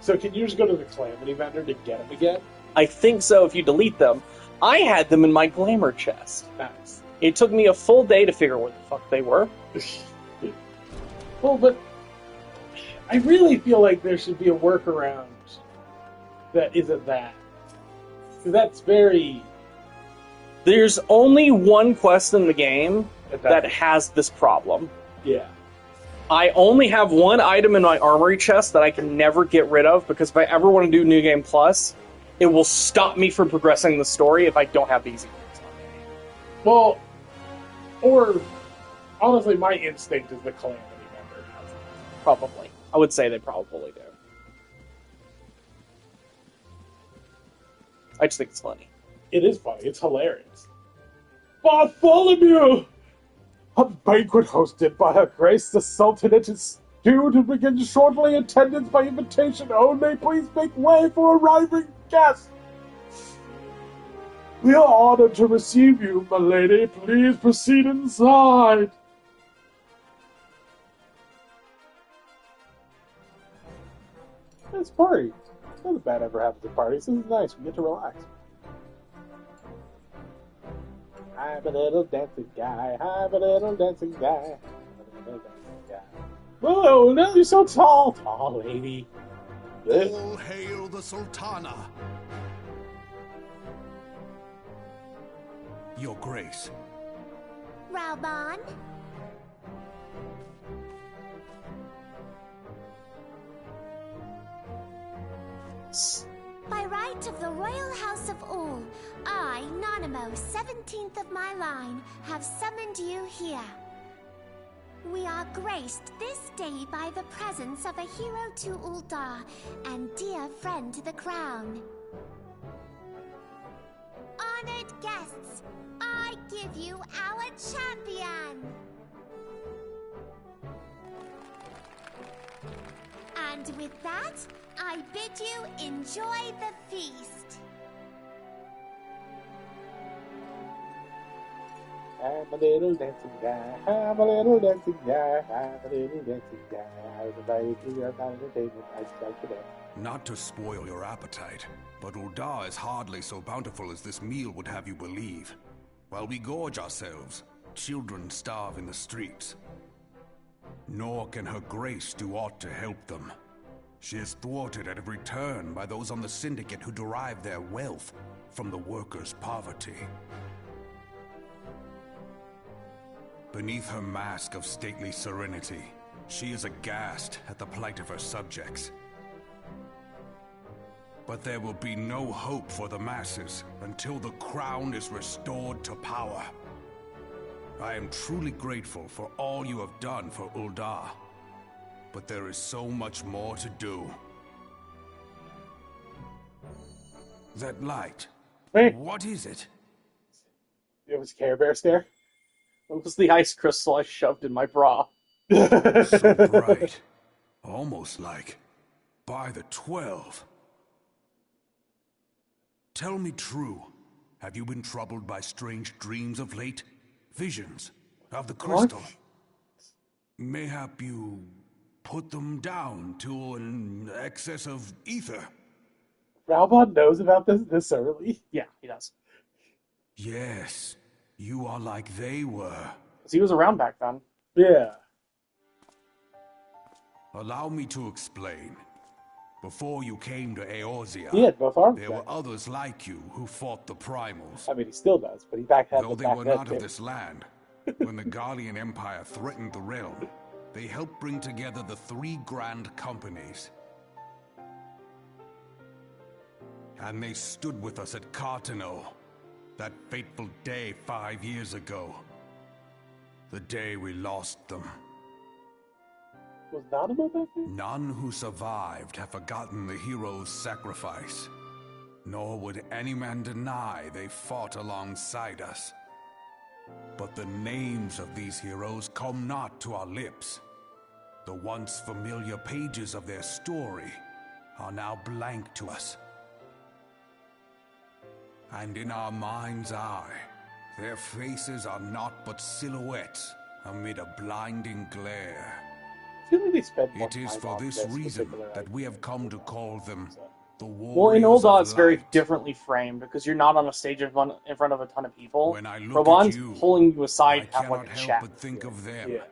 [SPEAKER 2] So can you just go to the Calamity vendor to get them again?
[SPEAKER 1] I think so if you delete them. I had them in my glamour chest.
[SPEAKER 2] Nice.
[SPEAKER 1] It took me a full day to figure what the fuck they were.
[SPEAKER 2] Well, but I really feel like there should be a workaround that isn't that. 'Cause that's very...
[SPEAKER 1] There's only one quest in the game that has this problem.
[SPEAKER 2] Yeah.
[SPEAKER 1] I only have one item in my armory chest that I can never get rid of, because if I ever want to do New Game Plus, it will stop me from progressing the story if I don't have these earrings on me.
[SPEAKER 2] Well, or honestly, my instinct is the Calamity vendor has it.
[SPEAKER 1] Probably. I would say they probably do. I just think it's funny.
[SPEAKER 2] It is funny. It's hilarious. Bartholomew! A banquet hosted by Her Grace the Sultanate is due to begin shortly. Attendance by invitation only. Please make way for arriving guests. We are honored to receive you, my lady. Please proceed inside. It's party. Nothing bad ever happens at parties. This is nice. We get to relax. I'm a little dancing guy. I'm a little dancing guy. I'm a little dancing guy. Whoa, no, you're so tall. Tall lady.
[SPEAKER 5] All hail the Sultana! Your Grace.
[SPEAKER 4] Raoban? By right of the Royal House of Ul, I, Nanamo, 17th of my line, have summoned you here. We are graced this day by the presence of a hero to Ul'dah and dear friend to the crown. Honored guests, I give you our champion! And with that, I bid you enjoy the feast.
[SPEAKER 2] I'm a little dancing guy. I'm a little dancing guy. I'm a little dancing guy. I'm invited to your entertainment. I like to dance.
[SPEAKER 5] Not to spoil your appetite, but Ul'dah is hardly so bountiful as this meal would have you believe. While we gorge ourselves, children starve in the streets. Nor can Her Grace do aught to help them. She is thwarted at every turn by those on the Syndicate who derive their wealth from the workers' poverty. Beneath her mask of stately serenity, she is aghast at the plight of her subjects. But there will be no hope for the masses until the crown is restored to power. I am truly grateful for all you have done for Ul'dah, but there is so much more to do. That light,
[SPEAKER 2] Hey,
[SPEAKER 5] what is it?
[SPEAKER 2] it was Care Bear stare.
[SPEAKER 1] It was the ice crystal I shoved in my bra.
[SPEAKER 5] So bright, almost like by the 12. Tell me true. Have you been troubled by strange dreams of late? Visions of the crystal? Mayhap you put them down to an excess of ether?
[SPEAKER 2] Ralbon knows about this early.
[SPEAKER 1] Yeah, he does.
[SPEAKER 5] Yes, you are like they were.
[SPEAKER 1] Because he was around back then.
[SPEAKER 2] Yeah.
[SPEAKER 5] Allow me to explain. Before you came to Eorzea,
[SPEAKER 2] He had both arms
[SPEAKER 5] there
[SPEAKER 2] back.
[SPEAKER 5] were others like you who fought the primals.
[SPEAKER 2] I mean, he still does, but he back had
[SPEAKER 5] Though
[SPEAKER 2] the
[SPEAKER 5] they
[SPEAKER 2] back
[SPEAKER 5] were
[SPEAKER 2] then,
[SPEAKER 5] not
[SPEAKER 2] too.
[SPEAKER 5] of this land, when the Guardian Empire threatened the realm, they helped bring together the 3 grand companies. And they stood with us at Cartano, that fateful day 5 years ago. The day we lost them.
[SPEAKER 2] Was Nanamo back there?
[SPEAKER 5] None who survived have forgotten the hero's sacrifice. Nor would any man deny they fought alongside us. But the names of these heroes come not to our lips. The once familiar pages of their story are now blank to us. And in our mind's eye, their faces are naught but silhouettes amid a blinding glare.
[SPEAKER 2] I feel like they spend more
[SPEAKER 5] It is
[SPEAKER 2] time
[SPEAKER 5] for
[SPEAKER 2] on
[SPEAKER 5] this reason
[SPEAKER 2] particular
[SPEAKER 5] that we have come to call them the Warriors
[SPEAKER 1] Well, in Ul'dah,
[SPEAKER 5] of
[SPEAKER 1] it's very
[SPEAKER 5] Light.
[SPEAKER 1] differently framed because you're not on a stage in front of a ton of people.
[SPEAKER 5] When I look
[SPEAKER 1] Raban's
[SPEAKER 5] at you,
[SPEAKER 1] pulling you
[SPEAKER 5] I
[SPEAKER 1] aside to have
[SPEAKER 5] cannot
[SPEAKER 1] like a
[SPEAKER 5] help
[SPEAKER 1] chat.
[SPEAKER 5] but think of them,
[SPEAKER 2] Yeah.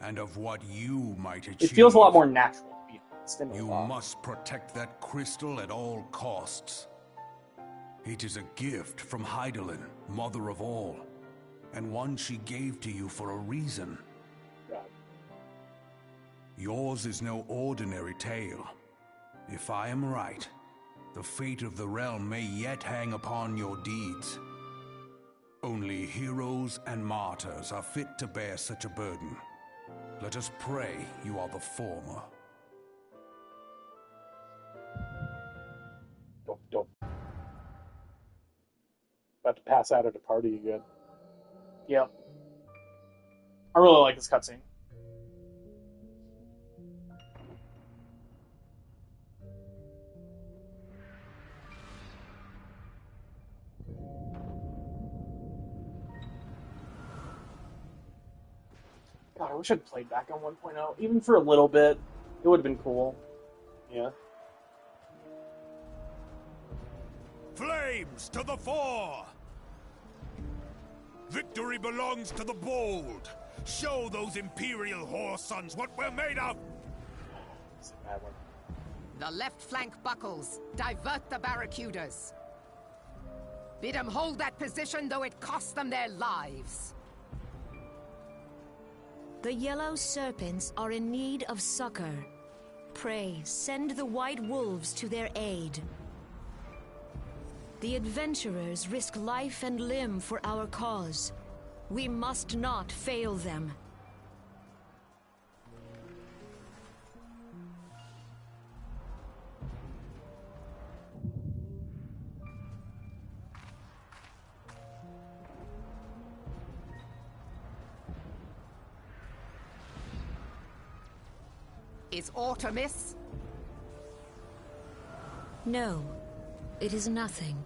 [SPEAKER 5] and of what you might achieve.
[SPEAKER 1] It feels a lot more natural, to be honest. In
[SPEAKER 5] You
[SPEAKER 1] Ul'dah.
[SPEAKER 5] must protect that crystal at all costs. It is a gift from Hydaelyn, mother of all, and one she gave to you for a reason.
[SPEAKER 2] God.
[SPEAKER 5] Yours is no ordinary tale. If I am right, the fate of the realm may yet hang upon your deeds. Only heroes and martyrs are fit to bear such a burden. Let us pray you are the former.
[SPEAKER 2] Don't. About to pass out at a party again.
[SPEAKER 1] Yep. I really like this cutscene. God, I wish I'd played back on 1.0. Even for a little bit, it would have been cool.
[SPEAKER 2] Yeah.
[SPEAKER 5] Flames to the fore! Victory belongs to the bold. Show those Imperial whore sons what we're made of!
[SPEAKER 2] It's a bad one.
[SPEAKER 6] The left flank buckles. Divert the barracudas. Bid them hold that position, though it cost them their lives.
[SPEAKER 7] The yellow serpents are in need of succor. Pray, send the white wolves to their aid. The adventurers risk life and limb for our cause. We must not fail them.
[SPEAKER 6] Is aught amiss?
[SPEAKER 7] No, it is nothing.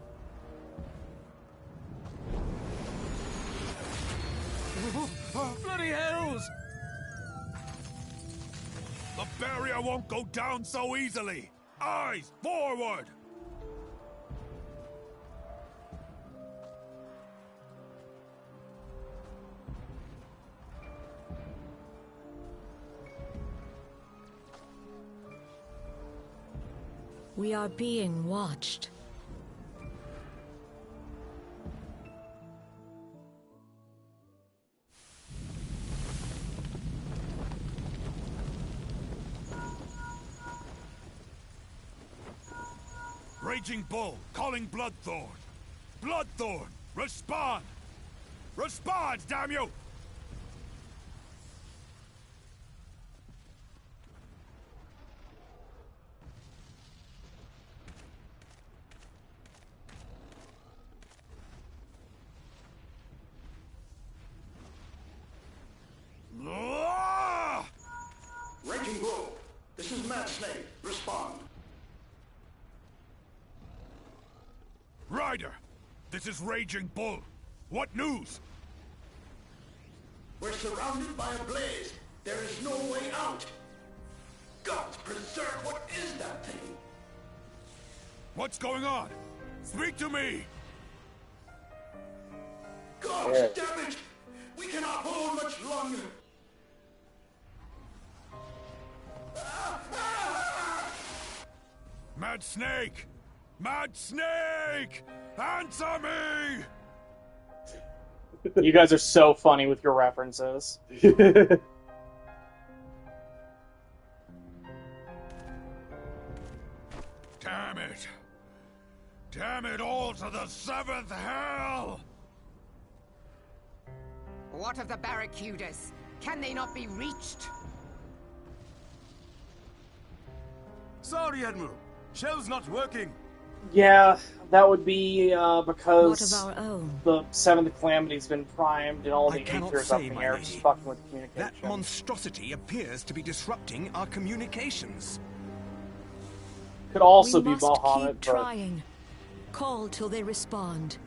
[SPEAKER 5] Bloody hells! The barrier won't go down so easily! Eyes forward!
[SPEAKER 7] We are being watched.
[SPEAKER 5] Raging Bull, calling Bloodthorn! Bloodthorn, respond! Respond, damn you!
[SPEAKER 8] Raging Bull, this is Mad Snake. Respond.
[SPEAKER 5] This is Raging Bull. What news?
[SPEAKER 8] We're surrounded by a blaze. There is no way out. Gods preserve, what is that thing?
[SPEAKER 5] What's going on? Speak to me!
[SPEAKER 8] Gods, damn it! We cannot hold much longer.
[SPEAKER 5] Mad Snake! Mad Snake! Answer me!
[SPEAKER 1] You guys are so funny with your references.
[SPEAKER 5] Damn it! Damn it all to the seventh hell!
[SPEAKER 6] What of the Barracudas? Can they not be reached?
[SPEAKER 9] Sorry, Admiral. Shell's not working.
[SPEAKER 1] Yeah, that would be
[SPEAKER 7] What
[SPEAKER 1] because
[SPEAKER 7] of our own?
[SPEAKER 1] the Seventh Calamity's been primed and all
[SPEAKER 10] I
[SPEAKER 1] the
[SPEAKER 10] cannot
[SPEAKER 1] Aether's up
[SPEAKER 10] say,
[SPEAKER 1] in the
[SPEAKER 10] my
[SPEAKER 1] air,
[SPEAKER 10] lady.
[SPEAKER 1] just fucking with communication.
[SPEAKER 10] That monstrosity appears to be disrupting our communications.
[SPEAKER 1] Could also
[SPEAKER 7] We
[SPEAKER 1] be
[SPEAKER 7] must
[SPEAKER 1] Bahamut,
[SPEAKER 7] keep
[SPEAKER 1] but
[SPEAKER 7] trying. Call till they respond.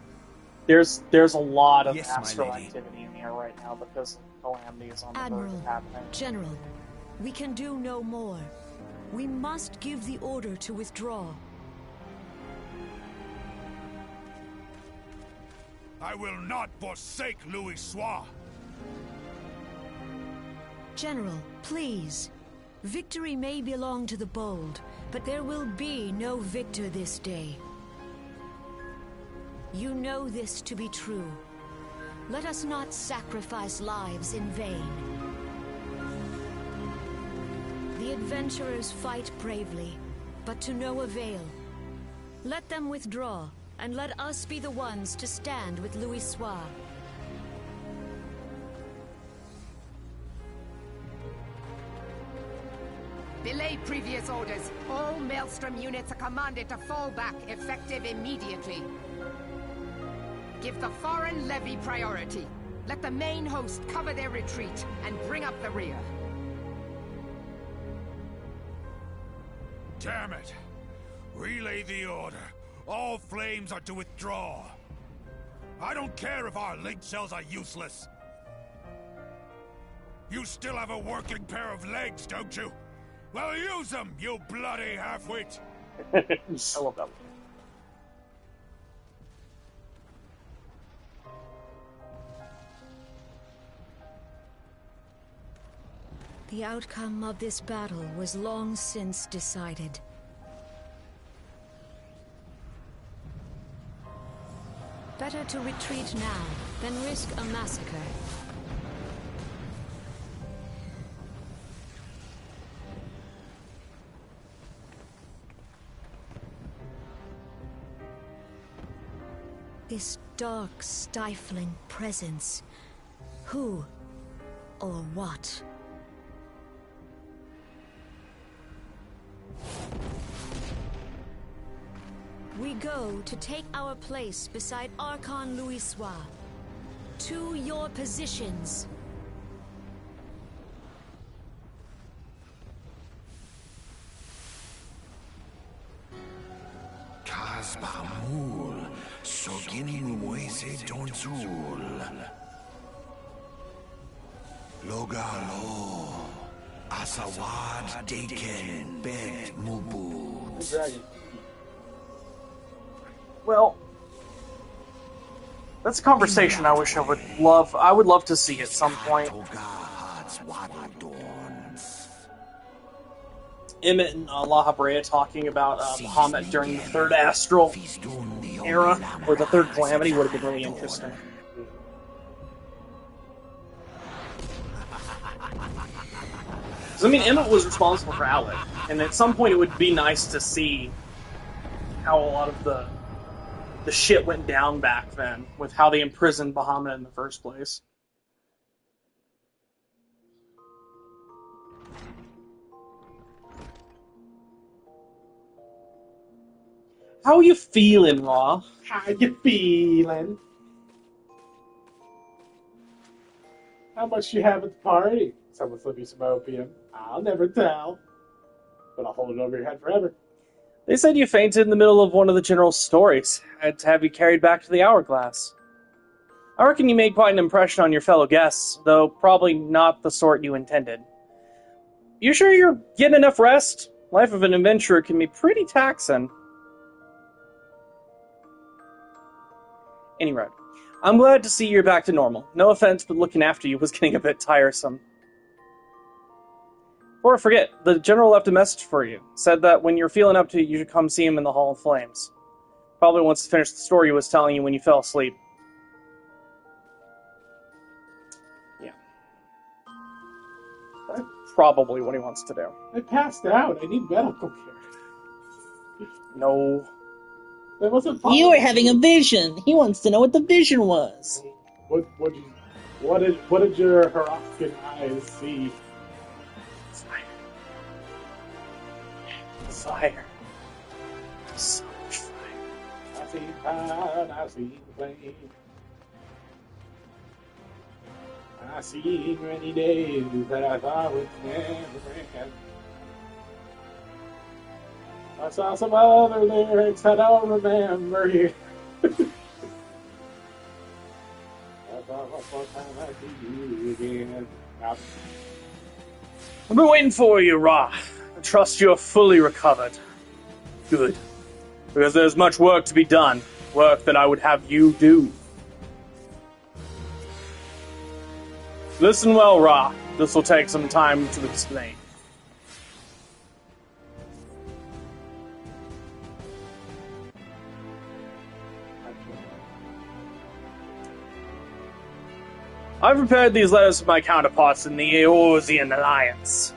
[SPEAKER 1] there's a lot of
[SPEAKER 10] Yes, my
[SPEAKER 1] astral
[SPEAKER 10] lady.
[SPEAKER 1] activity in the air right now because Calamity is on the verge
[SPEAKER 7] Admiral,
[SPEAKER 1] of happening.
[SPEAKER 7] General, we can do no more. We must give the order to withdraw.
[SPEAKER 5] I will not forsake Louis Soir!
[SPEAKER 7] General, please. Victory may belong to the bold, but there will be no victor this day. You know this to be true. Let us not sacrifice lives in vain. The adventurers fight bravely, but to no avail. Let them withdraw, and let us be the ones to stand with Louis Soir.
[SPEAKER 6] Belay previous orders. All Maelstrom units are commanded to fall back, effective immediately. Give the foreign levy priority. Let the main host cover their retreat and bring up the rear.
[SPEAKER 5] Damn it! Relay the order. All flames are to withdraw. I don't care if our link cells are useless. You still have a working pair of legs, don't you? Well, use them, you bloody half-wit!
[SPEAKER 1] I love that one.
[SPEAKER 7] The outcome of this battle was long since decided. Better to retreat now than risk a massacre. This dark, stifling presence. Who or what? We go to take our place beside Archon Louis Soir. To your positions.
[SPEAKER 11] Kasbamul, Sogini Muese Tonsul. Logalo, Asawad Daken Bet Mubut.
[SPEAKER 1] Well, that's a conversation I wish I would love. I would love to see at some point. Emmett and La Habrea talking about Bahamut during the Third Astral era, or the Third Calamity, would have been really interesting. I mean, Emmett was responsible for Alec, and at some point it would be nice to see how a lot of the shit went down back then, with how they imprisoned Bahamut in the first place. How you feeling, Raw?
[SPEAKER 2] How you feeling? How much you have at the party? Someone slip you some opium. I'll never tell. But I'll hold it over your head forever.
[SPEAKER 1] They said you fainted in the middle of one of the general's stories. I had to have you carried back to the hourglass. I reckon you made quite an impression on your fellow guests, though probably not the sort you intended. You sure you're getting enough rest? Life of an adventurer can be pretty taxing. Anyway, I'm glad to see you're back to normal. No offense, but looking after you was getting a bit tiresome. Before I forget, the general left a message for you. Said that when you're feeling up to it, you should come see him in the Hall of Flames. Probably wants to finish the story he was telling you when you fell asleep. Yeah. That's probably what he wants to do.
[SPEAKER 2] I passed out. I need medical care.
[SPEAKER 1] No.
[SPEAKER 2] That wasn't
[SPEAKER 12] You were having a vision. He wants to know what the vision was.
[SPEAKER 2] What did your Hurricane eyes see?
[SPEAKER 1] Fire. So much fire.
[SPEAKER 2] I see fire, I see flame. I see rainy days that I thought would never end. I saw some other lyrics I don't remember here. I thought one time I'd see you again.
[SPEAKER 1] I've been waiting for you, Ra. I trust you're fully recovered. Good. Because there's much work to be done. Work that I would have you do. Listen well, Ra. This will take some time to explain. I've prepared these letters for my counterparts in the Eorzean Alliance.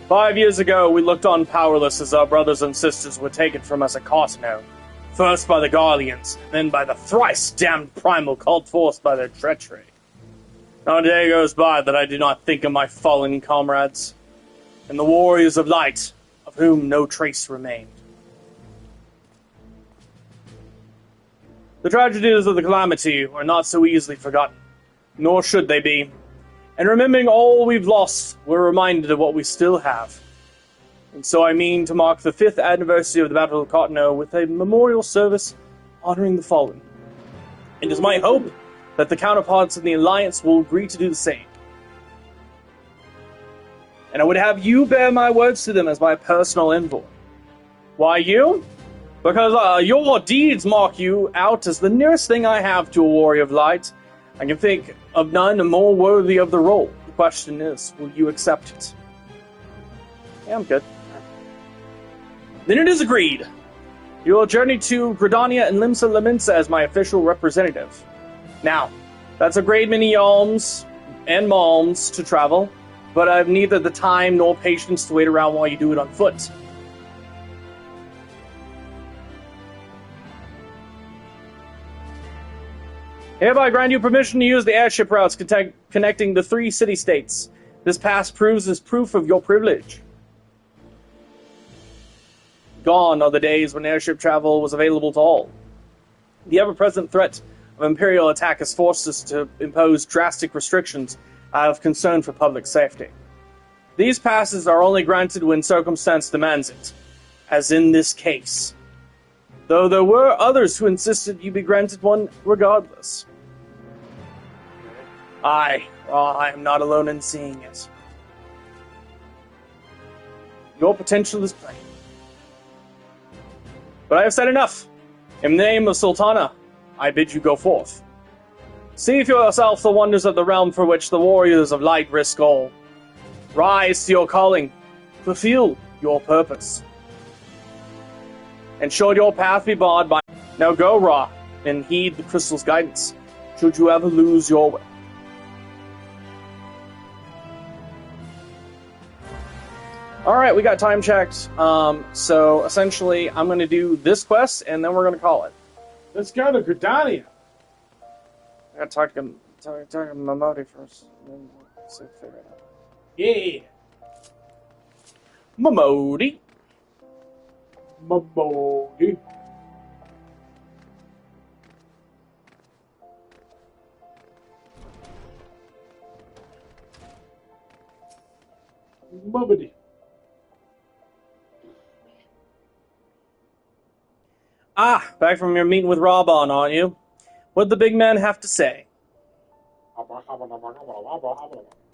[SPEAKER 1] "5 years ago, we looked on powerless as our brothers and sisters were taken from us at Cosmo. First by the Garleans, then by the thrice-damned primal cult forced by their treachery. Not a day goes by that I do not think of my fallen comrades, and the warriors of light, of whom no trace remained. The tragedies of the Calamity are not so easily forgotten, nor should they be. And remembering all we've lost, we're reminded of what we still have. And so I mean to mark the 5th anniversary of the Battle of Cottonau with a memorial service honoring the fallen. It is my hope that the counterparts in the Alliance will agree to do the same. And I would have you bear my words to them as my personal envoy. Why you? Because your deeds mark you out as the nearest thing I have to a warrior of light. I can think of none more worthy of the role. The question is, will you accept it?" Yeah, I'm good. "Then it is agreed. You will journey to Gridania and Limsa Laminsa as my official representative. Now, that's a great many yalms and malms to travel, but I have neither the time nor patience to wait around while you do it on foot. Hereby grant you permission to use the airship routes connecting the 3 city-states. This pass proves as proof of your privilege. Gone are the days when airship travel was available to all. The ever-present threat of Imperial attack has forced us to impose drastic restrictions out of concern for public safety. These passes are only granted when circumstance demands it, as in this case. Though there were others who insisted you be granted one regardless. I am not alone in seeing it. Your potential is plain. But I have said enough. In the name of Sultana, I bid you go forth. See for yourself the wonders of the realm for which the warriors of light risk all. Rise to your calling. Fulfill your purpose. And should your path be barred by... Now go, Ra, and heed the crystal's guidance, should you ever lose your way. Alright, we got time checked. So, essentially, I'm going to do this quest, and then we're going to call it.
[SPEAKER 2] Let's go to Gridania.
[SPEAKER 1] I gotta talk to Momodi first. Then we'll figure it out.
[SPEAKER 2] Yeah.
[SPEAKER 1] Momodi.
[SPEAKER 2] Mubbity.
[SPEAKER 1] Ah, back from your meeting with Raban, aren't you? What'd the big man have to say?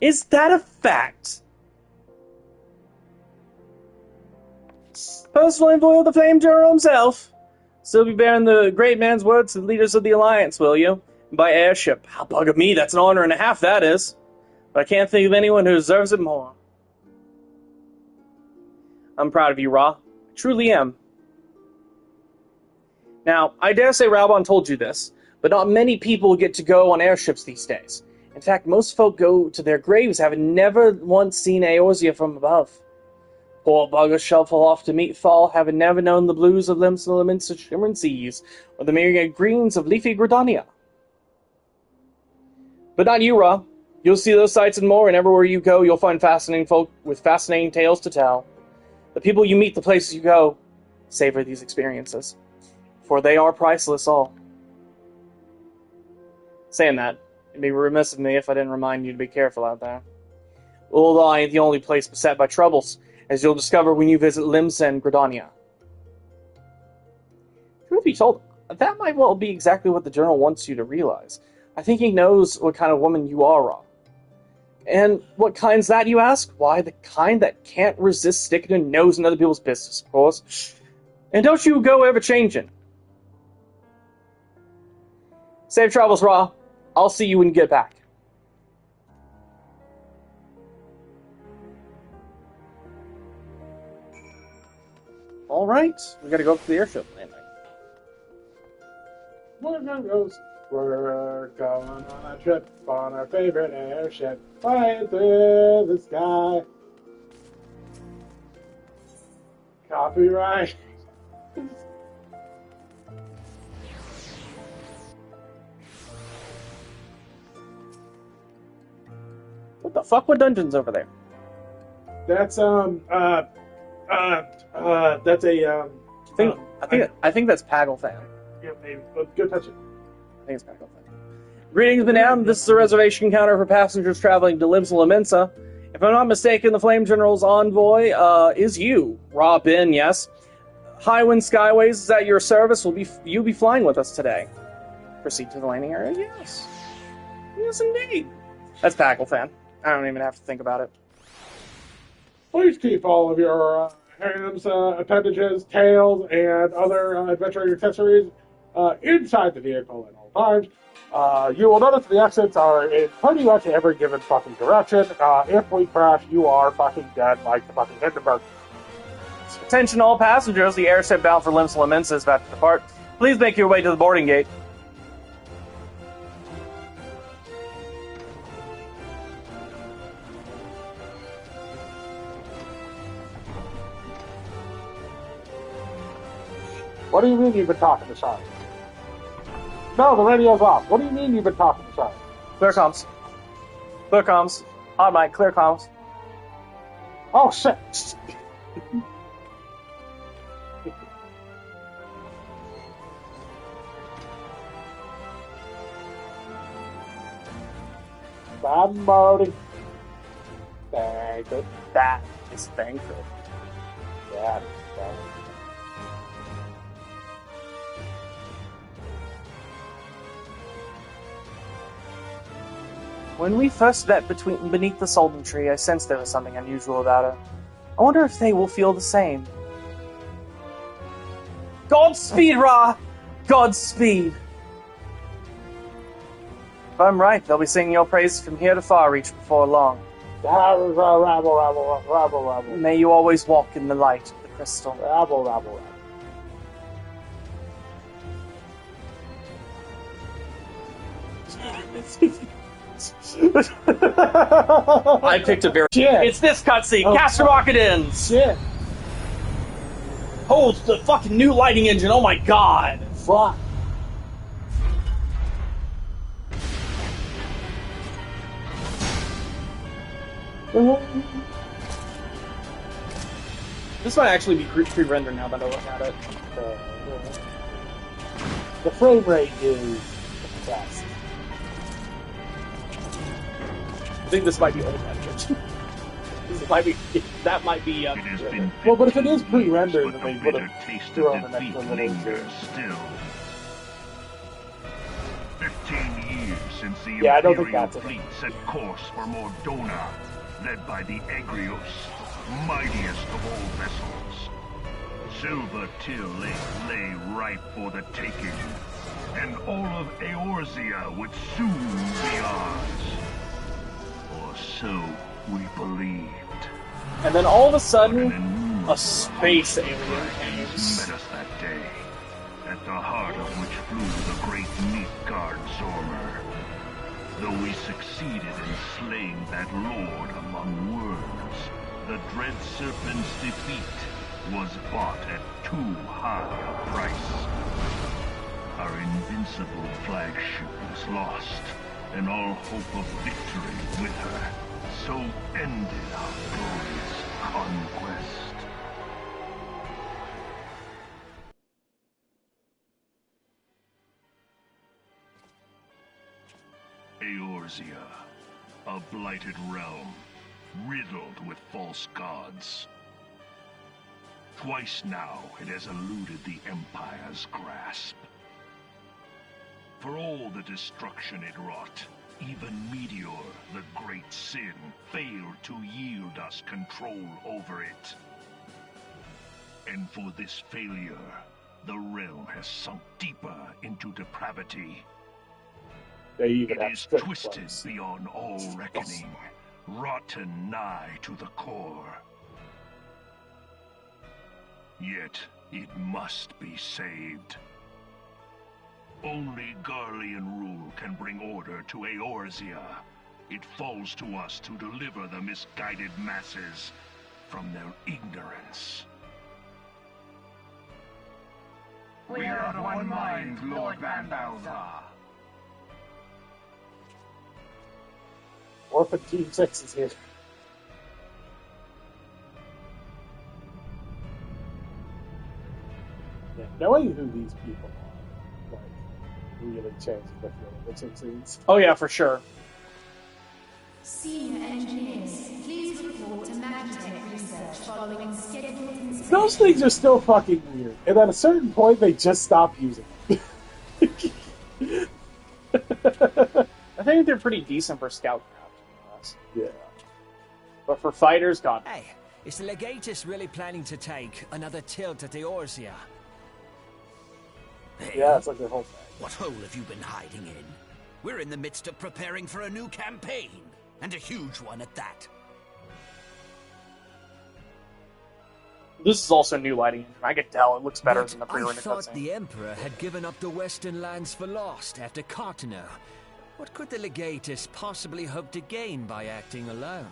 [SPEAKER 1] Is that a fact? Personal envoy of the Flame General himself. Still be bearing the great man's words to the leaders of the Alliance, will you? By airship. How bugger me, that's an honor and a half, that is. But I can't think of anyone who deserves it more. I'm proud of you, Ra. I truly am. Now, I dare say Raban told you this, but not many people get to go on airships these days. In fact, most folk go to their graves having never once seen Eorzea from above. Poor buggers shuffle off to meet fall, having never known the blues of Lim's shimmering seas, or the myriad greens of leafy Gridania. But not you, Ra. You'll see those sights and more, and everywhere you go, you'll find fascinating folk with fascinating tales to tell. The people you meet, the places you go, savor these experiences, for they are priceless all. Saying that, it'd be remiss of me if I didn't remind you to be careful out there. Ul'dah ain't the only place beset by troubles, as you'll discover when you visit Limsa Gridania. Truth be told, that might well be exactly what the General wants you to realize. I think he knows what kind of woman you are, Ra. And what kind's that, you ask? Why, the kind that can't resist sticking a nose in other people's business, of course. And don't you go ever-changing. Safe travels, Ra. I'll see you when you get back. Alright, we gotta go up to the airship landing.
[SPEAKER 2] We're going on a trip on our favorite airship, flying through the sky. Copyright.
[SPEAKER 1] What the fuck? What dungeon's over there?
[SPEAKER 2] That's that's a
[SPEAKER 1] I think that's Pagelfan.
[SPEAKER 2] Yeah, maybe. Go touch it.
[SPEAKER 1] I think it's Pagelfan. Greetings, Madame. This is a reservation counter for passengers traveling to Limsa Lominsa. If I'm not mistaken, the Flame General's envoy is you, Ra Bin. Yes. Highwind Skyways is at your service. You'll be flying with us today. Proceed to the landing area. Yes. Yes, indeed. That's Pagelfan. I don't even have to think about it.
[SPEAKER 2] Please keep all of your hams, appendages, tails, and other adventuring accessories inside the vehicle at all times. You will notice the exits are in pretty much every given fucking direction. If we crash, you are fucking dead like the fucking Hindenburg.
[SPEAKER 1] Attention all passengers, the airship bound for Limsa Lominsa is about to depart. Please make your way to the boarding gate.
[SPEAKER 2] What do you mean you've been talking to Shine? No, the radio's off. What do you mean you've been talking to Shine?
[SPEAKER 1] Clear comms. Clear comms. Hot mic, clear comms.
[SPEAKER 2] Oh, shit. Bad Marty. Thank you.
[SPEAKER 1] That is thankful.
[SPEAKER 2] Yeah.
[SPEAKER 1] When we first met beneath the Sultan tree, I sensed there was something unusual about her. I wonder if they will feel the same. Godspeed, Ra! Godspeed! If I'm right, they'll be singing your praises from here to Far Reach before long.
[SPEAKER 2] Rabble, rabble, rabble, rabble.
[SPEAKER 1] May you always walk in the light of the crystal.
[SPEAKER 2] Rabble, rabble,
[SPEAKER 1] I picked a very...
[SPEAKER 2] Shit.
[SPEAKER 1] It's this cutscene. Cast your rocket ends.
[SPEAKER 2] Shit.
[SPEAKER 1] Oh, it's the fucking new lighting engine. Oh my god.
[SPEAKER 2] Fuck.
[SPEAKER 1] This might actually be pre-rendered now that I look at it.
[SPEAKER 2] The frame rate is fast.
[SPEAKER 1] I think this might be old engine. That might be.
[SPEAKER 8] It has been
[SPEAKER 2] Well, but if it is pre-rendered,
[SPEAKER 8] but
[SPEAKER 2] then
[SPEAKER 8] the
[SPEAKER 2] they would
[SPEAKER 8] bitter
[SPEAKER 2] have
[SPEAKER 8] taste
[SPEAKER 2] thrown
[SPEAKER 8] of
[SPEAKER 2] an
[SPEAKER 8] defeat
[SPEAKER 2] extra little
[SPEAKER 8] lingers still. 15 years since the
[SPEAKER 2] Yeah, I don't think
[SPEAKER 8] Imperial
[SPEAKER 2] that's it.
[SPEAKER 8] fleet set course for Mordona, led by the Egrios, mightiest of all vessels. Silver Till Lake lay ripe for the taking, and all of Eorzea would soon be ours. Or so we believed.
[SPEAKER 1] And then all of a sudden, a space alien came.
[SPEAKER 8] Met us that day, at the heart of which flew the great Nilfgaard Zormer. Though we succeeded in slaying that lord among worms, the dread serpent's defeat was bought at too high a price. Our invincible flagship was lost, and all hope of victory with her. So ended our glorious conquest. Eorzea, a blighted realm, riddled with false gods. Twice now it has eluded the Empire's grasp. For all the destruction it wrought, even Meteor, the great sin, failed to yield us control over it. And for this failure, the realm has sunk deeper into depravity.
[SPEAKER 2] They even
[SPEAKER 8] It
[SPEAKER 2] have
[SPEAKER 8] is
[SPEAKER 2] strip
[SPEAKER 8] twisted
[SPEAKER 2] clubs.
[SPEAKER 8] beyond all reckoning, rotten nigh to the core. Yet it must be saved. Only Garlean rule can bring order to Eorzea. It falls to us to deliver the misguided masses from their ignorance.
[SPEAKER 13] We are of one mind, Lord Van Balthar.
[SPEAKER 2] Orphan Team 6 is here. Yeah, knowing who these people are, like, really changes the feel of the scenes.
[SPEAKER 1] Oh yeah, for sure.
[SPEAKER 14] Senior engineers, please report to Magitech research following scheduled inspection.
[SPEAKER 2] Those things are still fucking weird, and at a certain point, they just stop using them.
[SPEAKER 1] I think they're pretty decent for scout craft, to be honest.
[SPEAKER 2] Yeah.
[SPEAKER 1] But for fighters, God.
[SPEAKER 15] Hey, is the Legatus really planning to take another tilt at Eorzea?
[SPEAKER 2] Yeah, it's like their whole thing.
[SPEAKER 11] What hole have you been hiding in? We're in the midst of preparing for a new campaign, and a huge one at that.
[SPEAKER 1] This is also new lighting engine. I could tell it looks better
[SPEAKER 15] But
[SPEAKER 1] than the
[SPEAKER 15] I
[SPEAKER 1] pre-rendered
[SPEAKER 15] thought
[SPEAKER 1] cutscene.
[SPEAKER 15] the Emperor had given up the Western lands for lost after Carteneau. What could the Legatus possibly hope to gain by acting alone?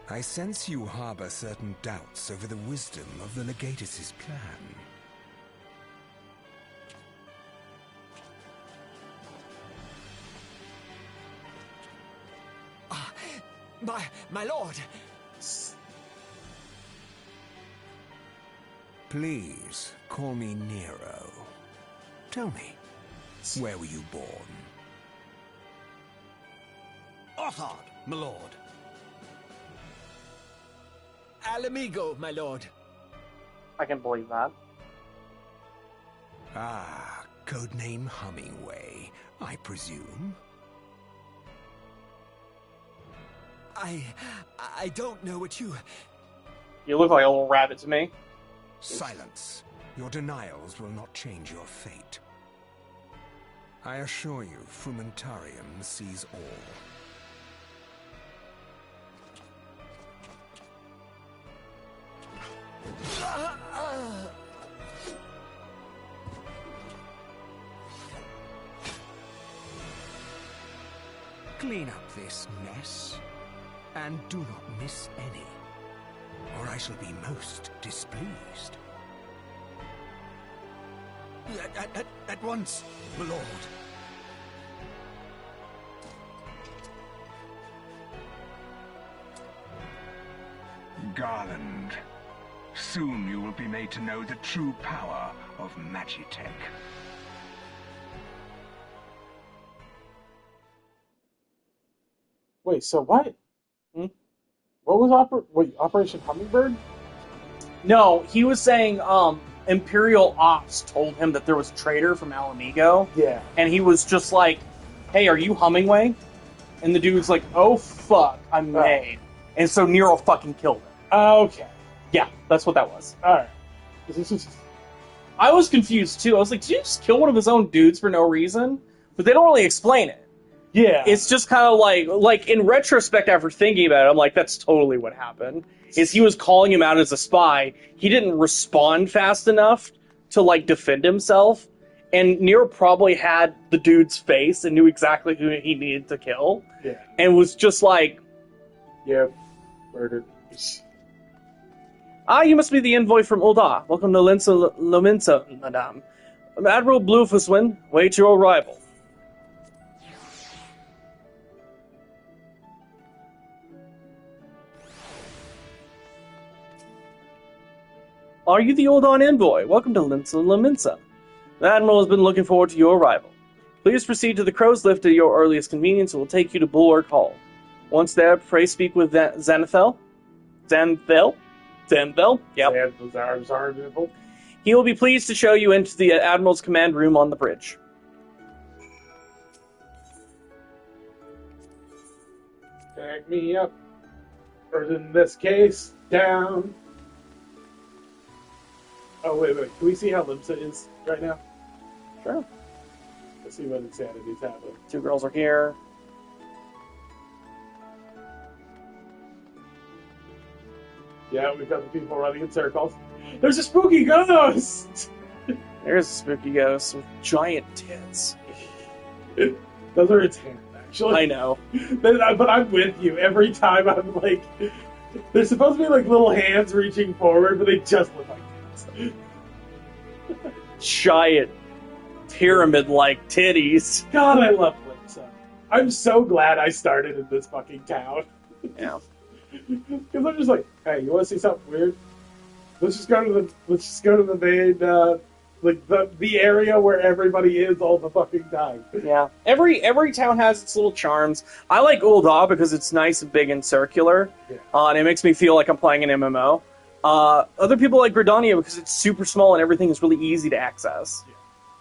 [SPEAKER 10] I sense you harbor certain doubts over the wisdom of the Legatus' plan.
[SPEAKER 15] My lord!
[SPEAKER 10] Please, call me Nero. Tell me, where were you born?
[SPEAKER 11] Othard, my lord.
[SPEAKER 15] Alamigo, my lord.
[SPEAKER 1] I can believe that.
[SPEAKER 10] Ah, codename Hummingway, I presume.
[SPEAKER 15] I don't know what you...
[SPEAKER 1] You look like a little rabbit to me.
[SPEAKER 10] Silence. Your denials will not change your fate. I assure you, Frumentarium sees all. Clean up this mess, and do not miss any, or I shall be most displeased.
[SPEAKER 11] At once, my lord.
[SPEAKER 16] Garland, soon you will be made to know the true power of Magitech.
[SPEAKER 2] Wait, so what? What was Operation Hummingbird?
[SPEAKER 1] No, he was saying Imperial Ops told him that there was a traitor from Alamigo.
[SPEAKER 2] Yeah.
[SPEAKER 1] And he was just like, hey, are you Hummingway? And the dude's like, oh, fuck, I'm made. And so Nero fucking killed him.
[SPEAKER 2] Okay.
[SPEAKER 1] Yeah, that's what that was.
[SPEAKER 2] Alright.
[SPEAKER 1] I was confused, too. I was like, did you just kill one of his own dudes for no reason? But they don't really explain it.
[SPEAKER 2] Yeah.
[SPEAKER 1] It's just kind of like in retrospect, after thinking about it, I'm like, that's totally what happened. Is he was calling him out as a spy. He didn't respond fast enough to, like, defend himself. And Nero probably had the dude's face and knew exactly who he needed to kill.
[SPEAKER 2] Yeah.
[SPEAKER 1] And was just like...
[SPEAKER 2] Yeah, murdered.
[SPEAKER 1] Ah, you must be the envoy from Ul'dah. Welcome to Lominsa, madame. I'm Admiral Blufuswin. Wait your arrival. Are you the Ul'dah envoy? Welcome to Lominsa. The Admiral has been looking forward to your arrival. Please proceed to the Crow's Lift at your earliest convenience and we'll take you to Bulwark Hall. Once there, pray speak with Xanathel? Xanthel? Yep. He will be pleased to show you into the Admiral's command room on the bridge.
[SPEAKER 2] Back me up. Or in this case, down. Oh, wait. Can we see how Limsa is right now?
[SPEAKER 1] Sure.
[SPEAKER 2] Let's see what insanity's happening.
[SPEAKER 1] Two girls are here.
[SPEAKER 2] Yeah, we've got the people running in circles. There's a spooky ghost!
[SPEAKER 1] There's a spooky ghost with giant tits.
[SPEAKER 2] Those are its hands, actually.
[SPEAKER 1] I know.
[SPEAKER 2] But I'm with you. Every time I'm like... They're supposed to be like little hands reaching forward, but they just look like tits.
[SPEAKER 1] Giant pyramid-like titties.
[SPEAKER 2] God, I love Limsa. I'm so glad I started in this fucking town.
[SPEAKER 1] Yeah.
[SPEAKER 2] Because I'm just like, hey, you want to see something weird? Let's just go to the main, like the area where everybody is all the fucking time.
[SPEAKER 1] Yeah. Every town has its little charms. I like Ul'dah because it's nice and big and circular.
[SPEAKER 2] Yeah.
[SPEAKER 1] And it makes me feel like I'm playing an MMO. Other people like Gridania because it's super small and everything is really easy to access.
[SPEAKER 2] Yeah.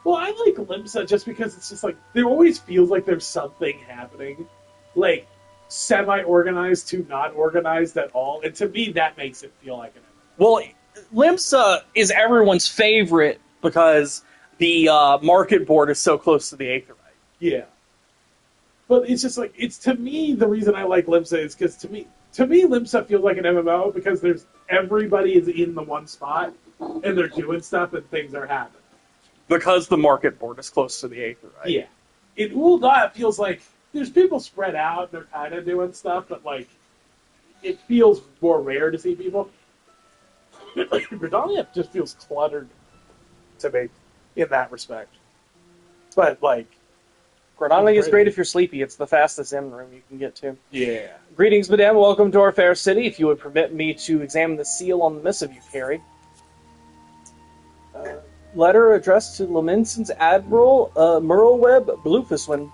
[SPEAKER 2] Well, I like Limsa just because it's just like, there always feels like there's something happening. Like, semi-organized to not organized at all. And to me, that makes it feel like an MMO.
[SPEAKER 1] Well, Limsa is everyone's favorite because the market board is so close to the Aetheryte.
[SPEAKER 2] Yeah. But it's just like, it's to me, the reason I like Limsa is because to me, Limsa feels like an MMO because everybody is in the one spot and they're doing stuff and things are happening.
[SPEAKER 1] Because the market board is close to the Aetheryte.
[SPEAKER 2] Yeah. In Ul'dah, it feels like there's people spread out and they're kind of doing stuff, but like, it feels more rare to see people. Gridania just feels cluttered to me in that respect. But like,
[SPEAKER 1] Gridania is great if you're sleepy. It's the fastest inn room you can get to.
[SPEAKER 2] Yeah.
[SPEAKER 1] Greetings, madame. Welcome to our fair city. If you would permit me to examine the seal on the missive you carry. Letter addressed to Lominsan's Admiral Merlweb Blufuswin.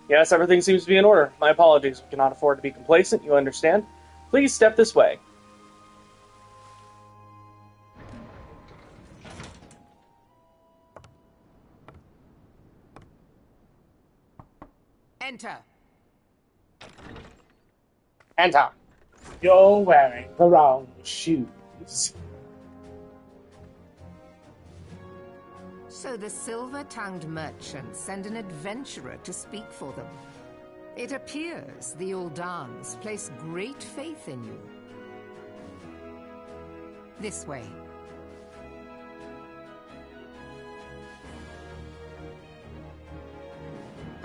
[SPEAKER 1] Yes, everything seems to be in order. My apologies. We cannot afford to be complacent, you understand? Please step this way.
[SPEAKER 6] Enter.
[SPEAKER 1] Enter.
[SPEAKER 2] You're wearing the wrong shoes.
[SPEAKER 6] So the silver-tongued merchants send an adventurer to speak for them. It appears the Uldans place great faith in you. This way.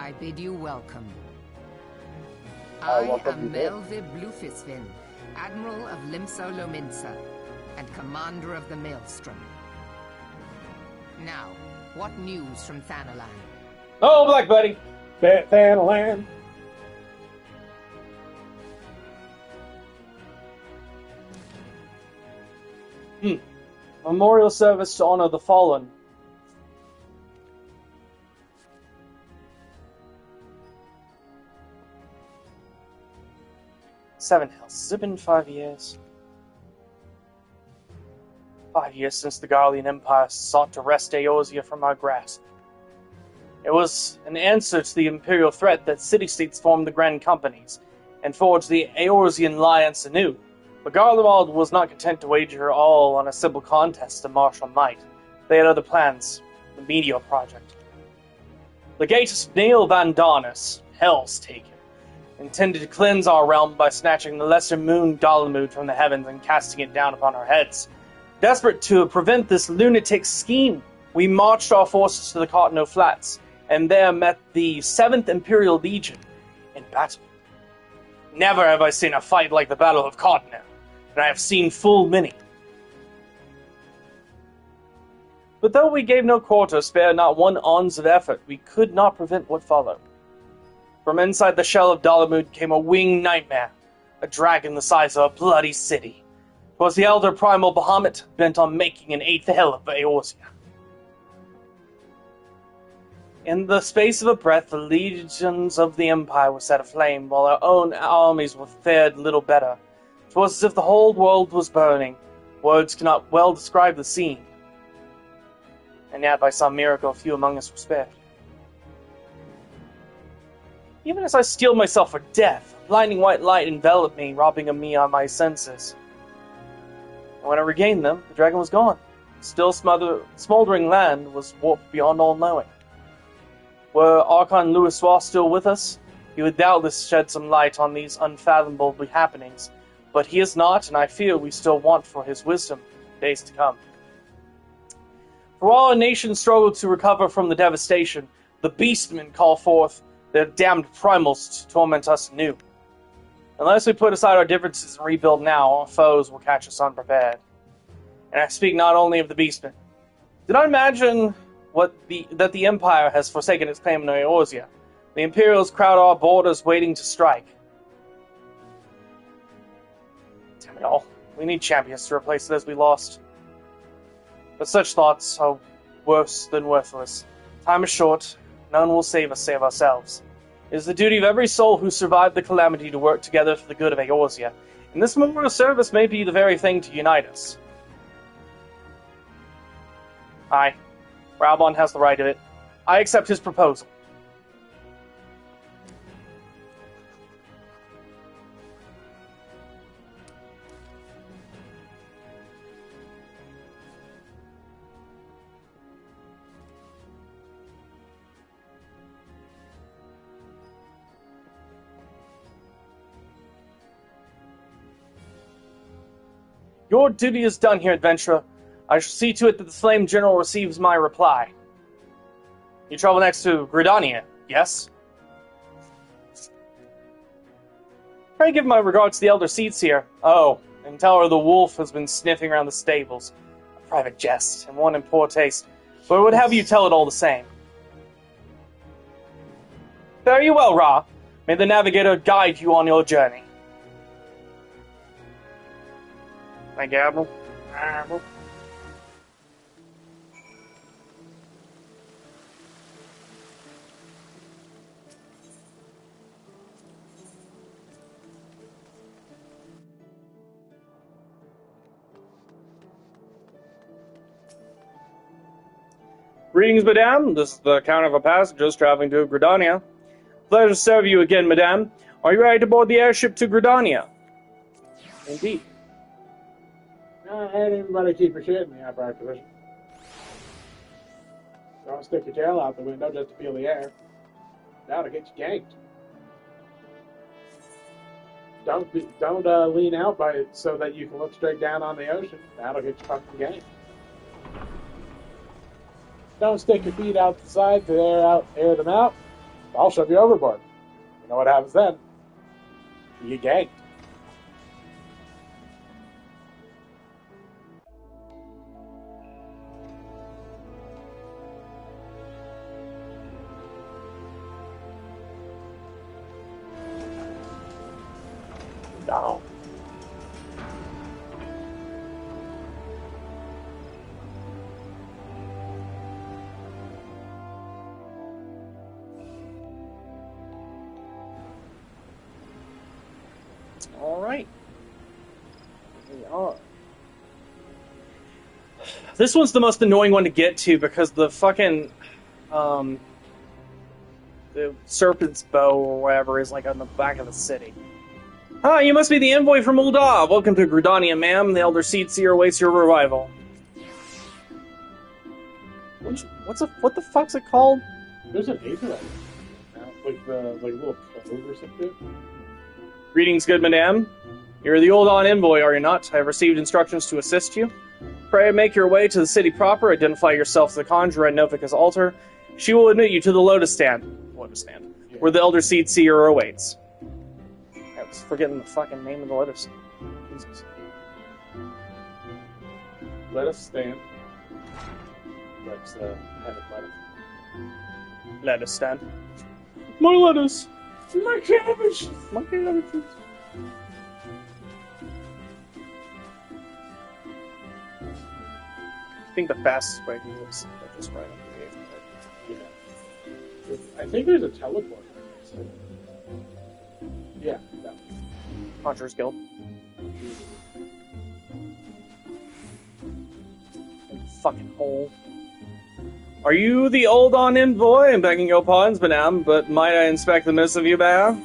[SPEAKER 6] I bid you welcome. I am Melvib Blufuswin, Admiral of Limsa Lominsa, and Commander of the Maelstrom. Now, what news from Thanalan?
[SPEAKER 1] Oh, Black Buddy!
[SPEAKER 2] Thanalan!
[SPEAKER 1] Memorial service to honor the fallen. 7 hells. Has it been 5 years? 5 years since the Garlean Empire sought to wrest Eorzea from our grasp. It was an answer to the Imperial threat that city-states formed the Grand Companies and forged the Eorzean Alliance anew. But Garlemald was not content to wager all on a simple contest of martial might. They had other plans, the Meteor Project. Legatus Neil Van Darnus, Hell's Taken, intended to cleanse our realm by snatching the lesser moon Dalamud from the heavens and casting it down upon our heads. Desperate to prevent this lunatic scheme, we marched our forces to the Cottonwood Flats, and there met the 7th Imperial Legion in battle. Never have I seen a fight like the Battle of Cottonwood, and I have seen full many. But though we gave no quarter, spared not one ounce of effort, we could not prevent what followed. From inside the shell of Dalamud came a winged nightmare, a dragon the size of a bloody city. 'Twas the elder primal Bahamut, bent on making an 8th hell of Eorzea. In the space of a breath, the legions of the Empire were set aflame, while our own armies were fared little better. 'Twas as if the whole world was burning. Words cannot well describe the scene. And yet, by some miracle, few among us were spared. Even as I steeled myself for death, a blinding white light enveloped me, robbing of me on my senses. And when I regained them, the dragon was gone. Still smoldering land was warped beyond all knowing. Were Archon Louisoix still with us, he would doubtless shed some light on these unfathomable happenings, but he is not, and I fear we still want for his wisdom days to come. For while our nation struggled to recover from the devastation, the beastmen call forth their damned primals to torment us anew. Unless we put aside our differences and rebuild now, our foes will catch us unprepared. And I speak not only of the beastmen. Do not imagine that the Empire has forsaken its claim on Eorzea. The Imperials crowd our borders waiting to strike. Damn it all. We need champions to replace those we lost. But such thoughts are worse than worthless. Time is short. None will save us save ourselves. It is the duty of every soul who survived the calamity to work together for the good of Eorzea, and this memorial service may be the very thing to unite us. Aye, Raubon has the right of it. I accept his proposal. Your duty is done here, adventurer. I shall see to it that the Flame General receives my reply. You travel next to Gridania, yes? Pray give my regards to the Elder Seats here. Oh, and tell her the wolf has been sniffing around the stables. A private jest, and one in poor taste, but I would have you tell it all the same. Fare you well, Ra. May the Navigator guide you on your journey. Thank you, Admiral. Admiral. Greetings, madame. This is the account of a passengers traveling to Gridania. Pleasure to serve you again, madame. Are you ready to board the airship to Gridania? Indeed.
[SPEAKER 2] I had anybody keep your shit in the upright position. Don't stick your tail out the window just to feel the air. That'll get you ganked. Don't lean out by it so that you can look straight down on the ocean. That'll get you fucking ganked. Don't stick your feet out the side to air them out. I'll shove you overboard. You know what happens then? You get ganked. No.
[SPEAKER 1] Alright. We are. This one's the most annoying one to get to because the fucking, the Serpent's Bow or whatever is like on the back of the city. Ah, you must be the envoy from Ul'dah. Welcome to Gridania, ma'am. The Elder Seedseer awaits your arrival. What the fuck's it called?
[SPEAKER 2] There's an acre of it. Like a little cove or something.
[SPEAKER 1] Greetings, good madame. You're the Ul'dah envoy, are you not? I have received instructions to assist you. Pray make your way to the city proper, identify yourself to the conjurer at Novika's altar. She will admit you to the Lotus Stand, where the Elder Seedseer awaits. I was forgetting the fucking name of the Lotus Stand. Jesus.
[SPEAKER 2] Let us stand. Let's have it lettuce.
[SPEAKER 1] Lettuce stand. My lettuce!
[SPEAKER 2] My cabbage!
[SPEAKER 1] My cabbages! I think the fastest way to do this is just right up
[SPEAKER 2] the I think there's a teleport. Yeah, that one.
[SPEAKER 1] Conjurer's Guild. Fucking hole. Are you the Ul'dah envoy? I'm begging your pardons, madame, but might I inspect the mists of you, bear?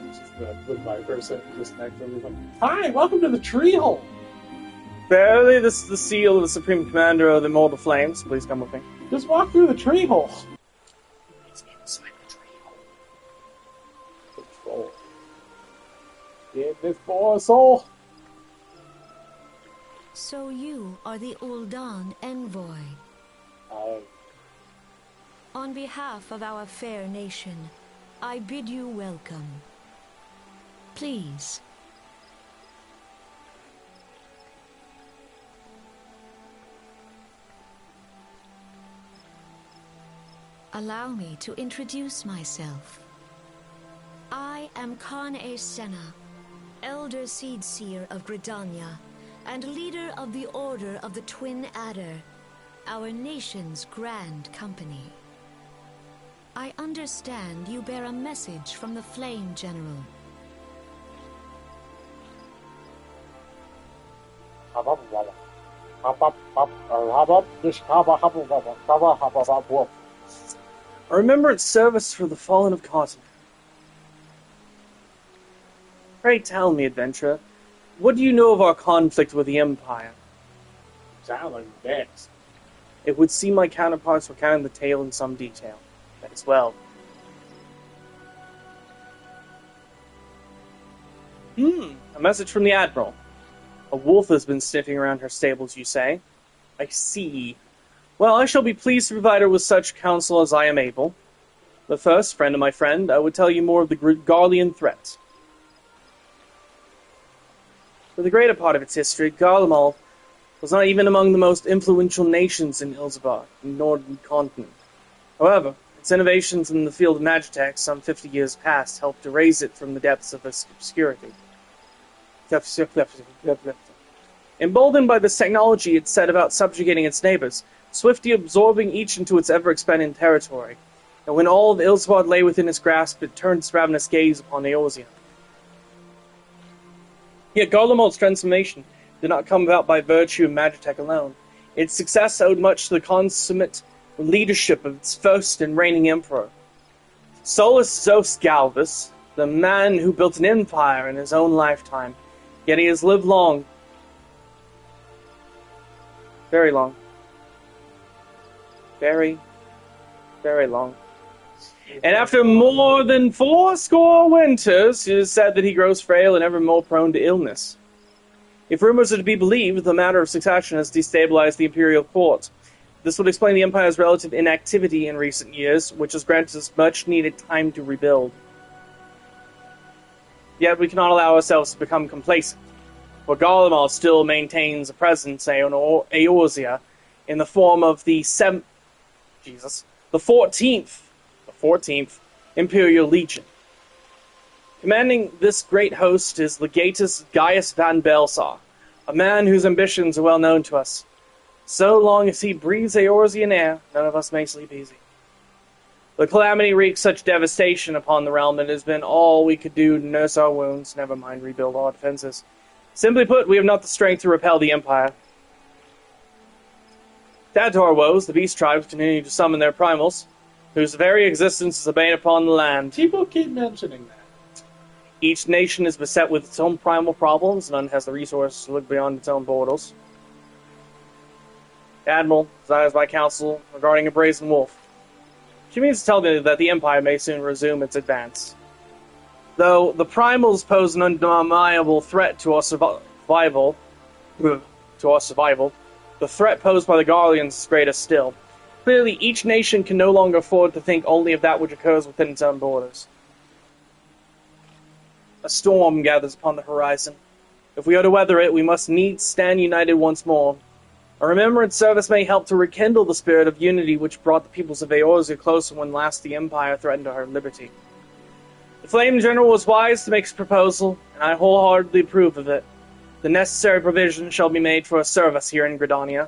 [SPEAKER 2] Just the viper just next to everyone. Hi, welcome to the tree hole.
[SPEAKER 1] Verily, this is the seal of the Supreme Commander of the Immortal Flames. Please come with me.
[SPEAKER 2] Just walk through the tree hole.
[SPEAKER 1] It's inside the tree hole.
[SPEAKER 2] Control. Get this boy soul.
[SPEAKER 7] So you are the Ul'dah envoy. On behalf of our fair nation, I bid you welcome. Please. Allow me to introduce myself. I am Kan-E Senna, Elder Seedseer of Gridania, and leader of the Order of the Twin Adder, our nation's grand company. I understand you bear a message from the Flame General.
[SPEAKER 1] A remembrance service for the fallen of Cotton. Pray tell me, adventurer, what do you know of our conflict with the Empire?
[SPEAKER 2] Sound like that.
[SPEAKER 1] It would seem my counterparts recounted the tale in some detail. That is well. A message from the Admiral. A wolf has been sniffing around her stables, you say? I see. Well, I shall be pleased to provide her with such counsel as I am able. But first, friend of my friend, I would tell you more of the Garlean threat. For the greater part of its history, Garlemald was not even among the most influential nations in Ilzabar, the northern continent. However, its innovations in the field of Magitech some 50 years past helped to raise it from the depths of obscurity. Emboldened by this technology, it set about subjugating its neighbors, swiftly absorbing each into its ever-expanding territory. And when all of Ilzabar lay within its grasp, it turned its ravenous gaze upon Eorzea. Yet Garlemald's transformation did not come about by virtue of Magitech alone. Its success owed much to the consummate leadership of its first and reigning emperor, Solus Zos Galvus, the man who built an empire in his own lifetime. Yet he has lived long. Very long. Very, very long. And after more than 80 winters, it is said that he grows frail and ever more prone to illness. If rumors are to be believed, the matter of succession has destabilized the imperial court. This would explain the Empire's relative inactivity in recent years, which has granted us much-needed time to rebuild. Yet we cannot allow ourselves to become complacent, for Garlemald still maintains a presence in Eorzea in the form of the 14th Imperial Legion. Commanding this great host is Legatus Gaius van Belsar, a man whose ambitions are well known to us. So long as he breathes Eorzean air, none of us may sleep easy. The calamity wreaked such devastation upon the realm that it has been all we could do to nurse our wounds, never mind rebuild our defenses. Simply put, we have not the strength to repel the Empire. To add to our woes, the beast tribes continue to summon their primals, whose very existence is a bane upon the land.
[SPEAKER 2] People keep mentioning that.
[SPEAKER 1] Each nation is beset with its own primal problems, none has the resources to look beyond its own borders. The Admiral desires my counsel regarding a brazen wolf. She means to tell me that the Empire may soon resume its advance. Though the primals pose an undeniable threat to our survival, the threat posed by the Guardians is greater still. Clearly, each nation can no longer afford to think only of that which occurs within its own borders. A storm gathers upon the horizon. If we are to weather it, we must needs stand united once more. A remembrance service may help to rekindle the spirit of unity which brought the peoples of Eorzea closer when last the Empire threatened our liberty. The Flame General was wise to make his proposal, and I wholeheartedly approve of it. The necessary provision shall be made for a service here in Gridania.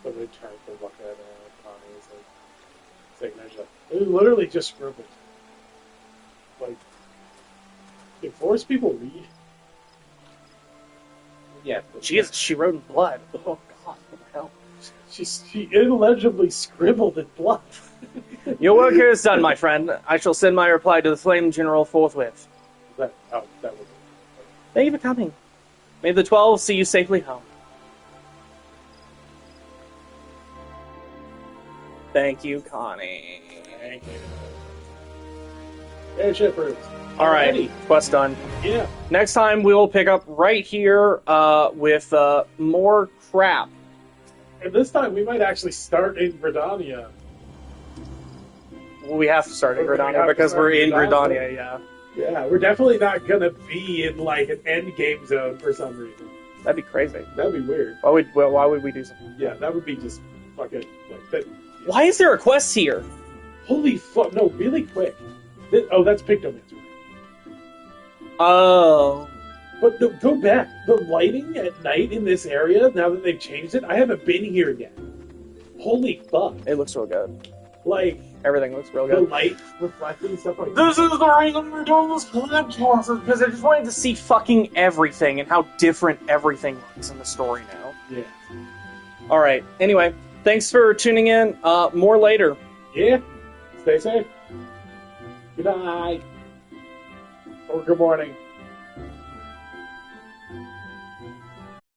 [SPEAKER 2] Somebody trying to look at Connie's signature. It literally just scribbled. Like, can force people read?
[SPEAKER 1] Yeah, she wrote in blood. Oh god, what the hell?
[SPEAKER 2] She illegibly scribbled in blood.
[SPEAKER 1] Your work here is done, my friend. I shall send my reply to the Flame General forthwith.
[SPEAKER 2] That was
[SPEAKER 1] Thank you for coming. May the 12 see you safely home. Thank you, Connie.
[SPEAKER 2] Thank you. Airship routes.
[SPEAKER 1] Alright, quest done.
[SPEAKER 2] Yeah.
[SPEAKER 1] Next time we will pick up right here with more crap.
[SPEAKER 2] And this time we might actually start in Gridania.
[SPEAKER 1] Well, we have to start in Gridania because we're in Gridania, yeah.
[SPEAKER 2] Yeah, we're definitely not gonna be in like an end game zone for some reason.
[SPEAKER 1] That'd be crazy.
[SPEAKER 2] That'd be weird.
[SPEAKER 1] Why would we do something?
[SPEAKER 2] Yeah, that would be just fucking like that.
[SPEAKER 1] Why is there a quest here?
[SPEAKER 2] Holy fuck! No, really quick. That's Pictomancer.
[SPEAKER 1] Oh.
[SPEAKER 2] But go back. The lighting at night in this area, now that they've changed it, I haven't been here yet. Holy fuck!
[SPEAKER 1] It looks real good.
[SPEAKER 2] Like
[SPEAKER 1] everything looks real
[SPEAKER 2] the
[SPEAKER 1] good.
[SPEAKER 2] light reflecting stuff like
[SPEAKER 1] this is the reason we're doing this podcast, because I just wanted to see fucking everything and how different everything looks in the story now.
[SPEAKER 2] Yeah.
[SPEAKER 1] Alright, anyway, thanks for tuning in. More later.
[SPEAKER 2] Yeah. Stay safe. Good night. Or good morning.